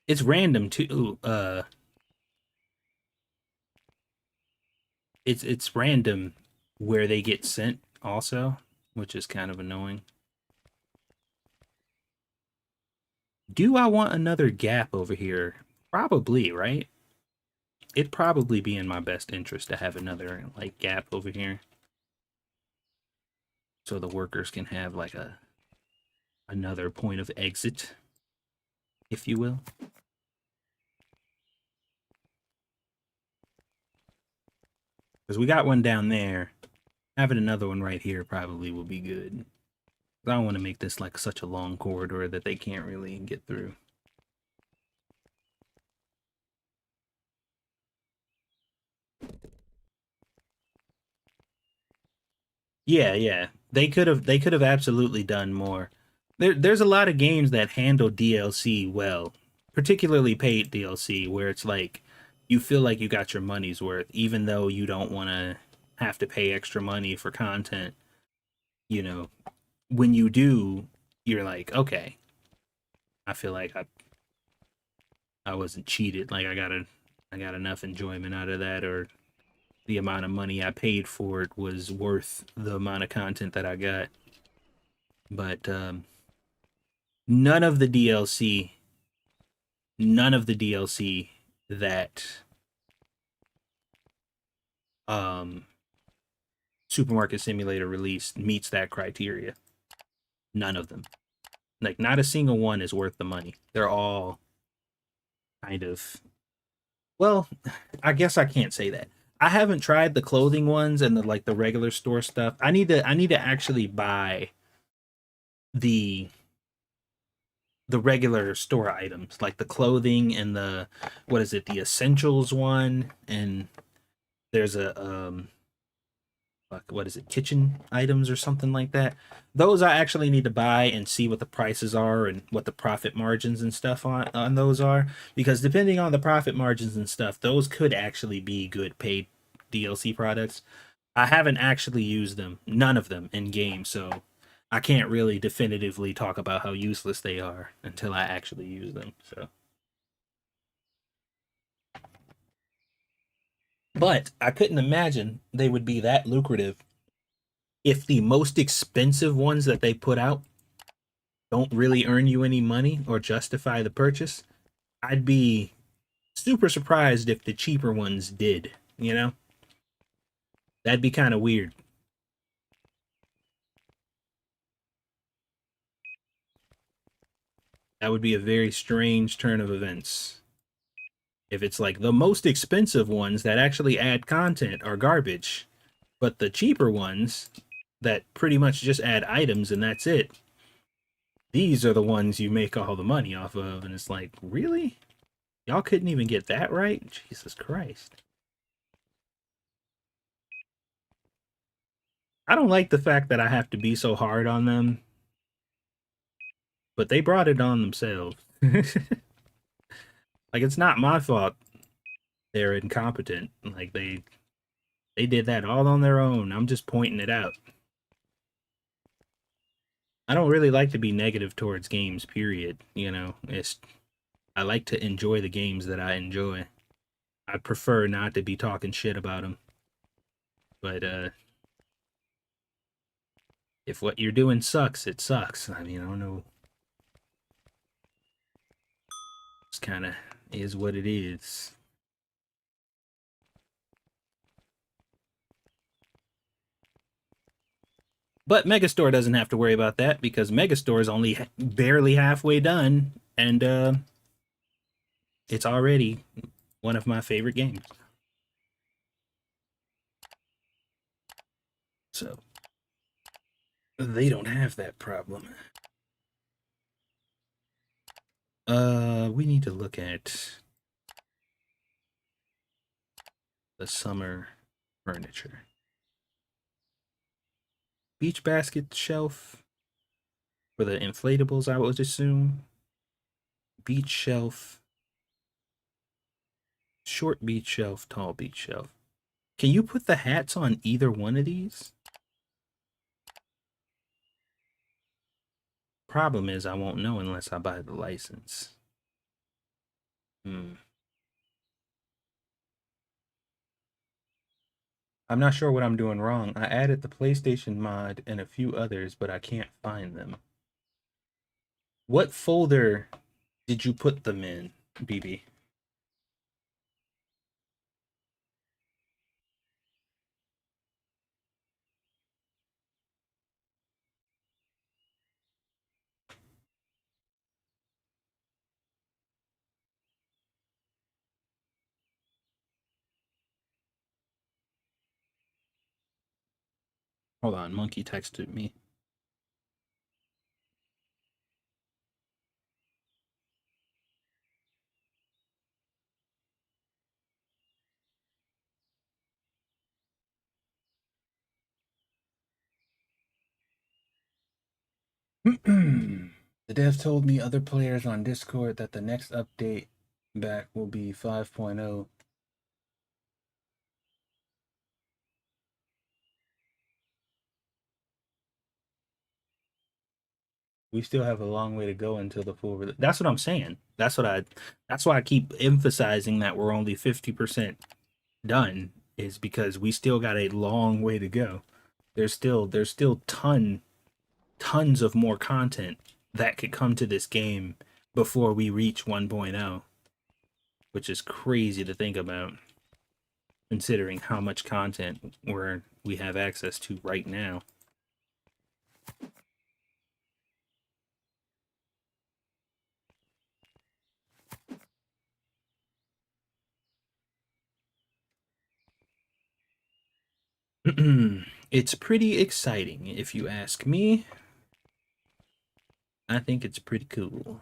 It's random too. It's random where they get sent also, which is kind of annoying. Do I want another gap over here? Probably, right? It'd probably be in my best interest to have another like gap over here, so the workers can have like another point of exit, if you will. Because we got one down there. Having another one right here probably will be good. I don't want to make this like such a long corridor that they can't really get through. Yeah, yeah. They could have absolutely done more. There's a lot of games that handle DLC well, particularly paid DLC, where it's like you feel like you got your money's worth, even though you don't want to have to pay extra money for content. You know, when you do, you're like, okay, I feel like I wasn't cheated. Like I got enough enjoyment out of that, or the amount of money I paid for it was worth the amount of content that I got. But none of the DLC, none of the DLC that um, Supermarket Simulator released meets that criteria. None of them. Like, not a single one is worth the money. They're all kind of, well, I guess I can't say that. I haven't tried the clothing ones and the regular store stuff. I need to actually buy the regular store items, like the clothing and the, what is it, the essentials one, and there's a what is it, kitchen items or something like that. Those I actually need to buy and see what the prices are and what the profit margins and stuff on those are, because depending on the profit margins and stuff, those could actually be good paid DLC products. I haven't actually used them, none of them in game, so I can't really definitively talk about how useless they are until I actually use them. So, but I couldn't imagine they would be that lucrative if the most expensive ones that they put out don't really earn you any money or justify the purchase. I'd be super surprised if the cheaper ones did, you know? That'd be kind of weird. That would be a very strange turn of events. If it's like the most expensive ones that actually add content are garbage, but the cheaper ones that pretty much just add items and that's it, these are the ones you make all the money off of. And it's like, really? Y'all couldn't even get that right? Jesus Christ. I don't like the fact that I have to be so hard on them, but they brought it on themselves. Like, it's not my fault they're incompetent. Like, they did that all on their own. I'm just pointing it out. I don't really like to be negative towards games, period. You know, I like to enjoy the games that I enjoy. I prefer not to be talking shit about them. But if what you're doing sucks, it sucks. I mean, I don't know. It's kind of is what it is. But Megastore doesn't have to worry about that because Megastore is only barely halfway done, and it's already one of my favorite games. So they don't have that problem. We need to look at the summer furniture. Beach basket shelf for the inflatables, I would assume. Beach shelf. Short beach shelf, tall beach shelf. Can you put the hats on either one of these? Problem is, I won't know unless I buy the license. I'm not sure what I'm doing wrong. I added the PlayStation mod and a few others, but I can't find them. What folder did you put them in, BB? Hold on, Monkey texted me. The dev told me other players on Discord that the next update back will be 5.0. We still have a long way to go until the full release. That's what I'm saying. That's why I keep emphasizing that we're only 50% done, is because we still got a long way to go. There's still tons of more content that could come to this game before we reach 1.0, which is crazy to think about considering how much content we have access to right now. It's pretty exciting, if you ask me. I think it's pretty cool.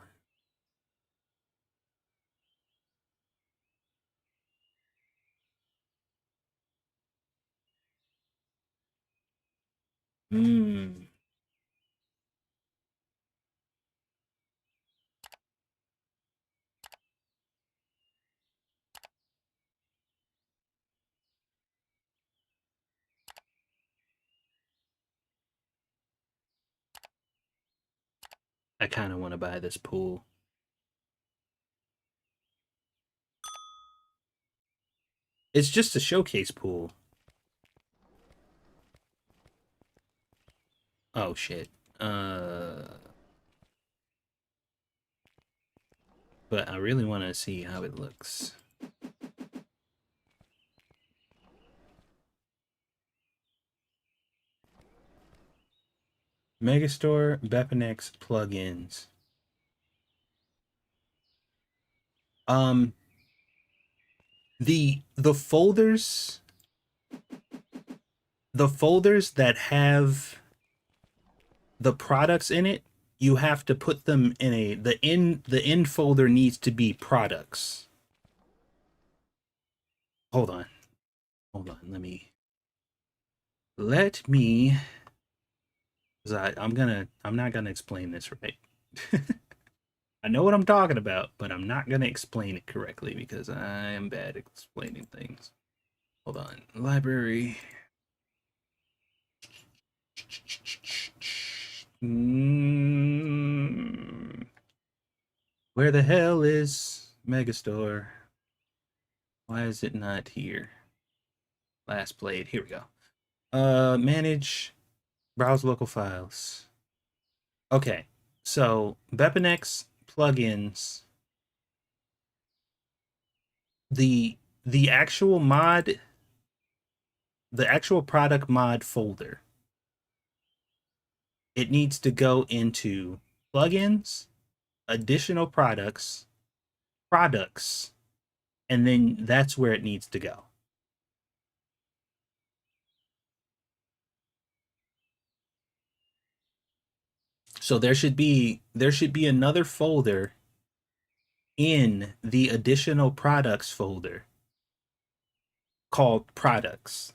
I kind of want to buy this pool. It's just a showcase pool. Oh shit. But I really want to see how it looks. Megastore Bepinex plugins. The folders that have the products in it, you have to put them in the end folder needs to be products. Hold on. Let me because I'm not gonna explain this right. I know what I'm talking about, but I'm not gonna explain it correctly because I am bad at explaining things. Hold on. Library. Where the hell is Megastore? Why is it not here? Last played. Here we go. Manage, browse local files. Okay, so Bepinex plugins. The actual mod, the actual product mod folder. It needs to go into plugins, additional products, and then that's where it needs to go. So there should be another folder in the additional products folder called products,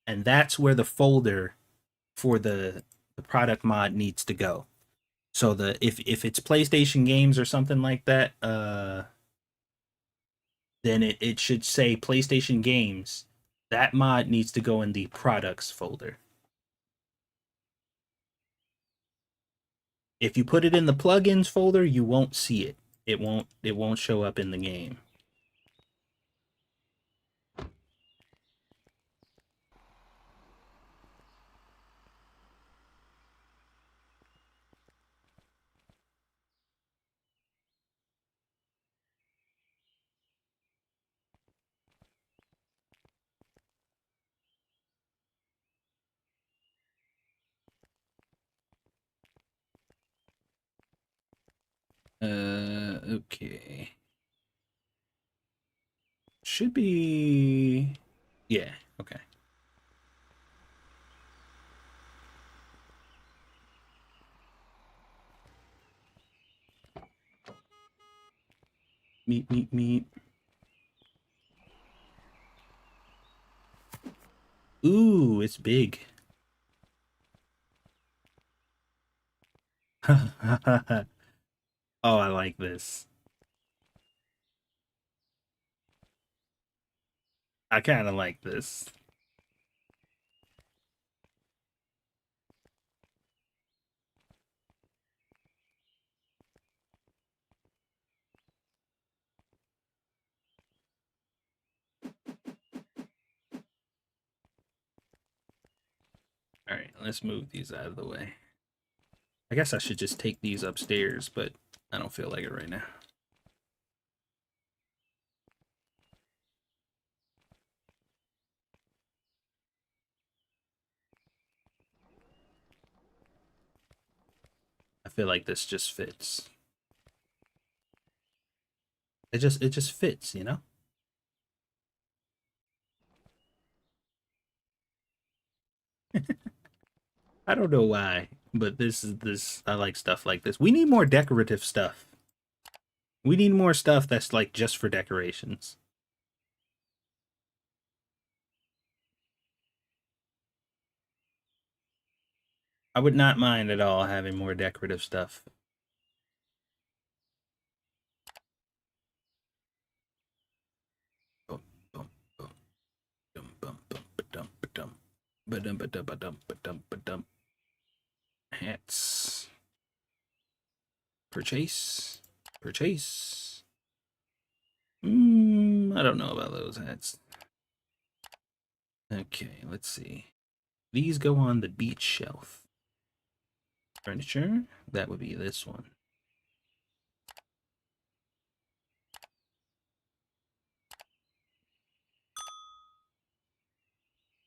and that's where the folder for the product mod needs to go. So the if it's PlayStation games or something like that, then it should say PlayStation games. That mod needs to go in the products folder. If you put it in the plugins folder, you won't see it. It won't show up in the game. Okay. Should be, yeah, okay. Meet, meet, meet. Ooh, it's big. Oh, I like this. I kind of like this. All right, let's move these out of the way. I guess I should just take these upstairs, but I don't feel like it right now. I feel like this just fits. It just fits, you know? I don't know why, but this I like stuff like this. We need more decorative stuff. We need more stuff that's like just for decorations. I would not mind at all having more decorative stuff. Bum, bum, bum, dum, bum, bum, ba-dum, ba-dum, ba-dum, ba-dum, ba-dum, ba-dum, ba-dum. Hats. Purchase. Purchase. I don't know about those hats. Okay, let's see. These go on the beach shelf. Furniture, that would be this one.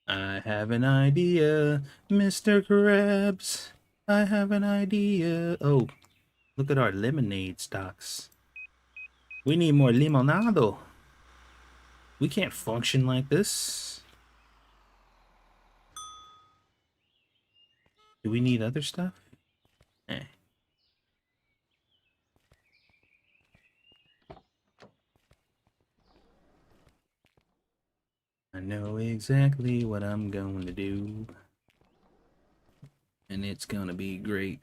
I have an idea, Mr. Krabs. I have an idea. Oh, look at our lemonade stocks. We need more limonado. We can't function like this. Do we need other stuff? Eh. I know exactly what I'm going to do. And it's gonna be great.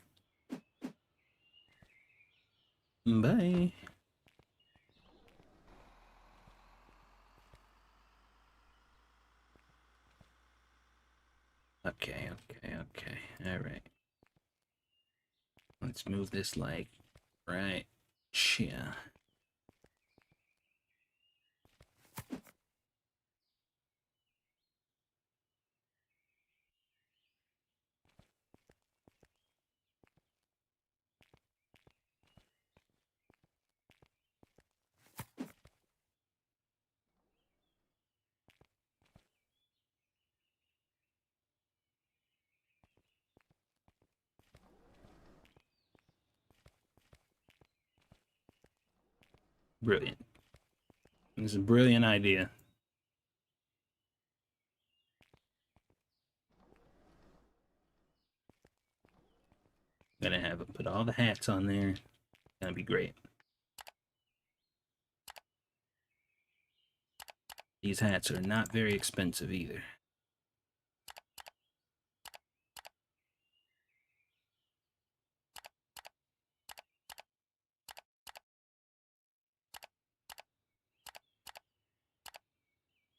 Bye. Okay. All right. Let's move this like right here. Brilliant. This is a brilliant idea. Gonna have it put all the hats on there. Gonna be great. These hats are not very expensive either.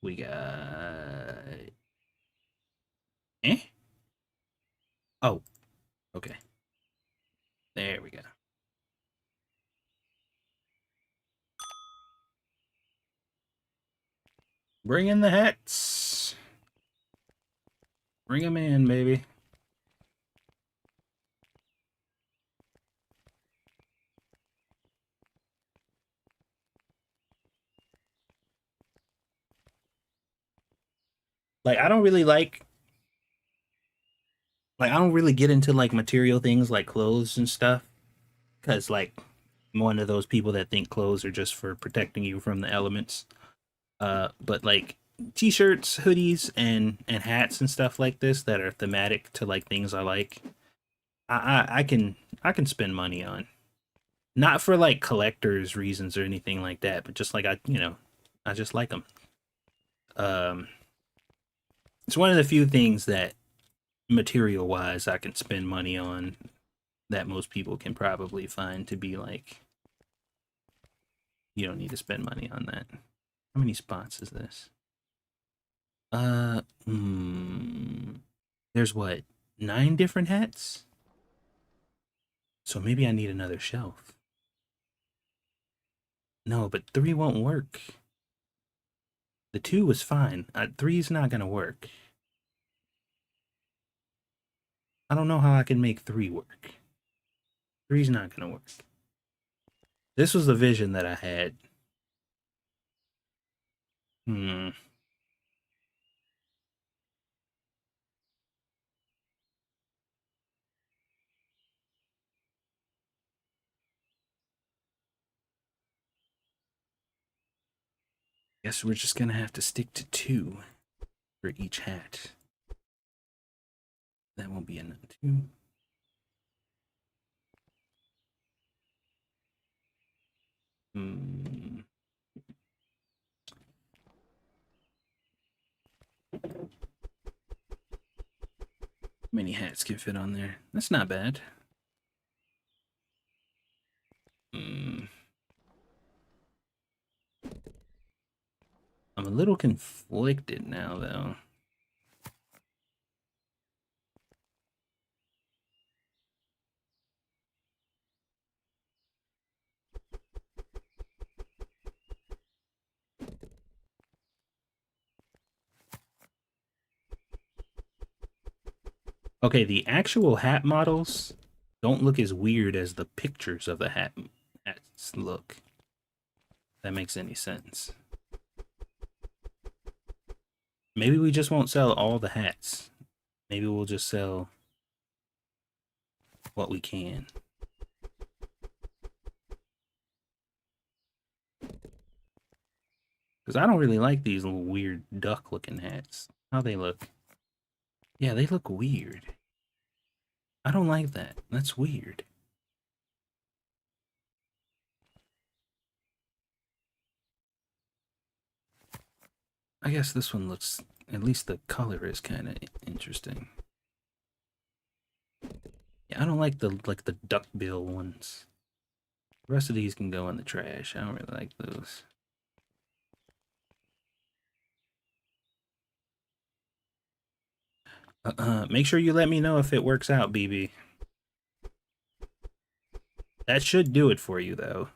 We got... Eh? Oh, okay. There we go. Bring in the hats. Bring them in, baby. Like, I don't really I don't really get into like material things like clothes and stuff. Cause like I'm one of those people that think clothes are just for protecting you from the elements. But like t-shirts, hoodies, and hats and stuff like this that are thematic to like things I like, I can spend money on. Not for like collectors reasons or anything like that, but just like I just like them. Um, it's one of the few things that material wise I can spend money on that most people can probably find to be like, you don't need to spend money on that. How many spots is this? Uh, hmm. There's what, 9 different hats? So maybe I need another shelf. No, but 3 won't work. The 2 was fine. 3's not gonna work. I don't know how I can make 3 work. 3's not gonna work. This was the vision that I had. Hmm. Guess we're just gonna have to stick to 2 for each hat. That won't be enough. 2. Hmm. Many hats can fit on there. That's not bad. Hmm. I'm a little conflicted now, though. Okay, the actual hat models don't look as weird as the pictures of the hats look. If that makes any sense. Maybe we just won't sell all the hats. Maybe we'll just sell what we can. Because I don't really like these little weird duck-looking hats. How they look? Yeah, they look weird. I don't like that. That's weird. I guess this one looks, at least the color is kind of interesting. Yeah, I don't like the duck bill ones. The rest of these can go in the trash. I don't really like those. Make sure you let me know if it works out, BB. That should do it for you, though.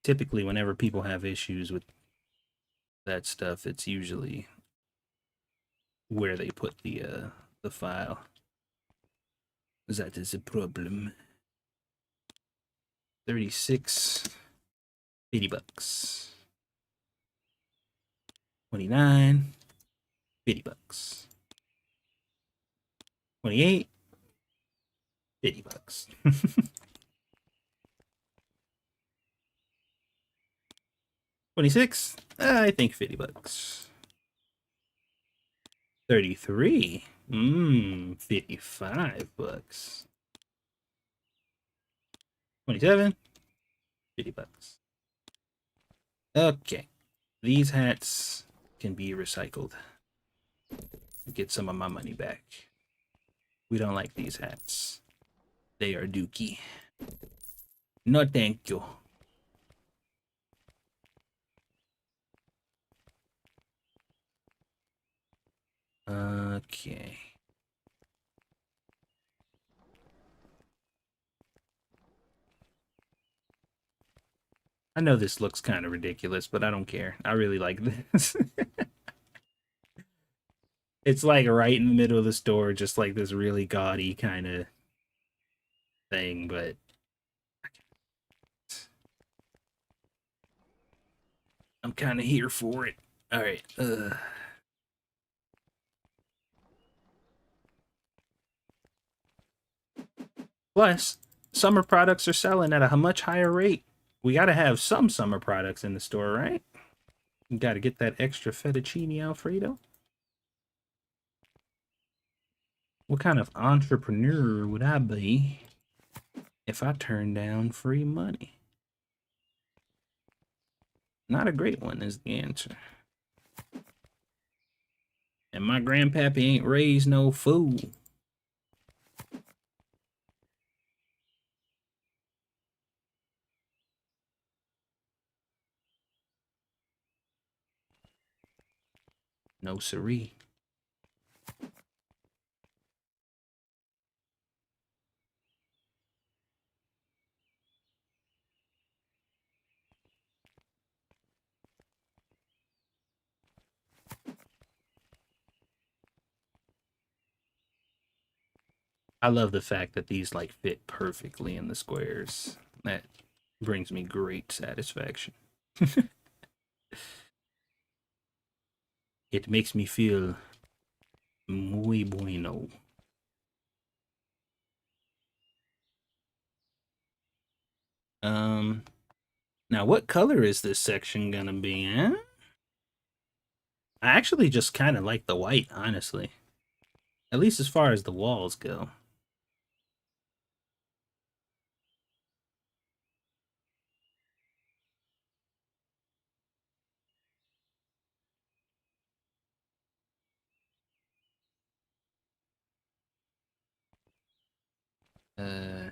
Typically, whenever people have issues with that stuff, it's usually where they put the file. That is a problem. 36, 80 bucks. 29, 50 bucks. 28, 50 bucks. 26, I think 50 bucks. 33, 55 bucks. 27, 50 bucks. Okay. These hats can be recycled. Get some of my money back. We don't like these hats. They are dookie. No, thank you. Okay. I know this looks kind of ridiculous, but I don't care. I really like this. It's like right in the middle of the store, just like this really gaudy kind of thing, but I'm kind of here for it. All right. Plus, summer products are selling at a much higher rate. We got to have some summer products in the store, right? You got to get that extra fettuccine Alfredo. What kind of entrepreneur would I be if I turned down free money? Not a great one is the answer. And my grandpappy ain't raised no fool. No siree. I love the fact that these like fit perfectly in the squares. That brings me great satisfaction. It makes me feel muy bueno. Um, Now what color is this section gonna be, eh? I actually just kind of like the white, honestly. At least as far as the walls go. Uh,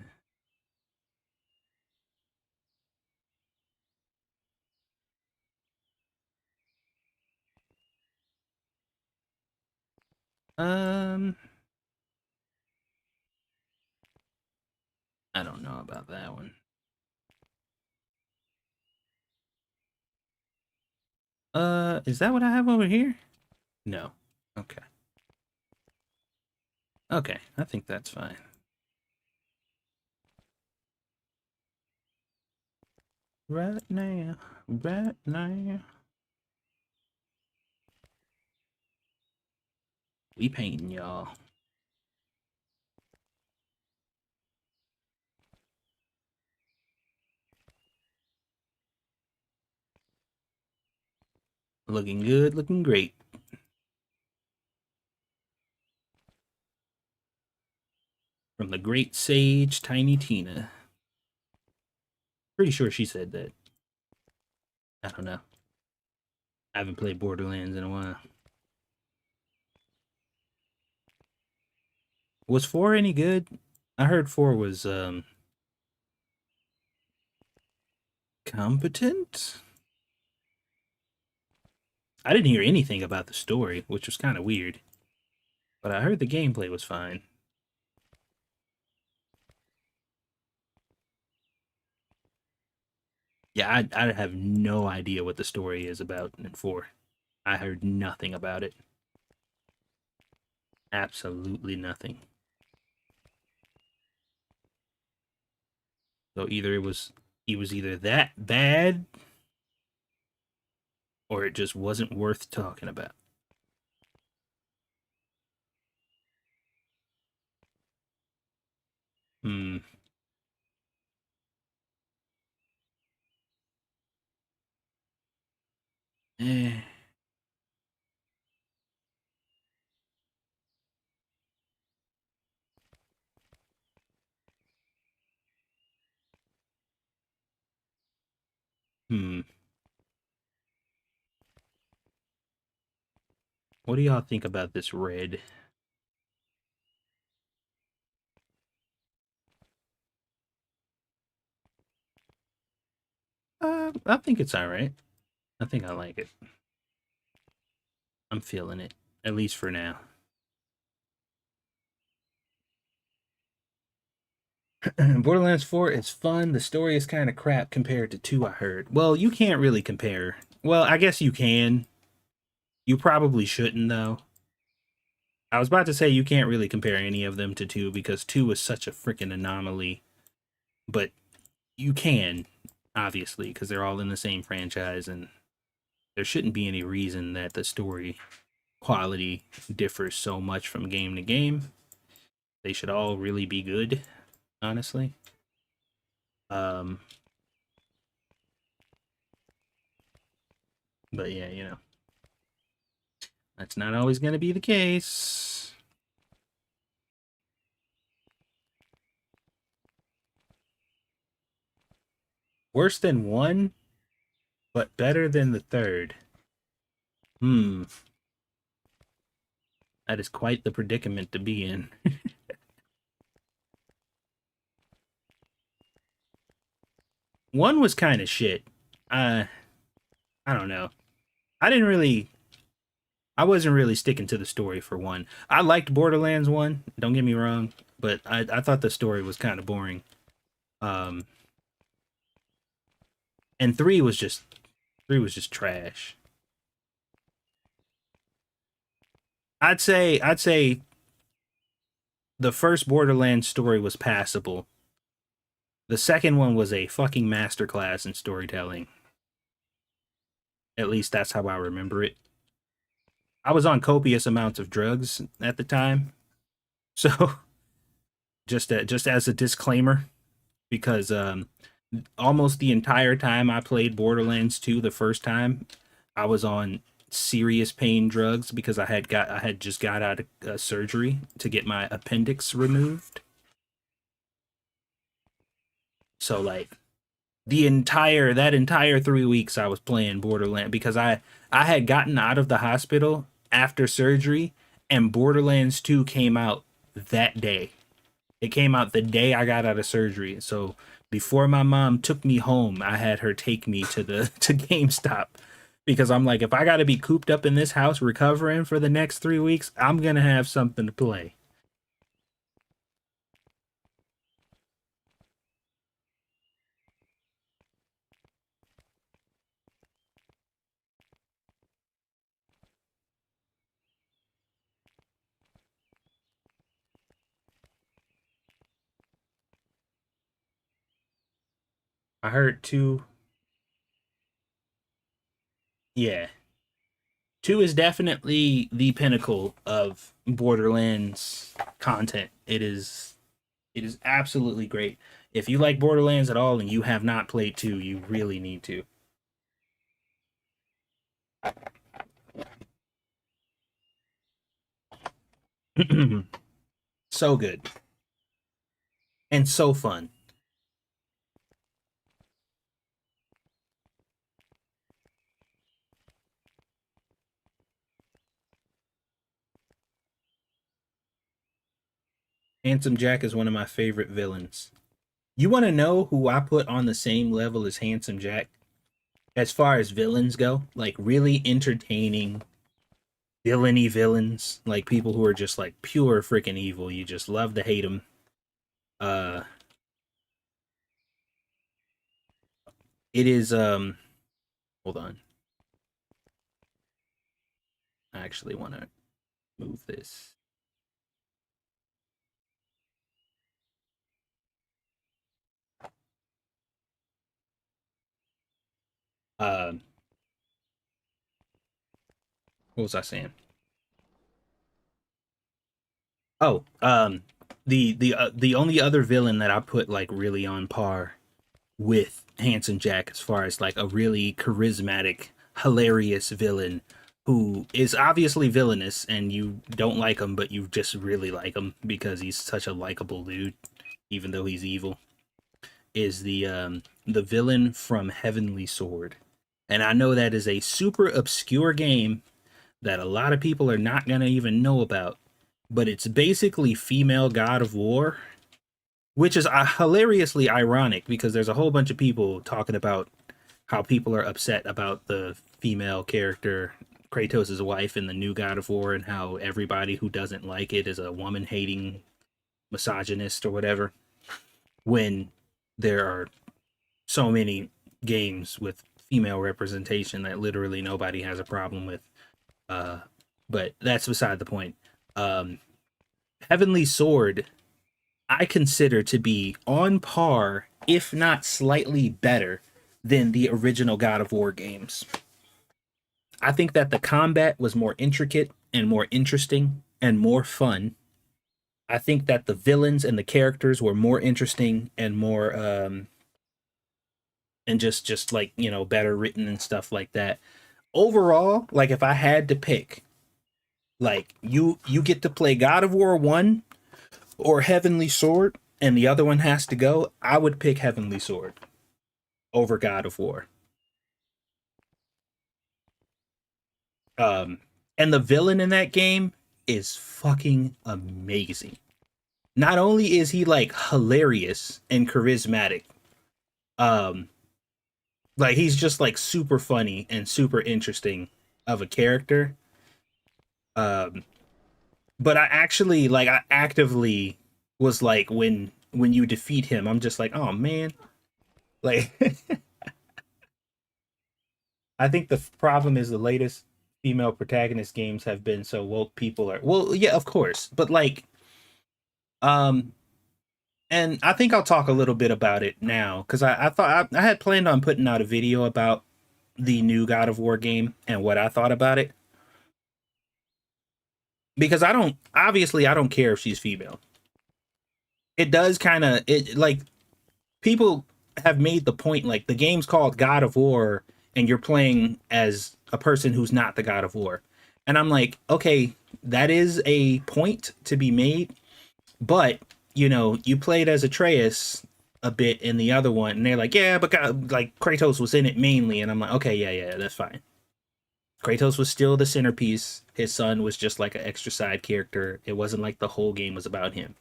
um, I don't know about that one. Is that what I have over here? No. Okay. Okay, I think that's fine. Right now, right now. We painting, y'all. Looking good, looking great. From the great sage, Tiny Tina. Pretty sure she said that. I don't know. I haven't played Borderlands in a while. Was 4 any good? I heard 4 was competent. I didn't hear anything about the story, which was kind of weird. But I heard the gameplay was fine. Yeah, I have no idea what the story is about in 4. I heard nothing about it. Absolutely nothing. So either it was either that bad or it just wasn't worth talking about. Hmm. Eh. Hmm. What do y'all think about this red? I think it's all right. I think I like it. I'm feeling it, at least for now. Borderlands 4 is fun. The story is kind of crap compared to 2, I heard. Well, you can't really compare. Well, I guess you can. You probably shouldn't, though. I was about to say you can't really compare any of them to 2 because 2 is such a freaking anomaly. But you can, obviously, because they're all in the same franchise, and there shouldn't be any reason that the story quality differs so much from game to game. They should all really be good, honestly. But yeah, you know, that's not always going to be the case. Worse than 1, but better than the 3rd. That is quite the predicament to be in. 1 was kind of shit. I don't know. I wasn't really sticking to the story for 1. I liked Borderlands 1, don't get me wrong, but I thought the story was kind of boring. And 3 was just trash. I'd say the first Borderlands story was passable. The second one was a fucking masterclass in storytelling. At least that's how I remember it. I was on copious amounts of drugs at the time. So just as a disclaimer, because almost the entire time I played Borderlands 2 the first time, I was on serious pain drugs because I had just got out of surgery to get my appendix removed. So like that entire 3 weeks I was playing Borderlands because I had gotten out of the hospital after surgery and Borderlands 2 came out that day. It came out the day I got out of surgery. So before my mom took me home, I had her take me to GameStop because I'm like, if I got to be cooped up in this house recovering for the next 3 weeks, I'm going to have something to play. I heard 2. Yeah. 2 is definitely the pinnacle of Borderlands content. It is absolutely great. If you like Borderlands at all and you have not played 2, you really need to. So good. And so fun. Handsome Jack is one of my favorite villains. You want to know who I put on the same level as Handsome Jack? As far as villains go, like really entertaining villainy villains, like people who are just like pure freaking evil. You just love to hate them. Uh, it is hold on. I actually want to move this. Uh, what was I saying? Oh, the only other villain that I put like really on par with Handsome Jack as far as like a really charismatic, hilarious villain who is obviously villainous and you don't like him, but you just really like him because he's such a likable dude, even though he's evil, is the villain from Heavenly Sword. And I know that is a super obscure game that a lot of people are not gonna even know about, but it's basically female God of War, which is hilariously ironic because there's a whole bunch of people talking about how people are upset about the female character Kratos' wife in the new God of War, and how everybody who doesn't like it is a woman hating misogynist or whatever, when there are so many games with female representation that literally nobody has a problem with. But that's beside the point. um Heavenly Sword I consider to be on par, if not slightly better, than the original God of War games. I think that the combat was more intricate and more interesting and more fun. I think that the villains and the characters were more interesting and more and just like, you know, better written and stuff like that. Overall, like if I had to pick, like you get to play God of War 1 or Heavenly Sword and the other one has to go, I would pick Heavenly Sword over God of War. Um, and the villain in that game is fucking amazing. Not only is he like hilarious and charismatic, um, like he's just like super funny and super interesting of a character. Um, but I actively was like when you defeat him, I'm just like, oh man, like I think the problem is the latest female protagonist games have been so woke. People are, well, yeah, of course, but like, um, and I think I'll talk a little bit about it now because I thought I had planned on putting out a video about the new God of War game and what I thought about it, because I don't care if she's female. It does kind of it like people have made the point like the game's called God of War and you're playing as a person who's not the God of War. And I'm like, okay, that is a point to be made, but you know, you played as Atreus a bit in the other one, and they're like, yeah, but God, like Kratos was in it mainly, and I'm like, okay, yeah, that's fine. Kratos was still the centerpiece. His son was just like an extra side character. It wasn't like the whole game was about him.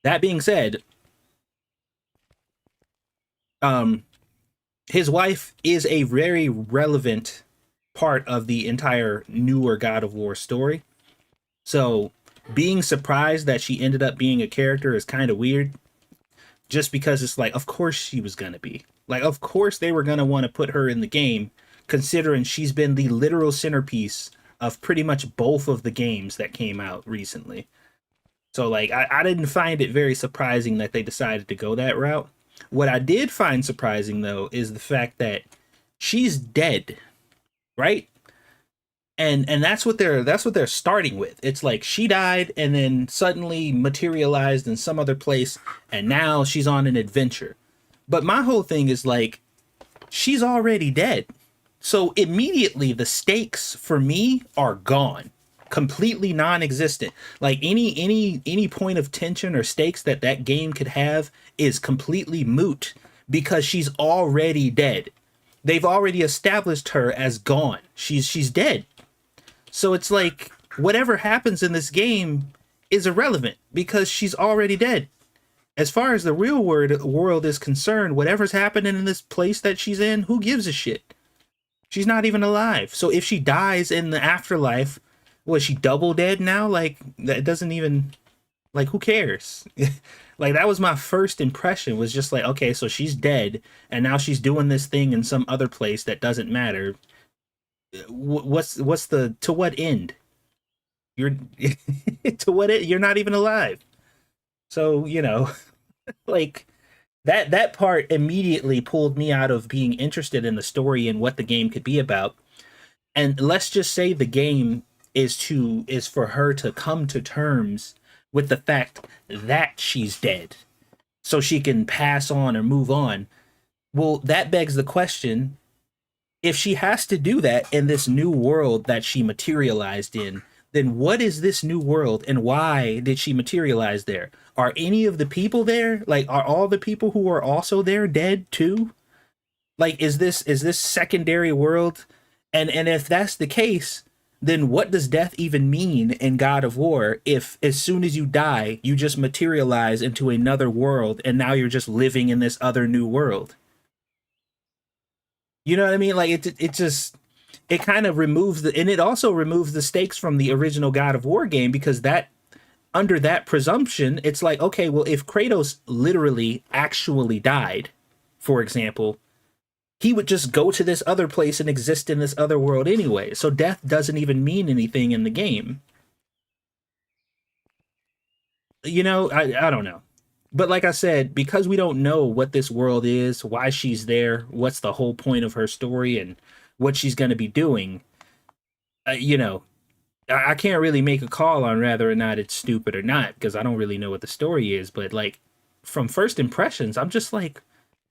That being said, um, his wife is a very relevant part of the entire newer God of War story. So being surprised that she ended up being a character is kind of weird, just because it's like, of course she was gonna be. Like, of course they were gonna want to put her in the game, considering she's been the literal centerpiece of pretty much both of the games that came out recently. So like I didn't find it very surprising that they decided to go that route. What I did find surprising though is the fact that she's dead, right? And that's what they're starting with. It's like she died and then suddenly materialized in some other place and now she's on an adventure. But my whole thing is like she's already dead. So immediately the stakes for me are gone. Completely non-existent. Like any point of tension or stakes that that game could have is completely moot because she's already dead. They've already established her as gone. She's dead. So it's like whatever happens in this game is irrelevant because she's already dead. As far as the real world is concerned, whatever's happening in this place that she's in, who gives a shit? She's not even alive. So if she dies in the afterlife, was she double dead now? Like that doesn't even, like, who cares? Like that was my first impression, was just like, okay, so she's dead and now she's doing this thing in some other place that doesn't matter. What's the, to what end? You're to what end? You're not even alive. So, you know, like that part immediately pulled me out of being interested in the story and what the game could be about. And let's just say the game is for her to come to terms with the fact that she's dead so she can pass on or move on. Well, that begs the question, if she has to do that in this new world that she materialized in, then what is this new world and why did she materialize there? Are any of the people there? Like, are all the people who are also there dead too? Like, is this secondary world? And if that's the case, then what does death even mean in God of War if as soon as you die, you just materialize into another world and now you're just living in this other new world? You know what I mean? Like it just it kind of removes the and it also removes the stakes from the original God of War game because that under that presumption, it's like, okay, well, if Kratos literally actually died, for example, he would just go to this other place and exist in this other world anyway. So death doesn't even mean anything in the game. You know, I don't know. But like I said, because we don't know what this world is, why she's there, what's the whole point of her story, and what she's going to be doing, you know, I can't really make a call on whether or not it's stupid or not because I don't really know what the story is. But like from first impressions, I'm just like,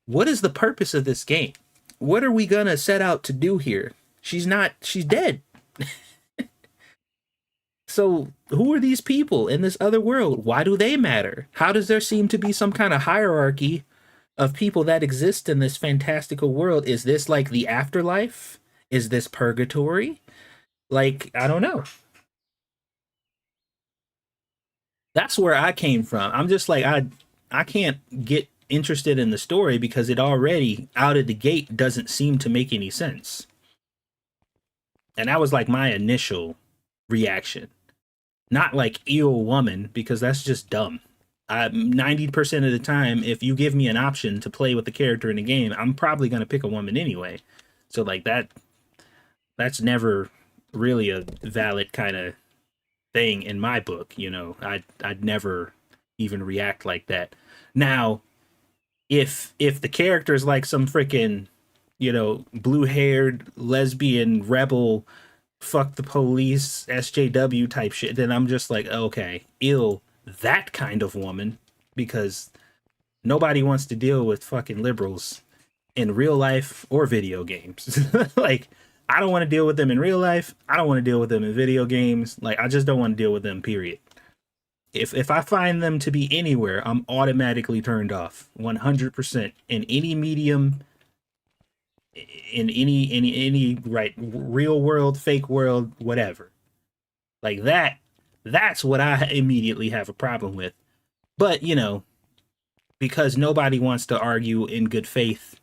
what is the purpose of this game? What are we gonna set out to do here? She's dead. So who are these people in this other world? Why do they matter? How does there seem to be some kind of hierarchy of people that exist in this fantastical world? Is this like the afterlife? Is this purgatory? Like, I don't know. That's where I came from. I'm just like I can't get interested in the story because it already out of the gate doesn't seem to make any sense. And that was like my initial reaction. Not like ill woman because that's just dumb. 90% of the time, if you give me an option to play with the character in the game, I'm probably gonna pick a woman anyway. So like that's never really a valid kind of thing in my book. You know, I'd never even react like that. Now, if the character is like some freaking, you know, blue-haired lesbian rebel, fuck the police, SJW type shit, then I'm just like, okay, ill that kind of woman, because nobody wants to deal with fucking liberals in real life or video games. Like, I don't want to deal with them in real life. I don't want to deal with them in video games. Like, I just don't want to deal with them, period. If I find them to be anywhere, I'm automatically turned off 100% in any medium, in any right, real world, fake world, whatever. Like that's what I immediately have a problem with. But, you know, because nobody wants to argue in good faith,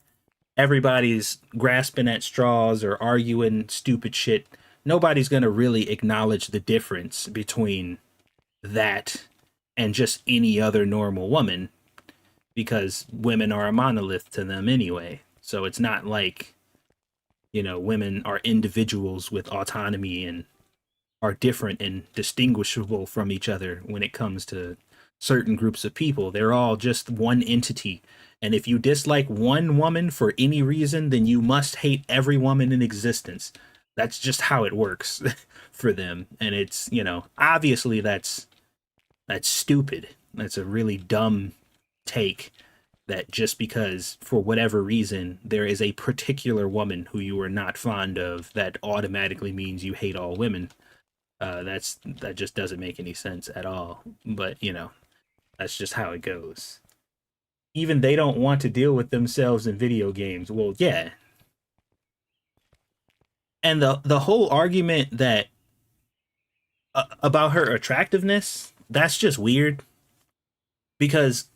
everybody's grasping at straws or arguing stupid shit. Nobody's going to really acknowledge the difference between that and just any other normal woman because women are a monolith to them anyway. So it's not like, you know, women are individuals with autonomy and are different and distinguishable from each other when it comes to certain groups of people. They're all just one entity. And if you dislike one woman for any reason, then you must hate every woman in existence. That's just how it works for them. And it's, you know, obviously that's stupid. That's a really dumb take, that just because for whatever reason there is a particular woman who you are not fond of, that automatically means you hate all women. That just doesn't make any sense at all. But, you know, that's just how it goes. Even they don't want to deal with themselves in video games. Well, yeah. And the whole argument that about her attractiveness, that's just weird. Because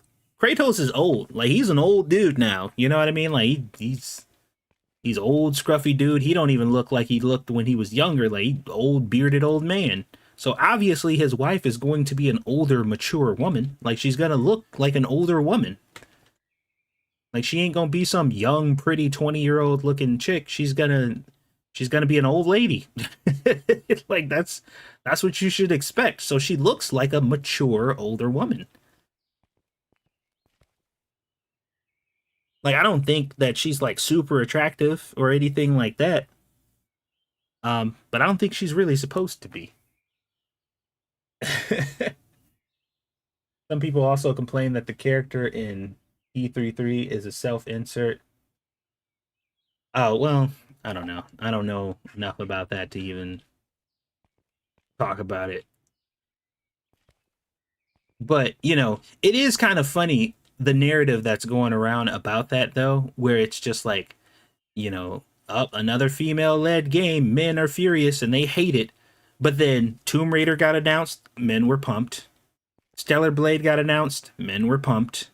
Kratos is old. Like, he's an old dude now. You know what I mean? Like, he's old, scruffy dude. He don't even look like he looked when he was younger. Like, he old, bearded old man. So obviously his wife is going to be an older, mature woman. Like, she's gonna look like an older woman. Like, she ain't gonna be some young, pretty 20-year-old looking chick. She's gonna be an old lady. Like, that's what you should expect. So she looks like a mature, older woman. Like, I don't think that she's like super attractive or anything like that. But I don't think she's really supposed to be. Some people also complain that the character in E33 is a self-insert. Oh, well, I don't know. I don't know enough about that to even talk about it. But, you know, it is kind of funny, the narrative that's going around about that, though, where it's just like, you know, up another female-led game, men are furious and they hate it. But then Tomb Raider got announced, men were pumped. Stellar Blade got announced, men were pumped.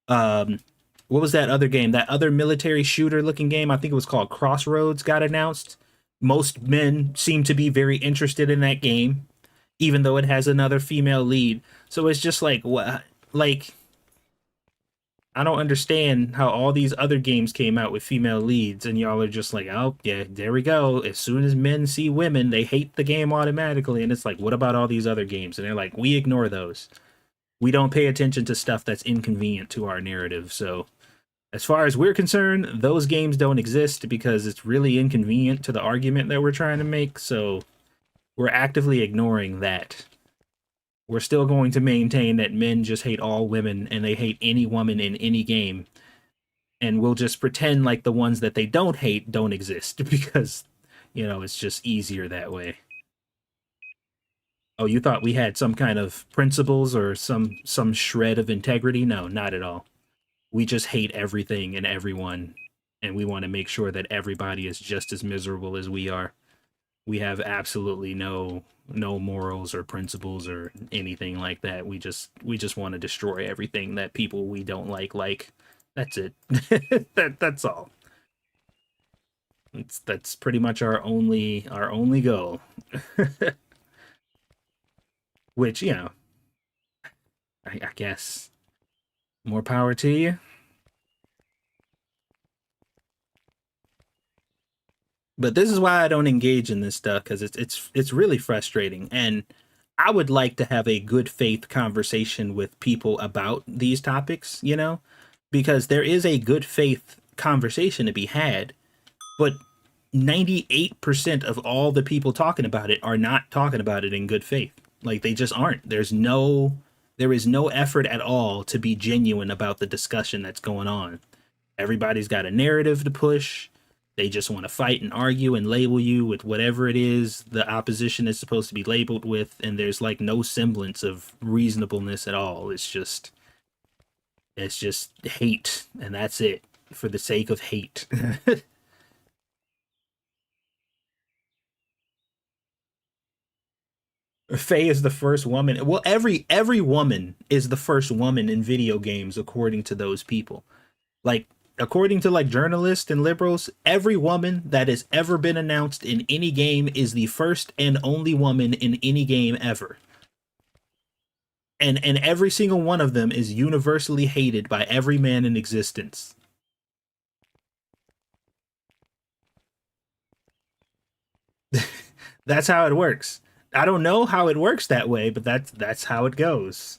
Um, what was that other game? That other military shooter looking game, I think it was called Crossroads, got announced. Most men seem to be very interested in that game, even though it has another female lead. So it's just like, what? Like, I don't understand how all these other games came out with female leads, and y'all are just like, oh, yeah, there we go. As soon as men see women, they hate the game automatically. And it's like, what about all these other games? And they're like, we ignore those. We don't pay attention to stuff that's inconvenient to our narrative. So, as far as we're concerned, those games don't exist because it's really inconvenient to the argument that we're trying to make. So, we're actively ignoring that. We're still going to maintain that men just hate all women and they hate any woman in any game. And we'll just pretend like the ones that they don't hate don't exist because, it's just easier that way. Oh, you thought we had some kind of principles or some shred of integrity? No, not at all. We just hate everything and everyone, and we want to make sure that everybody is just as miserable as we are. We have absolutely no morals or principles or anything like that. We just want to destroy everything that people we don't like. That's it. That's all. That's pretty much our only goal. Which, I guess more power to you. But this is why I don't engage in this stuff, because it's really frustrating, and I would like to have a good faith conversation with people about these topics, because there is a good faith conversation to be had, but 98% of all the people talking about it are not talking about it in good faith. Like, they just aren't. There is no effort at all to be genuine about the discussion that's going on. Everybody's got a narrative to push. They just want to fight and argue and label you with whatever it is the opposition is supposed to be labeled with, and there's like no semblance of reasonableness at all. It's just hate, and that's it, for the sake of hate. Faye is the first woman. Well, every woman is the first woman in video games according to those people. Like, according to like journalists and liberals, every woman that has ever been announced in any game is the first and only woman in any game ever. And every single one of them is universally hated by every man in existence. That's how it works. I don't know how it works that way, but that's how it goes.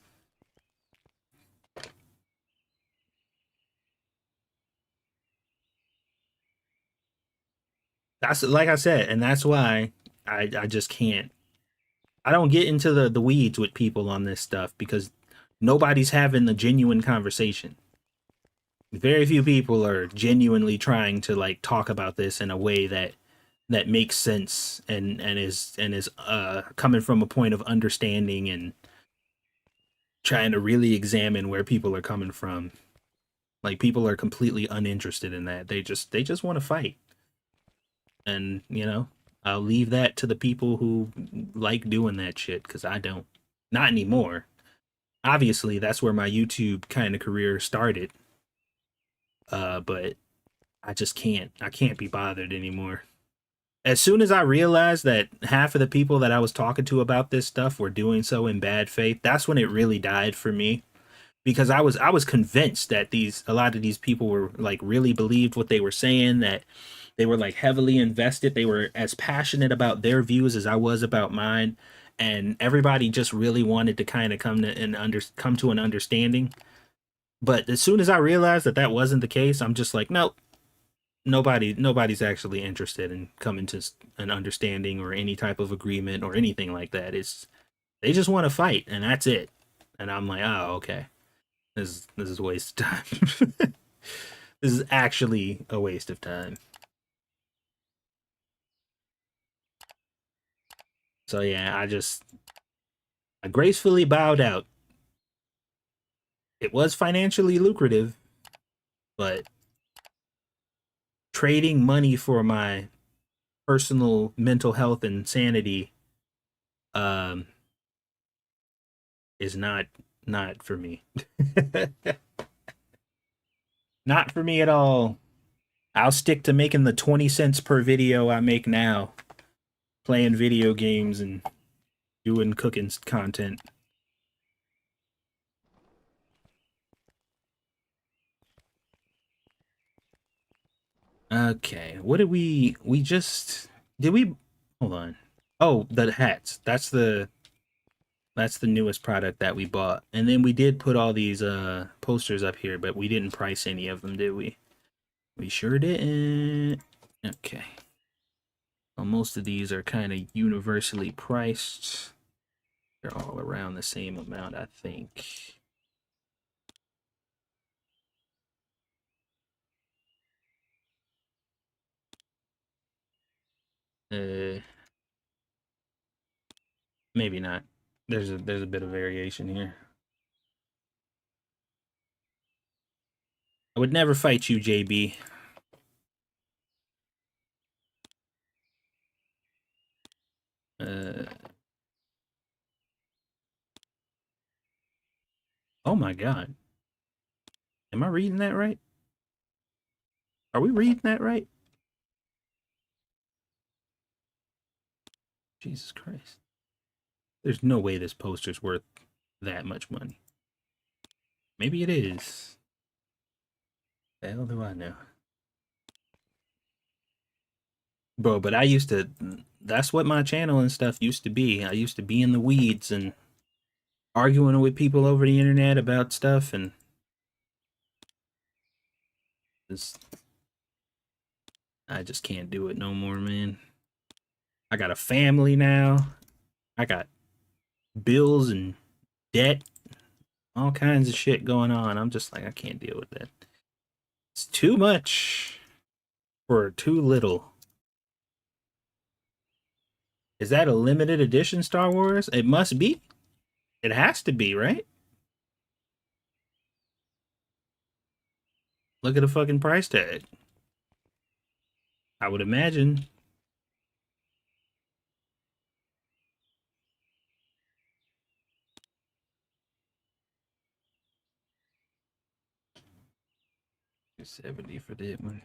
That's, like I said, and that's why I just can't. I don't get into the weeds with people on this stuff because nobody's having the genuine conversation. Very few people are genuinely trying to like talk about this in a way that makes sense and is coming from a point of understanding and trying to really examine where people are coming from. Like, people are completely uninterested in that. They just want to fight. And, I'll leave that to the people who like doing that shit, because I don't. Not anymore. Obviously, that's where my YouTube kind of career started. But I just can't. I can't be bothered anymore. As soon as I realized that half of the people that I was talking to about this stuff were doing so in bad faith, that's when it really died for me. Because I was convinced that a lot of these people were like really believed what they were saying, that they were like heavily invested, they were as passionate about their views as I was about mine, and everybody just really wanted to kind of come to an understanding. But as soon as I realized that that wasn't the case, I'm just like, nope, nobody's actually interested in coming to an understanding or any type of agreement or anything like that. It's They just want to fight, and that's it. And I'm like, oh, okay. This is a waste of time. This is actually a waste of time. So yeah, I gracefully bowed out. It was financially lucrative, but trading money for my personal mental health and sanity um is not for me. Not for me at all. I'll stick to making the 20 cents per video I make now, playing video games and doing cooking content. Okay, what did we just did we hold on. Oh, the hats. That's the newest product that we bought. And then we did put all these posters up here, but we didn't price any of them, did we? We sure didn't. Okay. Well, most of these are kind of universally priced. They're all around the same amount, I think. Maybe not. There's a bit of variation here. I would never fight you, JB. Uh, oh my God. Am I reading that right? Are we reading that right? Jesus Christ. There's no way this poster's worth that much money. Maybe it is. The hell do I know? Bro, but I used to, that's what my channel and stuff used to be. I used to be in the weeds and arguing with people over the internet about stuff, and I just can't do it no more, man. I got a family now. I got bills and debt, all kinds of shit going on. I'm just like, I can't deal with that. It's too much for too little. Is that a limited edition Star Wars? It must be. It has to be, right? Look at the fucking price tag. I would imagine. $70 for that one.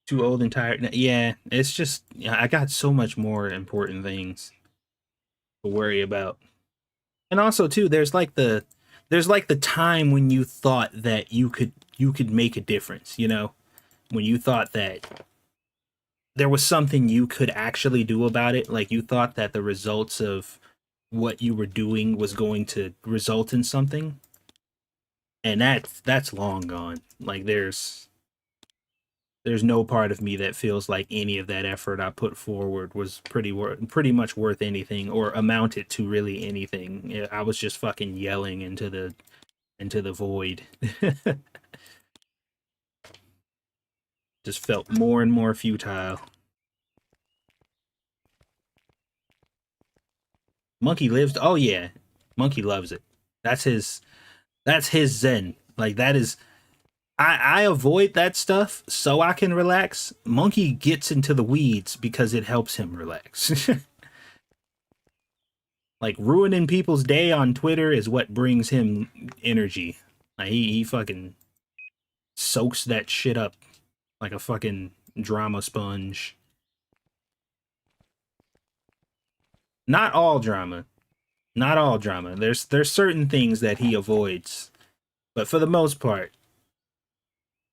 Too old and tired. Yeah, it's just I got so much more important things to worry about. And also too, there's like the time when you thought that you could make a difference, you know? When you thought that there was something you could actually do about it, like you thought that the results of what you were doing was going to result in something. And that's long gone. Like there's no part of me that feels like any of that effort I put forward was pretty much worth anything or amounted to really anything. I was just fucking yelling into the void. Just felt more and more futile. Monkey lives. Oh yeah, Monkey loves it. That's his. That's his zen. Like that is. I avoid that stuff so I can relax. Monkey gets into the weeds because it helps him relax. Like ruining people's day on Twitter is what brings him energy. Like he fucking soaks that shit up like a fucking drama sponge. Not all drama. Not all drama. There's certain things that he avoids. But for the most part,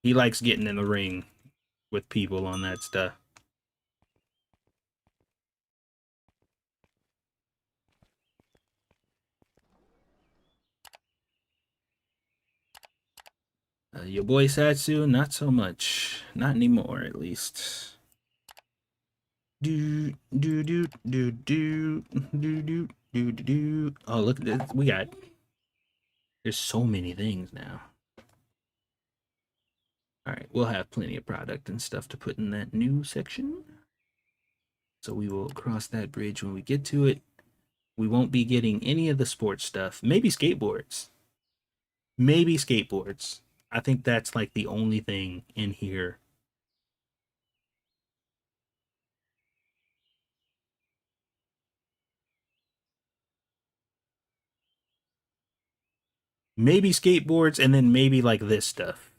he likes getting in the ring with people on that stuff. Your boy Satsu, not so much. Not anymore, at least. Do do do do do do do do do. Oh, look at this. We got. There's so many things now. All right, we'll have plenty of product and stuff to put in that new section. So we will cross that bridge when we get to it. We won't be getting any of the sports stuff. Maybe skateboards. Maybe skateboards. I think that's like the only thing in here maybe skateboards, and then maybe like this stuff: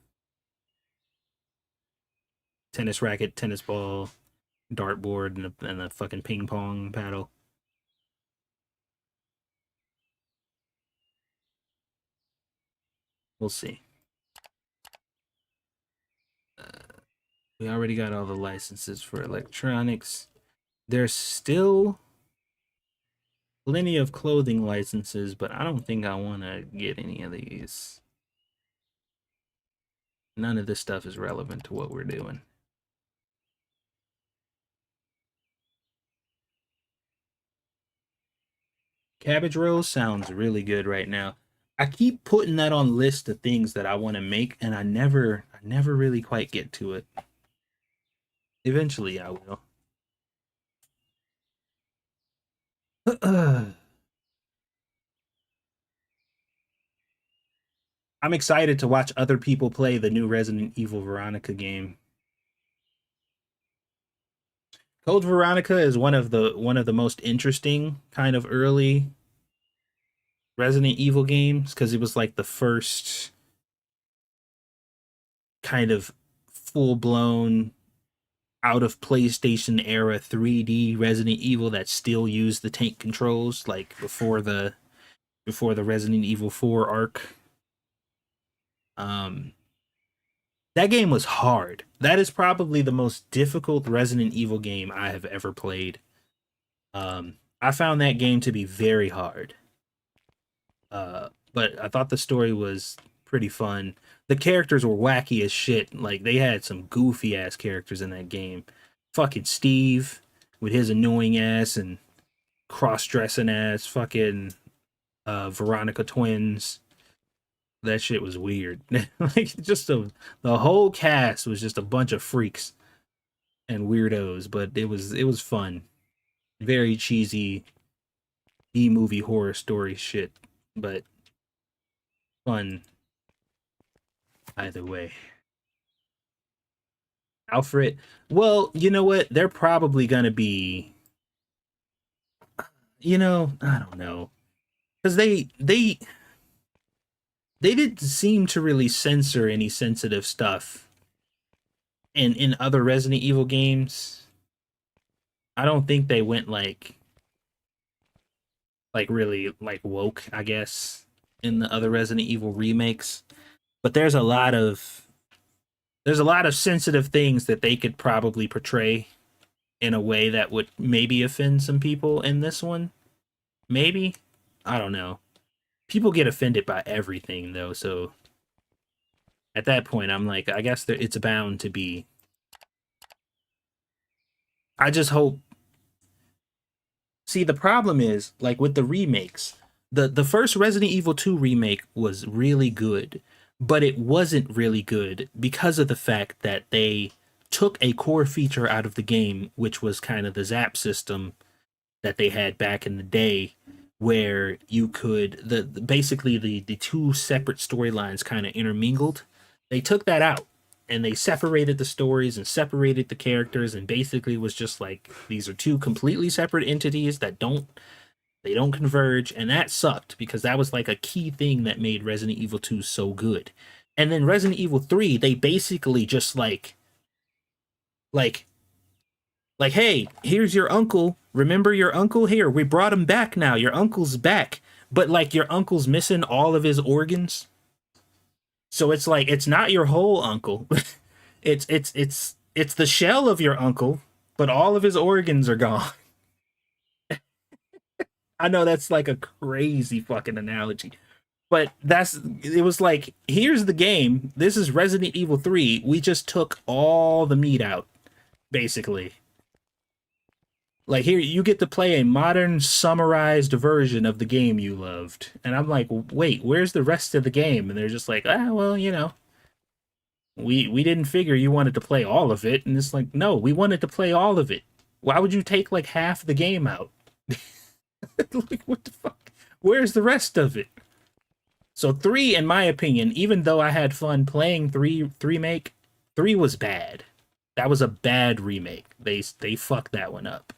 tennis racket, tennis ball, dartboard, and a fucking ping pong paddle. We'll see. We already got all the licenses for electronics. There's still plenty of clothing licenses, but I don't think I want to get any of these. None of this stuff is relevant to what we're doing. Cabbage rolls sounds really good right now. I keep putting that on list of things that I want to make, and I never really quite get to it. Eventually I will. I'm excited to watch other people play the new Resident Evil Veronica game. Code Veronica is one of the most interesting kind of early Resident Evil games because it was like the first kind of full blown out of PlayStation era 3D Resident Evil that still used the tank controls like before the Resident Evil 4 arc. That game was hard. That is probably the most difficult Resident Evil game I have ever played. I found that game to be very hard. But I thought the story was pretty fun. The characters were wacky as shit. Like they had some goofy ass characters in that game. Fucking Steve with his annoying ass and cross dressing ass. Fucking Veronica twins. That shit was weird. Like just the whole cast was just a bunch of freaks and weirdos, but it was fun. Very cheesy B-movie horror story shit, but fun either way. Alfred, well, you know what? They're probably gonna be, I don't know, because they didn't seem to really censor any sensitive stuff in other Resident Evil games. I don't think they went like really like woke, I guess, in the other Resident Evil remakes. But there's a lot of sensitive things that they could probably portray in a way that would maybe offend some people in this one. Maybe. I don't know. People get offended by everything though, so at that point I'm like, I guess it's bound to be. I just hope. See, the problem is like with the remakes, the first Resident Evil 2 remake was really good, but it wasn't really good because of the fact that they took a core feature out of the game, which was kind of the zap system that they had back in the day, where you could basically the two separate storylines kind of intermingled. They took that out and they separated the stories and separated the characters and basically was just like these are two completely separate entities that don't converge, and that sucked because that was like a key thing that made Resident Evil 2 so good. And then Resident Evil 3, they basically just like hey, here's your uncle. Remember your uncle? Here, we brought him back now. Your uncle's back. But like your uncle's missing all of his organs. So it's like it's not your whole uncle. it's the shell of your uncle, but all of his organs are gone. I know that's like a crazy fucking analogy. But it was like, here's the game. This is Resident Evil 3. We just took all the meat out, basically. Like, here, you get to play a modern, summarized version of the game you loved. And I'm like, wait, where's the rest of the game? And they're just like, well, we didn't figure you wanted to play all of it. And it's like, no, we wanted to play all of it. Why would you take, like, half the game out? Like, what the fuck? Where's the rest of it? So 3, in my opinion, even though I had fun playing 3 remake, 3 was bad. That was a bad remake. They fucked that one up.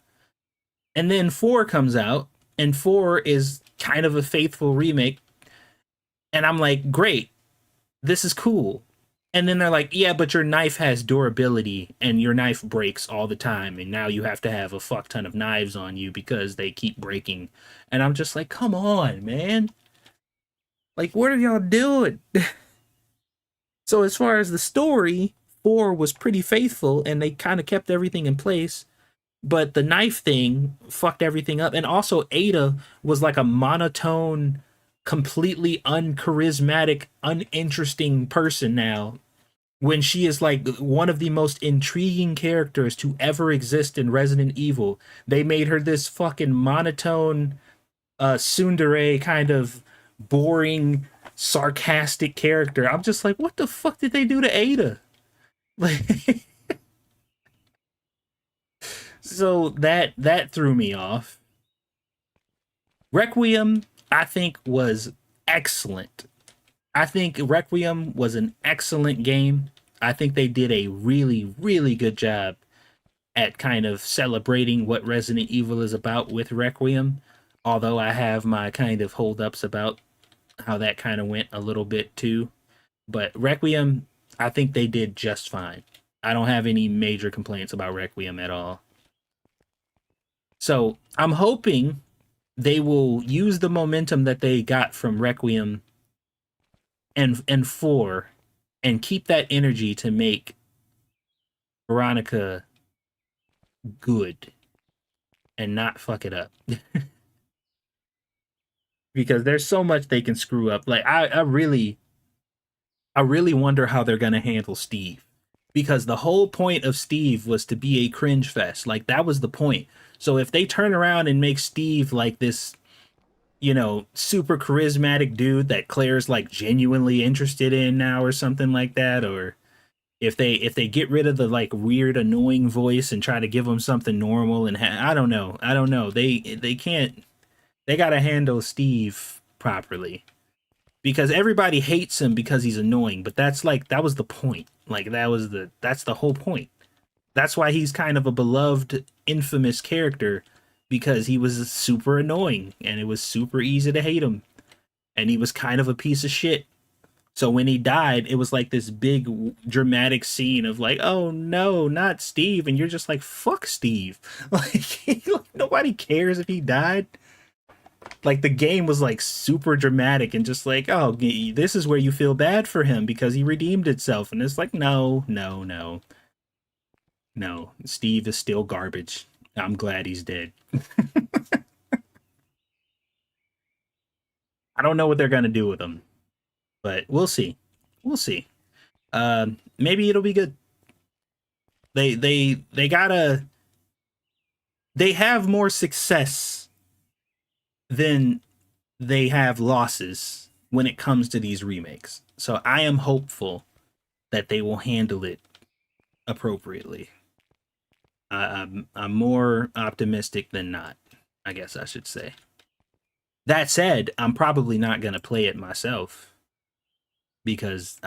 And then 4 comes out, and 4 is kind of a faithful remake. And I'm like, great, this is cool. And then they're like, yeah, but your knife has durability and your knife breaks all the time. And now you have to have a fuck ton of knives on you because they keep breaking. And I'm just like, come on, man. Like, what are y'all doing? So, as far as the story, 4 was pretty faithful and they kind of kept everything in place. But the knife thing fucked everything up. And also, Ada was like a monotone, completely uncharismatic, uninteresting person now, when she is like one of the most intriguing characters to ever exist in Resident Evil. They made her this fucking monotone, tsundere kind of boring, sarcastic character. I'm just like, what the fuck did they do to Ada? Like, so that threw me off. Requiem, I think, was excellent. I think Requiem was an excellent game. I think they did a really, really good job at kind of celebrating what Resident Evil is about with Requiem. Although I have my kind of holdups about how that kind of went a little bit too. But Requiem, I think they did just fine. I don't have any major complaints about Requiem at all. So I'm hoping they will use the momentum that they got from Requiem and 4 and keep that energy to make Veronica good and not fuck it up. Because there's so much they can screw up. Like I really wonder how they're gonna handle Steve. Because the whole point of Steve was to be a cringe fest. Like that was the point. So if they turn around and make Steve like this, super charismatic dude that Claire's like genuinely interested in now or something like that, or if they get rid of the like weird annoying voice and try to give him something normal and I don't know. They can't. They got to handle Steve properly because everybody hates him because he's annoying, but that was the point. Like that's the whole point. That's why he's kind of a beloved infamous character, because he was super annoying and it was super easy to hate him, and he was kind of a piece of shit. So when he died, it was like this big dramatic scene of like, oh no, not Steve, and you're just like, fuck Steve. Like nobody cares if he died. Like the game was like super dramatic and just like, oh, this is where you feel bad for him because he redeemed itself, and it's like, no, no, no, no. Steve is still garbage. I'm glad he's dead. I don't know what they're gonna do with him, but we'll see. We'll see. Maybe it'll be good. They gotta. They have more success than they have losses when it comes to these remakes. So I am hopeful that they will handle it appropriately. I'm more optimistic than not, I guess I should say. That said, I'm probably not going to play it myself because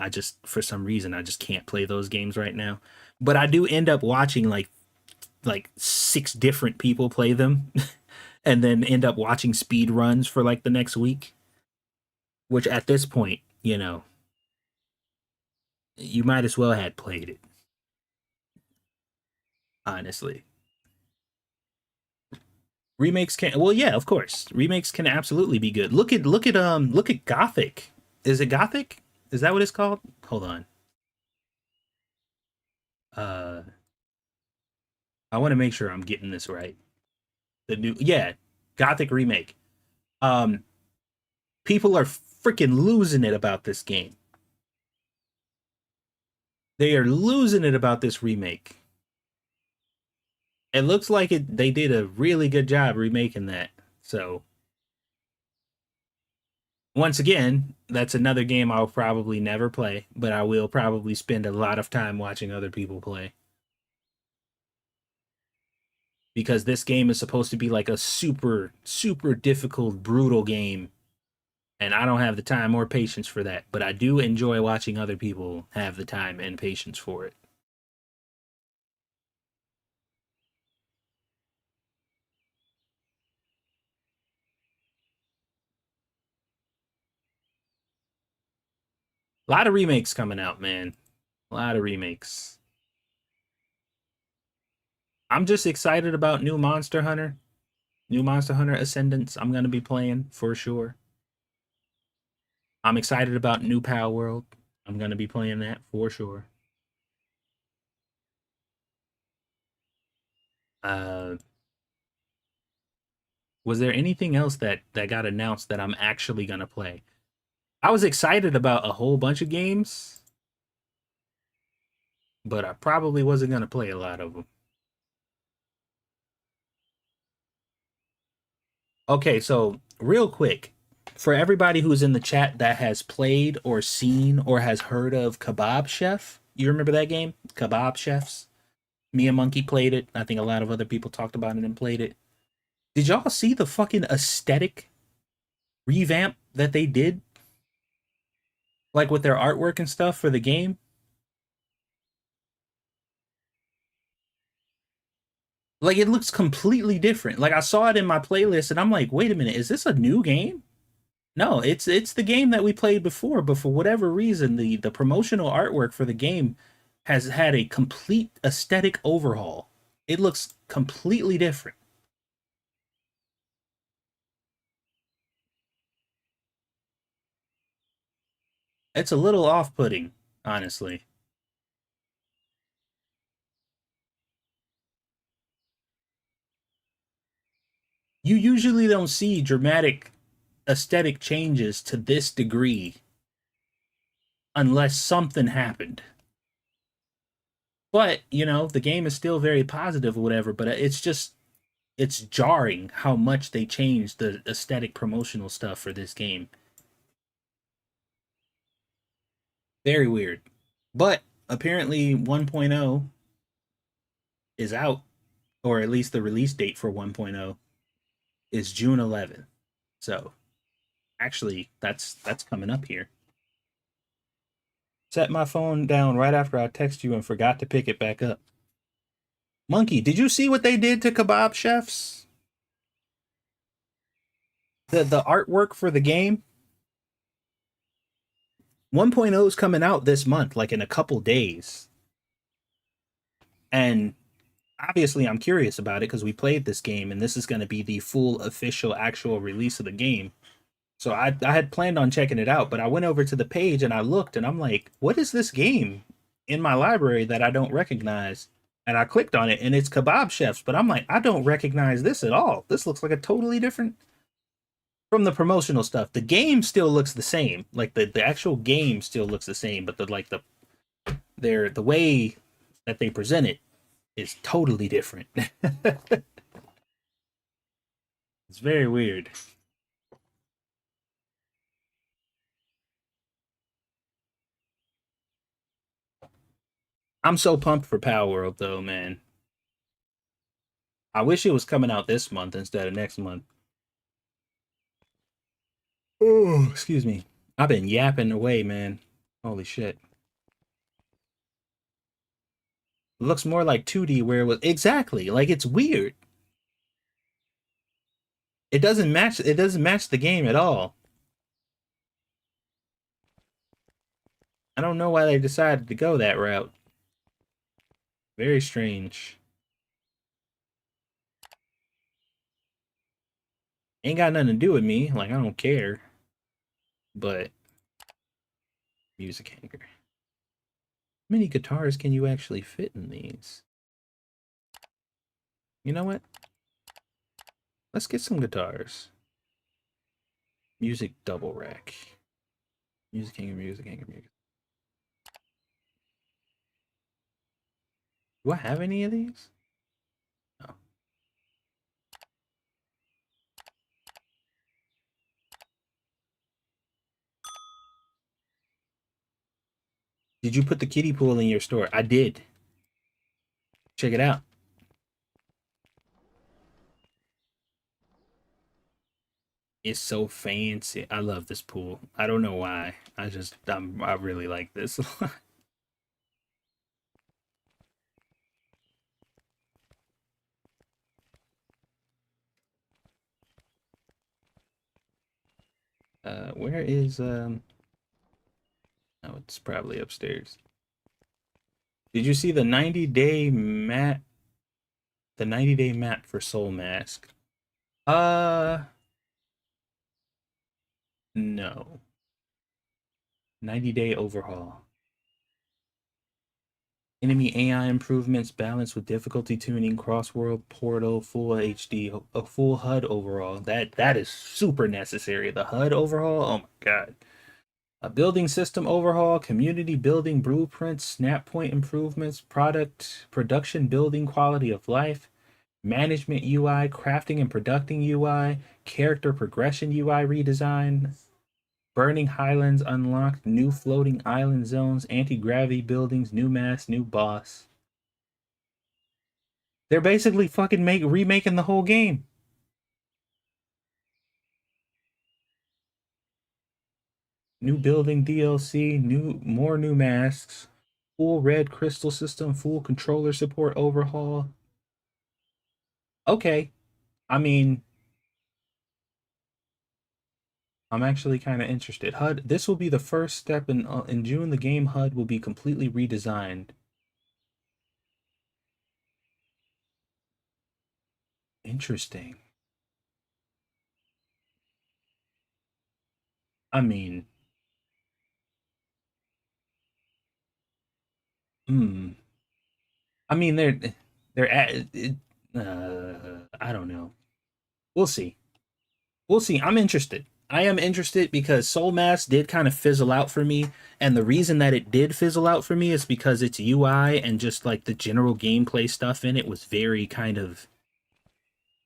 for some reason, I just can't play those games right now. But I do end up watching like 6 different people play them and then end up watching speed runs for like the next week, which at this point, you might as well had played it, honestly. Remakes can, well, yeah, of course. Remakes can absolutely be good. Look at Gothic. Is it Gothic? Is that what it's called? Hold on. Uh I want to make sure I'm getting this right. The new, yeah, Gothic remake. Um People are freaking losing it about this game. They are losing it about this remake. It looks like they did a really good job remaking that. So once again, that's another game I'll probably never play, but I will probably spend a lot of time watching other people play. Because this game is supposed to be like a super, super difficult, brutal game. And I don't have the time or patience for that. But I do enjoy watching other people have the time and patience for it. A lot of remakes coming out, man. A lot of remakes. I'm just excited about new Monster Hunter. New Monster Hunter Ascendants, I'm gonna be playing for sure. I'm excited about New Power World. I'm gonna be playing that for sure. Uh, was there anything else that got announced that I'm actually gonna play? I was excited about a whole bunch of games, but I probably wasn't gonna play a lot of them. Okay, so real quick, for everybody who's in the chat that has played or seen or has heard of Kebab Chef, you remember that game? Kebab Chefs? Me and Monkey played it. I think a lot of other people talked about it and played it. Did y'all see the fucking aesthetic revamp that they did? Like with their artwork and stuff for the game? Like it looks completely different. Like I saw it in my playlist and I'm like, wait a minute, is this a new game? No, it's the game that we played before, but for whatever reason, the promotional artwork for the game has had a complete aesthetic overhaul. It looks completely different. It's a little off-putting, honestly. You usually don't see dramatic aesthetic changes to this degree unless something happened. But, you know, the game is still very positive or whatever, but it's jarring how much they changed the aesthetic promotional stuff for this game. Very weird. But apparently 1.0 is out, or at least the release date for 1.0 is June 11th. So, actually that's coming up here. Set my phone down right after I text you and forgot to pick it back up. Monkey, did you see what they did to Kebab Chefs? The artwork for the game 1.0 is coming out this month, like in a couple days. And obviously I'm curious about it because we played this game and this is going to be the full official actual release of the game. So I had planned on checking it out, but I went over to the page and I looked and I'm like, what is this game in my library that I don't recognize? And I clicked on it and it's Kebab Chefs, but I'm like, I don't recognize this at all. This looks like a totally different from the promotional stuff. The game still looks the same. Like the actual game still looks the same, but the way that they present it is totally different. It's very weird. I'm so pumped for Power World though, man. I wish it was coming out this month instead of next month. Oh, excuse me. I've been yapping away, man. Holy shit. It looks more like 2D where it was exactly like it's weird. It doesn't match the game at all. I don't know why they decided to go that route. Very strange. Ain't got nothing to do with me. Like I don't care. But music hanger. How many guitars can you actually fit in these? You know what? Let's get some guitars. Music double rack. Music hanger, music hanger, music. Do I have any of these? No. Did you put the kiddie pool in your store? I did. Check it out. It's so fancy. I love this pool. I don't know why. I really like this. Where is Oh, It's probably upstairs. Did you see the 90-day map? The 90-day map for Soul Mask? No. 90-day overhaul. Enemy AI improvements balanced with difficulty tuning, cross-world portal, full HD, a full HUD overhaul. That is super necessary. The HUD overhaul, oh my god. A building system overhaul, community building blueprints, snap point improvements, production building quality of life, management UI, crafting and producting UI, character progression UI redesign, Burning Highlands unlocked, new floating island zones, anti-gravity buildings, new mass, new boss. They're basically fucking remaking the whole game. New building DLC, more new masks, full red crystal system, full controller support overhaul. Okay, I mean, I'm actually kind of interested. HUD. This will be the first step in June. The game HUD will be completely redesigned. Interesting. I mean, hmm. I mean, they're at it, I don't know. We'll see. We'll see. I'm interested. I am interested because Soul Mass did kind of fizzle out for me, and the reason that it did fizzle out for me is because its UI and just like the general gameplay stuff in it was very kind of.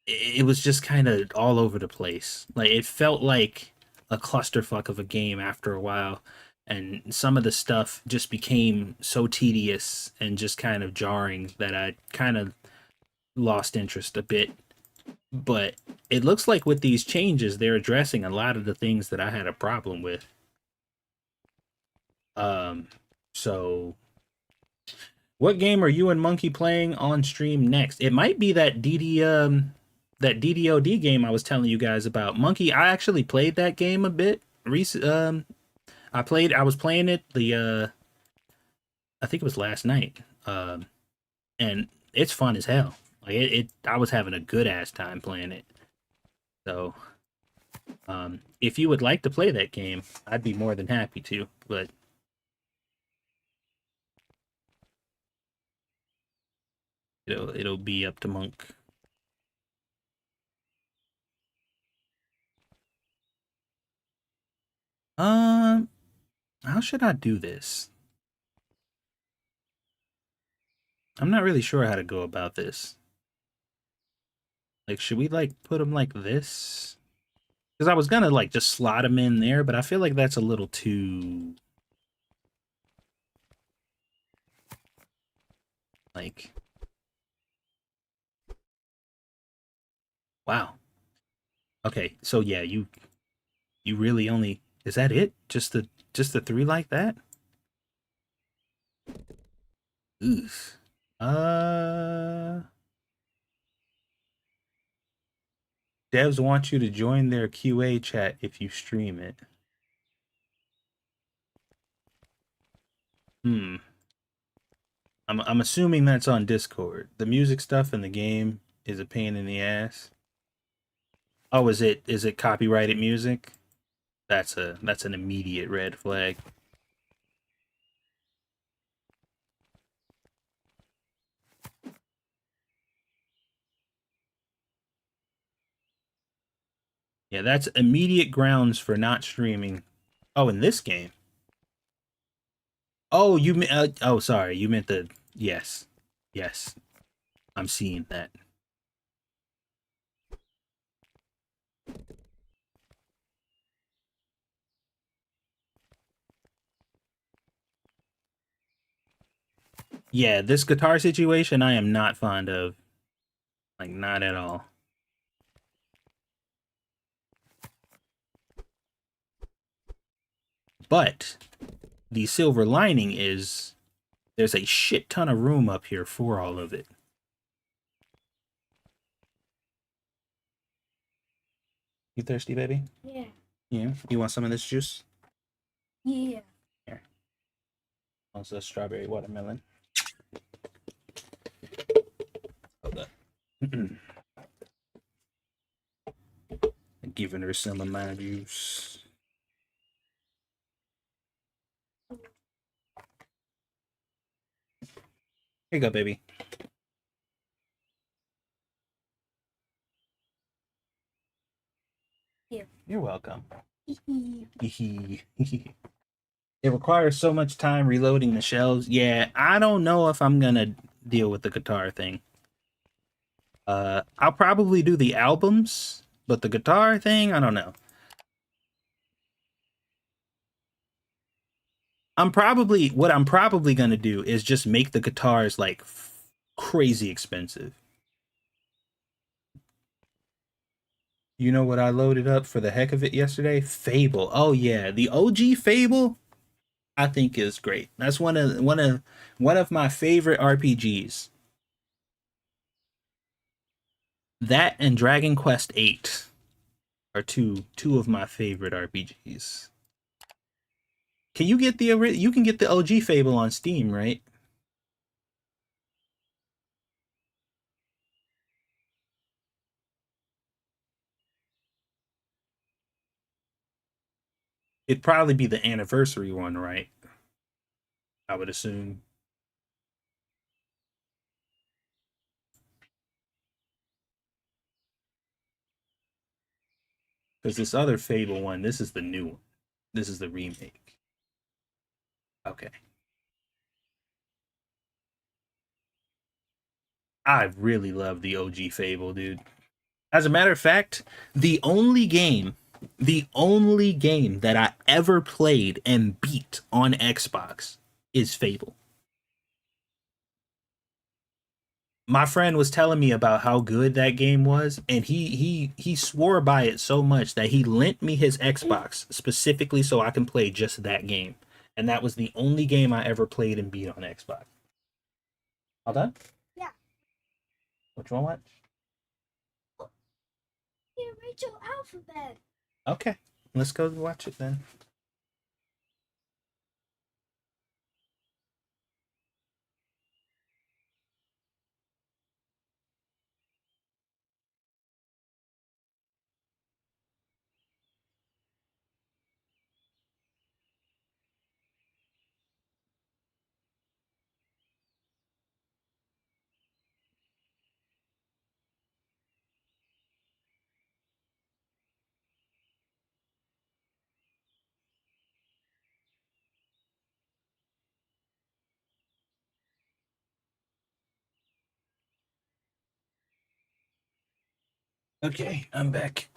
It was just kind of all over the place. Like it felt like a clusterfuck of a game after a while, and some of the stuff just became so tedious and just kind of jarring that I kind of lost interest a bit. But it looks like with these changes, they're addressing a lot of the things that I had a problem with. Um, so what game are you and Monkey playing on stream next? It might be that DDoD game I was telling you guys about. Monkey, I actually played that game a bit. I was playing it I think it was last night. And it's fun as hell. Like I was having a good ass time playing it. So, if you would like to play that game, I'd be more than happy to. But it'll be up to Monk. Um, how should I do this? I'm not really sure how to go about this. Like, should we like put them like this? Because I was gonna like just slot them in there, but I feel like that's a little too like. Wow. Okay, so yeah, you really only is that it? Just the three like that? Oof. Uh, devs want you to join their QA chat if you stream it. Hmm. I'm assuming that's on Discord. The music stuff in the game is a pain in the ass. Oh, is it copyrighted music? That's an immediate red flag. Yeah, that's immediate grounds for not streaming. Oh, in this game. Oh, oh, sorry. You meant the yes. Yes. I'm seeing that. Yeah, this guitar situation I am not fond of. Like not at all. But the silver lining is there's a shit ton of room up here for all of it. You thirsty, baby? Yeah. Yeah. You want some of this juice? Yeah. Here. Also, strawberry watermelon. Hold up. Giving her some of my juice. Here you go, baby. Here. You're welcome. It requires so much time reloading the shelves. Yeah, I don't know if I'm gonna deal with the guitar thing. I'll probably do the albums, but the guitar thing, I don't know. What I'm probably gonna do is just make the guitars like crazy expensive. You know what I loaded up for the heck of it yesterday? Fable. Oh yeah, the OG Fable I think is great. That's one of my favorite RPGs. That and Dragon Quest 8 are two of my favorite RPGs. Can you get you can get the OG Fable on Steam, right? It'd probably be the anniversary one, right? I would assume. Because this other Fable one, this is the new one. This is the remake. Okay. I really love the OG Fable, dude. As a matter of fact, the only game that I ever played and beat on Xbox is Fable. My friend was telling me about how good that game was, and he swore by it so much that he lent me his Xbox specifically so I can play just that game. And that was the only game I ever played and beat on Xbox. All done? Yeah. Which one? What? Here, Rachel Alphabet. Okay, let's go watch it then. Okay, I'm back.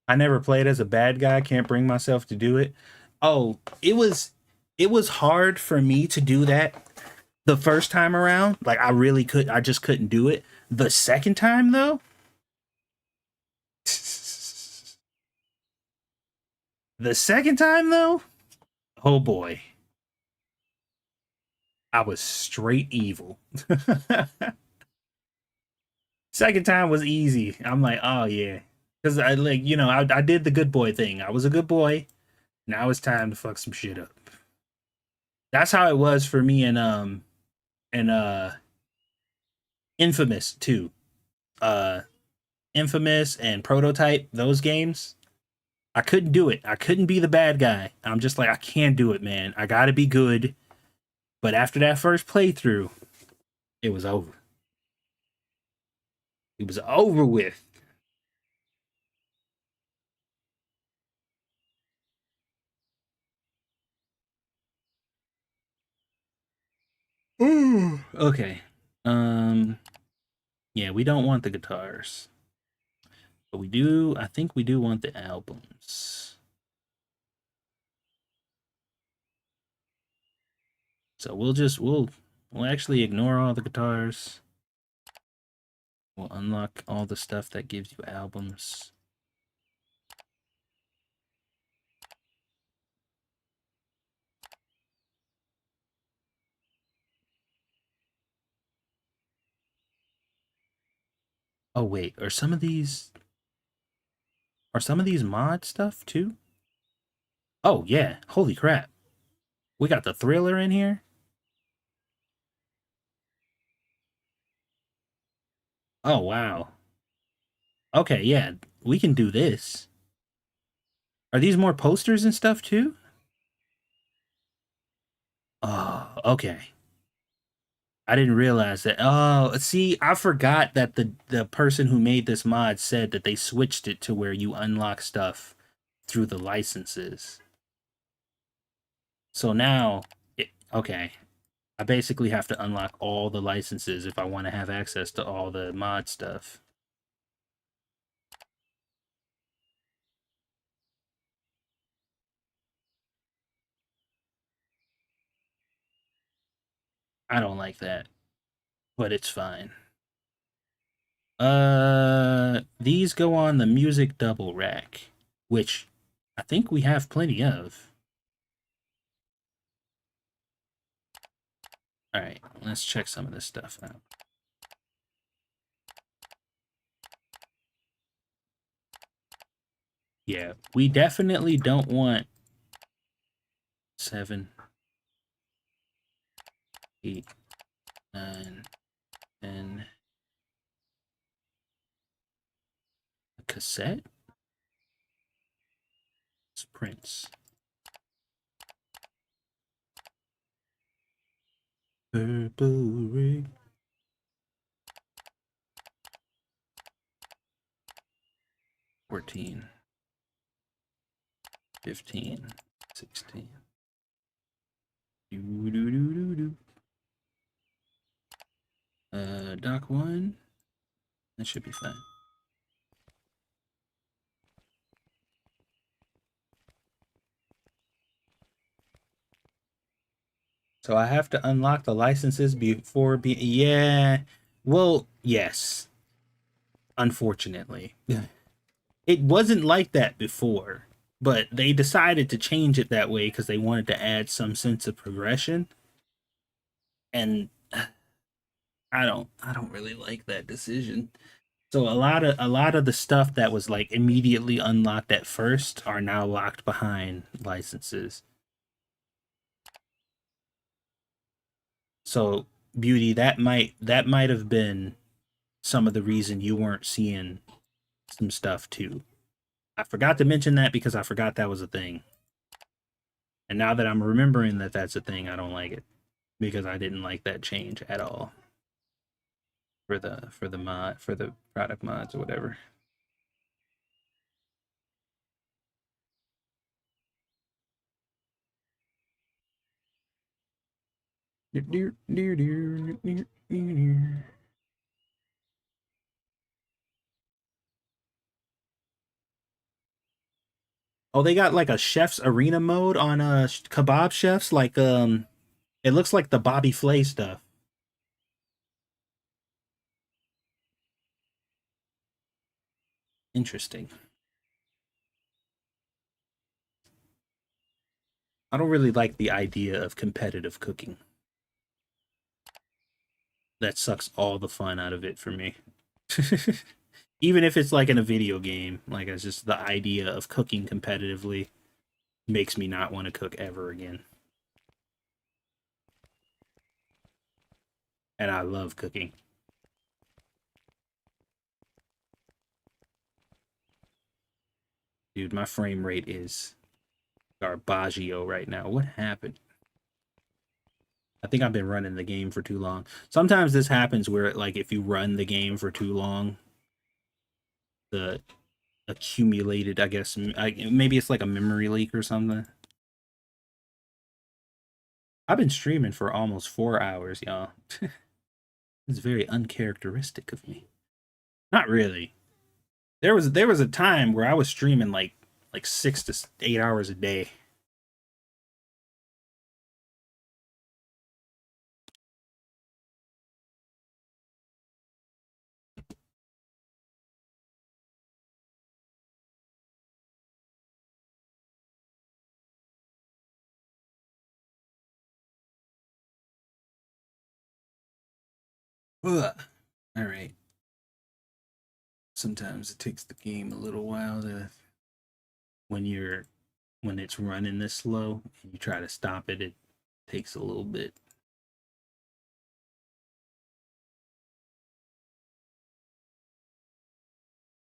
I never played as a bad guy, can't bring myself to do it. Oh, it was hard for me to do that the first time around. Like I just couldn't do it. The second time though, the second time though, oh boy, I was straight evil. Second time was easy. I'm like, oh yeah, because I like I did the good boy thing. I was a good boy. Now it's time to fuck some shit up. That's how it was for me and Infamous too. Uh, Infamous and Prototype. Those games. I couldn't do it. I couldn't be the bad guy. I'm just like I can't do it, man. I gotta be good. But after that first playthrough, it was over. It was over with. Ooh. Okay. Um. Yeah, we don't want the guitars, but we do. I think we do want the albums. So we'll actually ignore all the guitars. We'll unlock all the stuff that gives you albums. Oh wait, are some of these mod stuff too? Oh yeah, holy crap. We got the thriller in here. Oh wow. Okay, yeah, we can do this. Are these more posters and stuff too? Oh, okay. I didn't realize that. Oh, see, I forgot that the person who made this mod said that they switched it to where you unlock stuff through the licenses. So now, okay, I basically have to unlock all the licenses if I want to have access to all the mod stuff. I don't like that, but it's fine. These go on the music double rack, which I think we have plenty of. All right, let's check some of this stuff out. Yeah, we definitely don't want 7, 8, 9, 10. A cassette? It's Prince. Purple Rain. 14, 15, 16. Do do do do do. Doc 1. That should be fine. So I have to unlock the licenses before yeah. Well, yes. Unfortunately. It wasn't like that before, but they decided to change it that way because they wanted to add some sense of progression. And I don't really like that decision. So a lot of the stuff that was like immediately unlocked at first are now locked behind licenses. So beauty, that might have been some of the reason you weren't seeing some stuff too. I forgot to mention that because I forgot that was a thing. And now that I'm remembering that that's a thing, I don't like it because I didn't like that change at all for the product mods or whatever. Oh, they got like a chef's arena mode on kebab chefs. Like it looks like the Bobby Flay stuff. Interesting. I don't really like the idea of competitive cooking. That sucks all the fun out of it for me. Even if it's like in a video game, like it's just the idea of cooking competitively makes me not want to cook ever again. And I love cooking. Dude, my frame rate is garbaggio right now. What happened? I think I've been running the game for too long. Sometimes this happens where like if you run the game for too long, the accumulated, I guess, maybe it's like a memory leak or something. I've been streaming for almost 4 hours, y'all. It's very uncharacteristic of me. Not really. There was a time where I was streaming like 6 to 8 hours a day. Ugh. All right. sometimes it takes the game a little while to when it's running this slow and you try to stop it, it takes a little bit.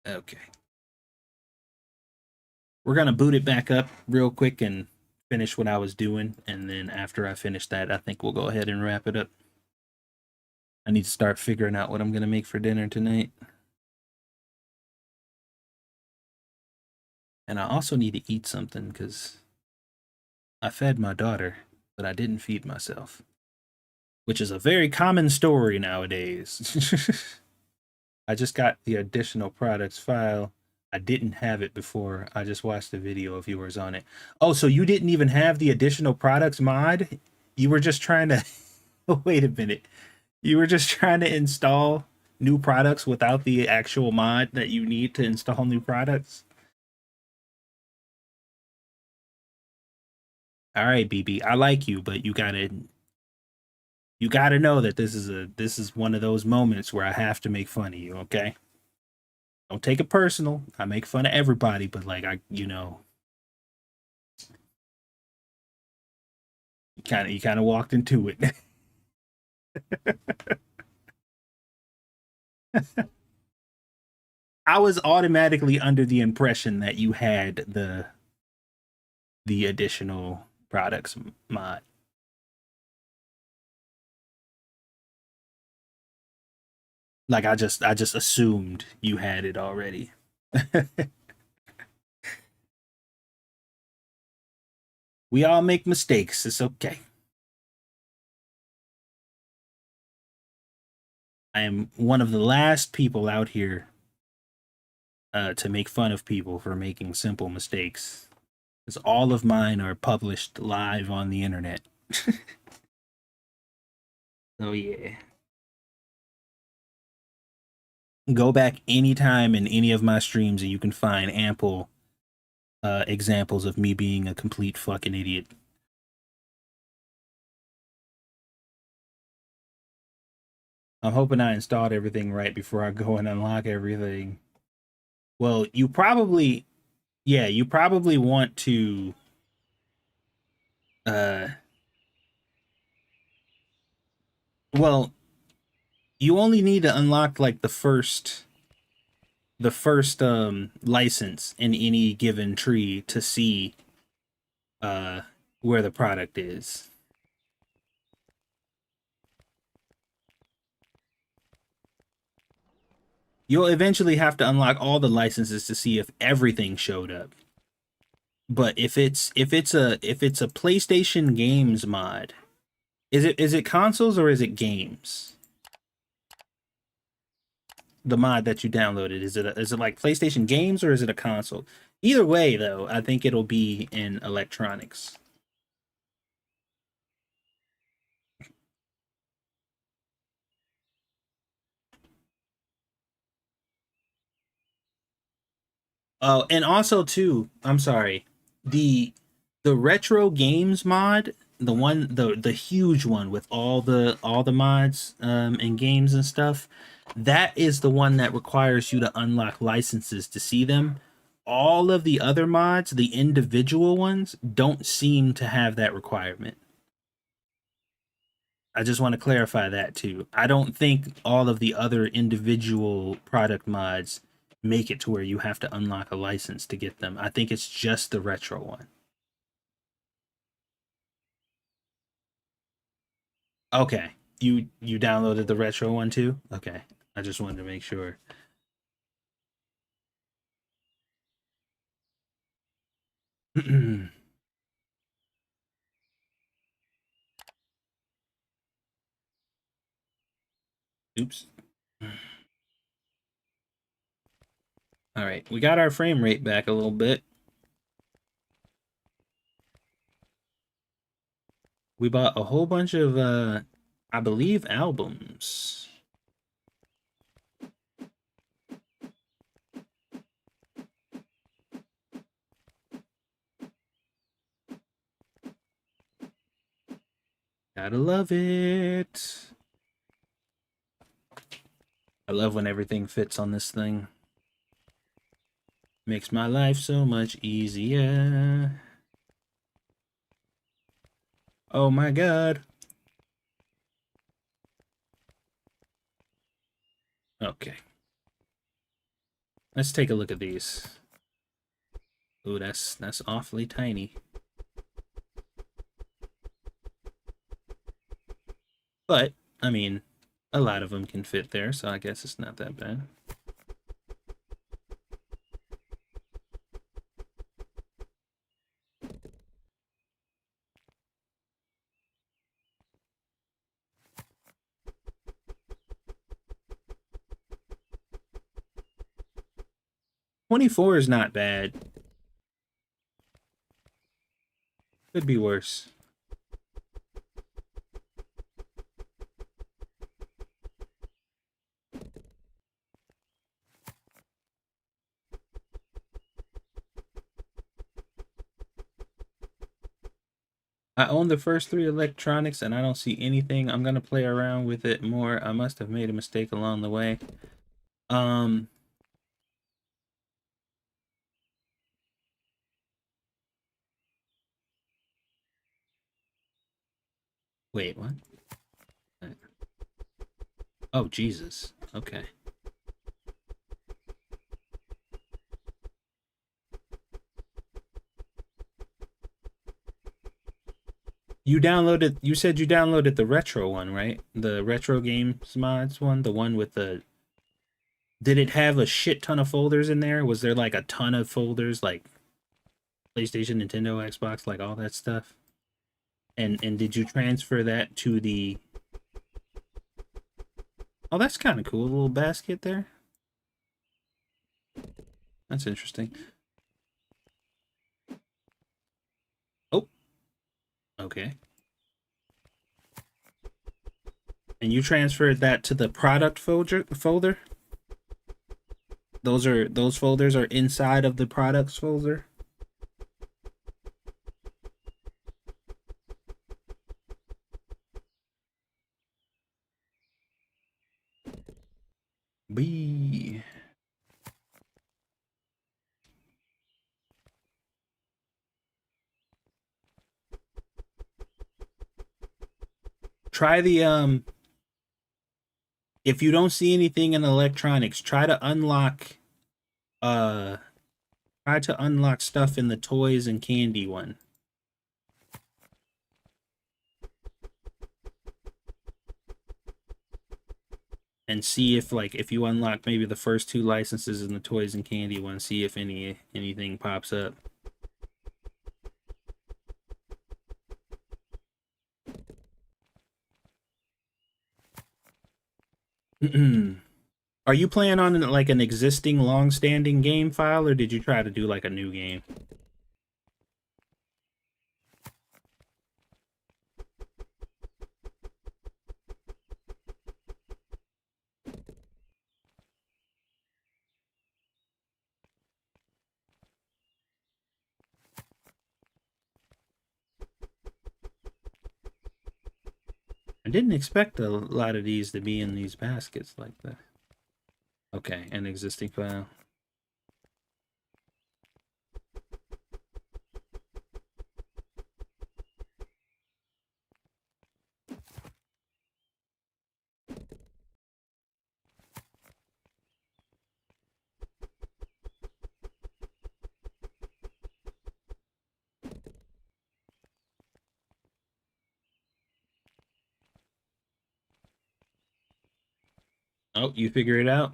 Okay. We're gonna boot it back up real quick and finish what I was doing, and then after I finish that, I think we'll go ahead and wrap it up. I need to start figuring out what I'm gonna make for dinner tonight. And I also need to eat something because I fed my daughter, but I didn't feed myself, which is a very common story nowadays. I just got the additional products file. I didn't have it before. I just watched a video of yours on it. Oh, so you didn't even have the additional products mod? You were just trying to... Wait a minute. You were just trying to install new products without the actual mod that you need to install new products? All right, BB, I like you, but you gotta know that this is one of those moments where I have to make fun of you, okay? Don't take it personal. I make fun of everybody, but like you kind of walked into it. I was automatically under the impression that you had the additional products mod. Like I just assumed you had it already. We all make mistakes. It's okay. I am one of the last people out here to make fun of people for making simple mistakes. Because all of mine are published live on the internet. So yeah. Go back anytime in any of my streams and you can find ample examples of me being a complete fucking idiot. I'm hoping I installed everything right before I go and unlock everything. Well, you probably want to well, you only need to unlock like the first license in any given tree to see where the product is. You'll eventually have to unlock all the licenses to see if everything showed up. But if it's a PlayStation games mod, is it consoles or is it games? The mod that you downloaded, is it like PlayStation games or is it a console? Either way, though, I think it'll be in electronics. Oh, and also too, I'm sorry, the retro games mod, the huge one with all the mods and games and stuff, that is the one that requires you to unlock licenses to see them. All of the other mods, the individual ones, don't seem to have that requirement. I just want to clarify that too. I don't think all of the other individual product mods make it to where you have to unlock a license to get them. I think it's just the retro one. Okay. You downloaded the retro one too? Okay. I just wanted to make sure. Oops. All right, we got our frame rate back a little bit. We bought a whole bunch of I believe albums. Gotta love it. I love when everything fits on this thing. Makes my life so much easier. Oh my god. Okay. Let's take a look at these. Ooh, that's awfully tiny. But, I mean, a lot of them can fit there, so I guess it's not that bad. $24 is not bad. Could be worse. I own the first three electronics and I don't see anything. I'm gonna play around with it more. I must have made a mistake along the way. Um, wait, what? Oh, Jesus. Okay. You said you downloaded the retro one, right? The retro games mods one, the one with the, did it have a shit ton of folders in there? Was there like a ton of folders, like PlayStation, Nintendo, Xbox, like all that stuff? And did you transfer that to the, oh, that's kind of cool, a little basket there. That's interesting. Oh, okay. And you transferred that to the product folder? Those folders are inside of the products folder? B. Try the if you don't see anything in electronics, uh try to unlock stuff in the toys and candy one. And see if, like, if you unlock maybe the first two licenses in the toys and candy one, see if anything pops up. Are you playing on like an existing long-standing game file, or did you try to do like a new game? I didn't expect a lot of these to be in these baskets like that. Okay, an existing file. Oh, you figure it out?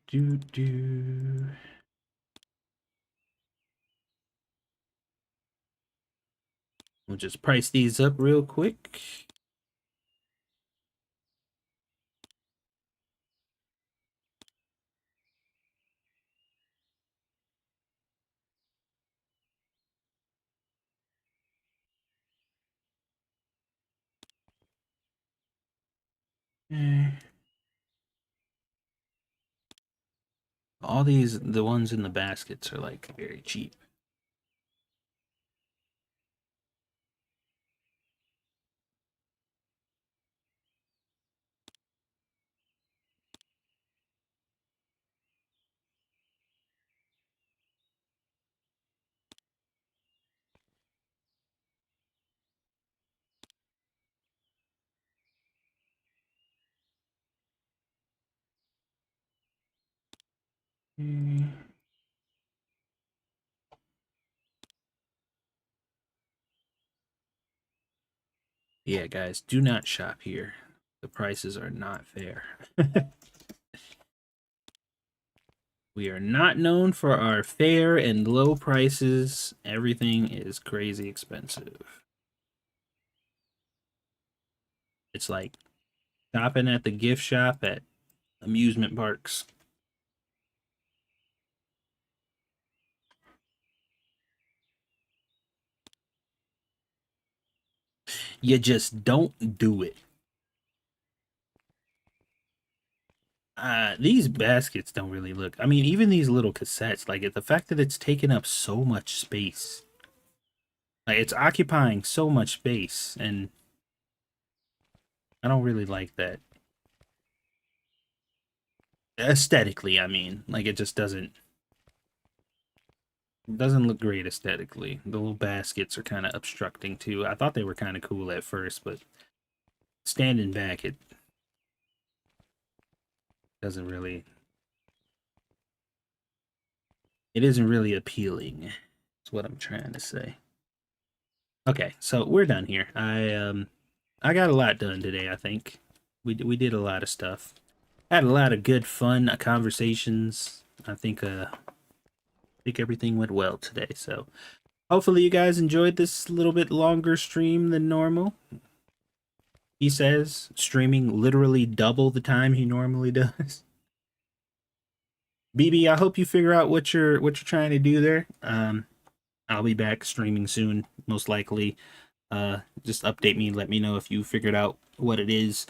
Do. We'll just price these up real quick. All these, the ones in the baskets are like very cheap. Yeah, guys, do not shop here. The prices are not fair. We are not known for our fair and low prices. Everything is crazy expensive. It's like shopping at the gift shop at amusement parks. You just don't do it. These baskets don't really look. I mean, even these little cassettes, like the fact that it's taking up so much space, like it's occupying so much space, and I don't really like that. Aesthetically, I mean, like it just doesn't look great aesthetically. The little baskets are kind of obstructing too. I thought they were kind of cool at first, but standing back, it doesn't really. It isn't really appealing. That's what I'm trying to say. Okay, so we're done here. I got a lot done today. I think we did a lot of stuff. Had a lot of good fun conversations. I think everything went well today. So hopefully you guys enjoyed this little bit longer stream than normal. He says streaming literally double the time he normally does. BB, I hope you figure out what you're trying to do there. I'll be back streaming soon, most likely. Just update me, let me know if you figured out what it is.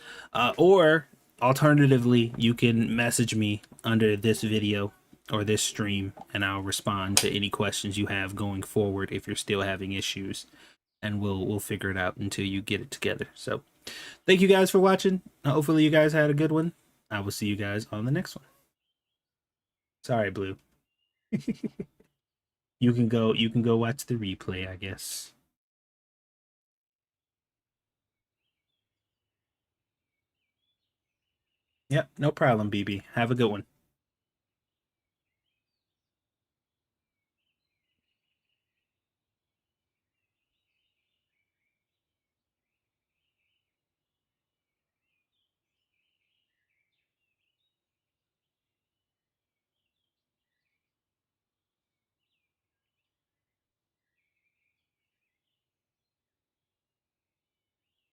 Or alternatively, you can message me under this video or this stream, and I'll respond to any questions you have going forward if you're still having issues, and we'll figure it out until you get it together. So thank you guys for watching. Hopefully you guys had a good one. I will see you guys on the next one. Sorry, Blue. You can go watch the replay, I guess. Yep, no problem, BB. Have a good one.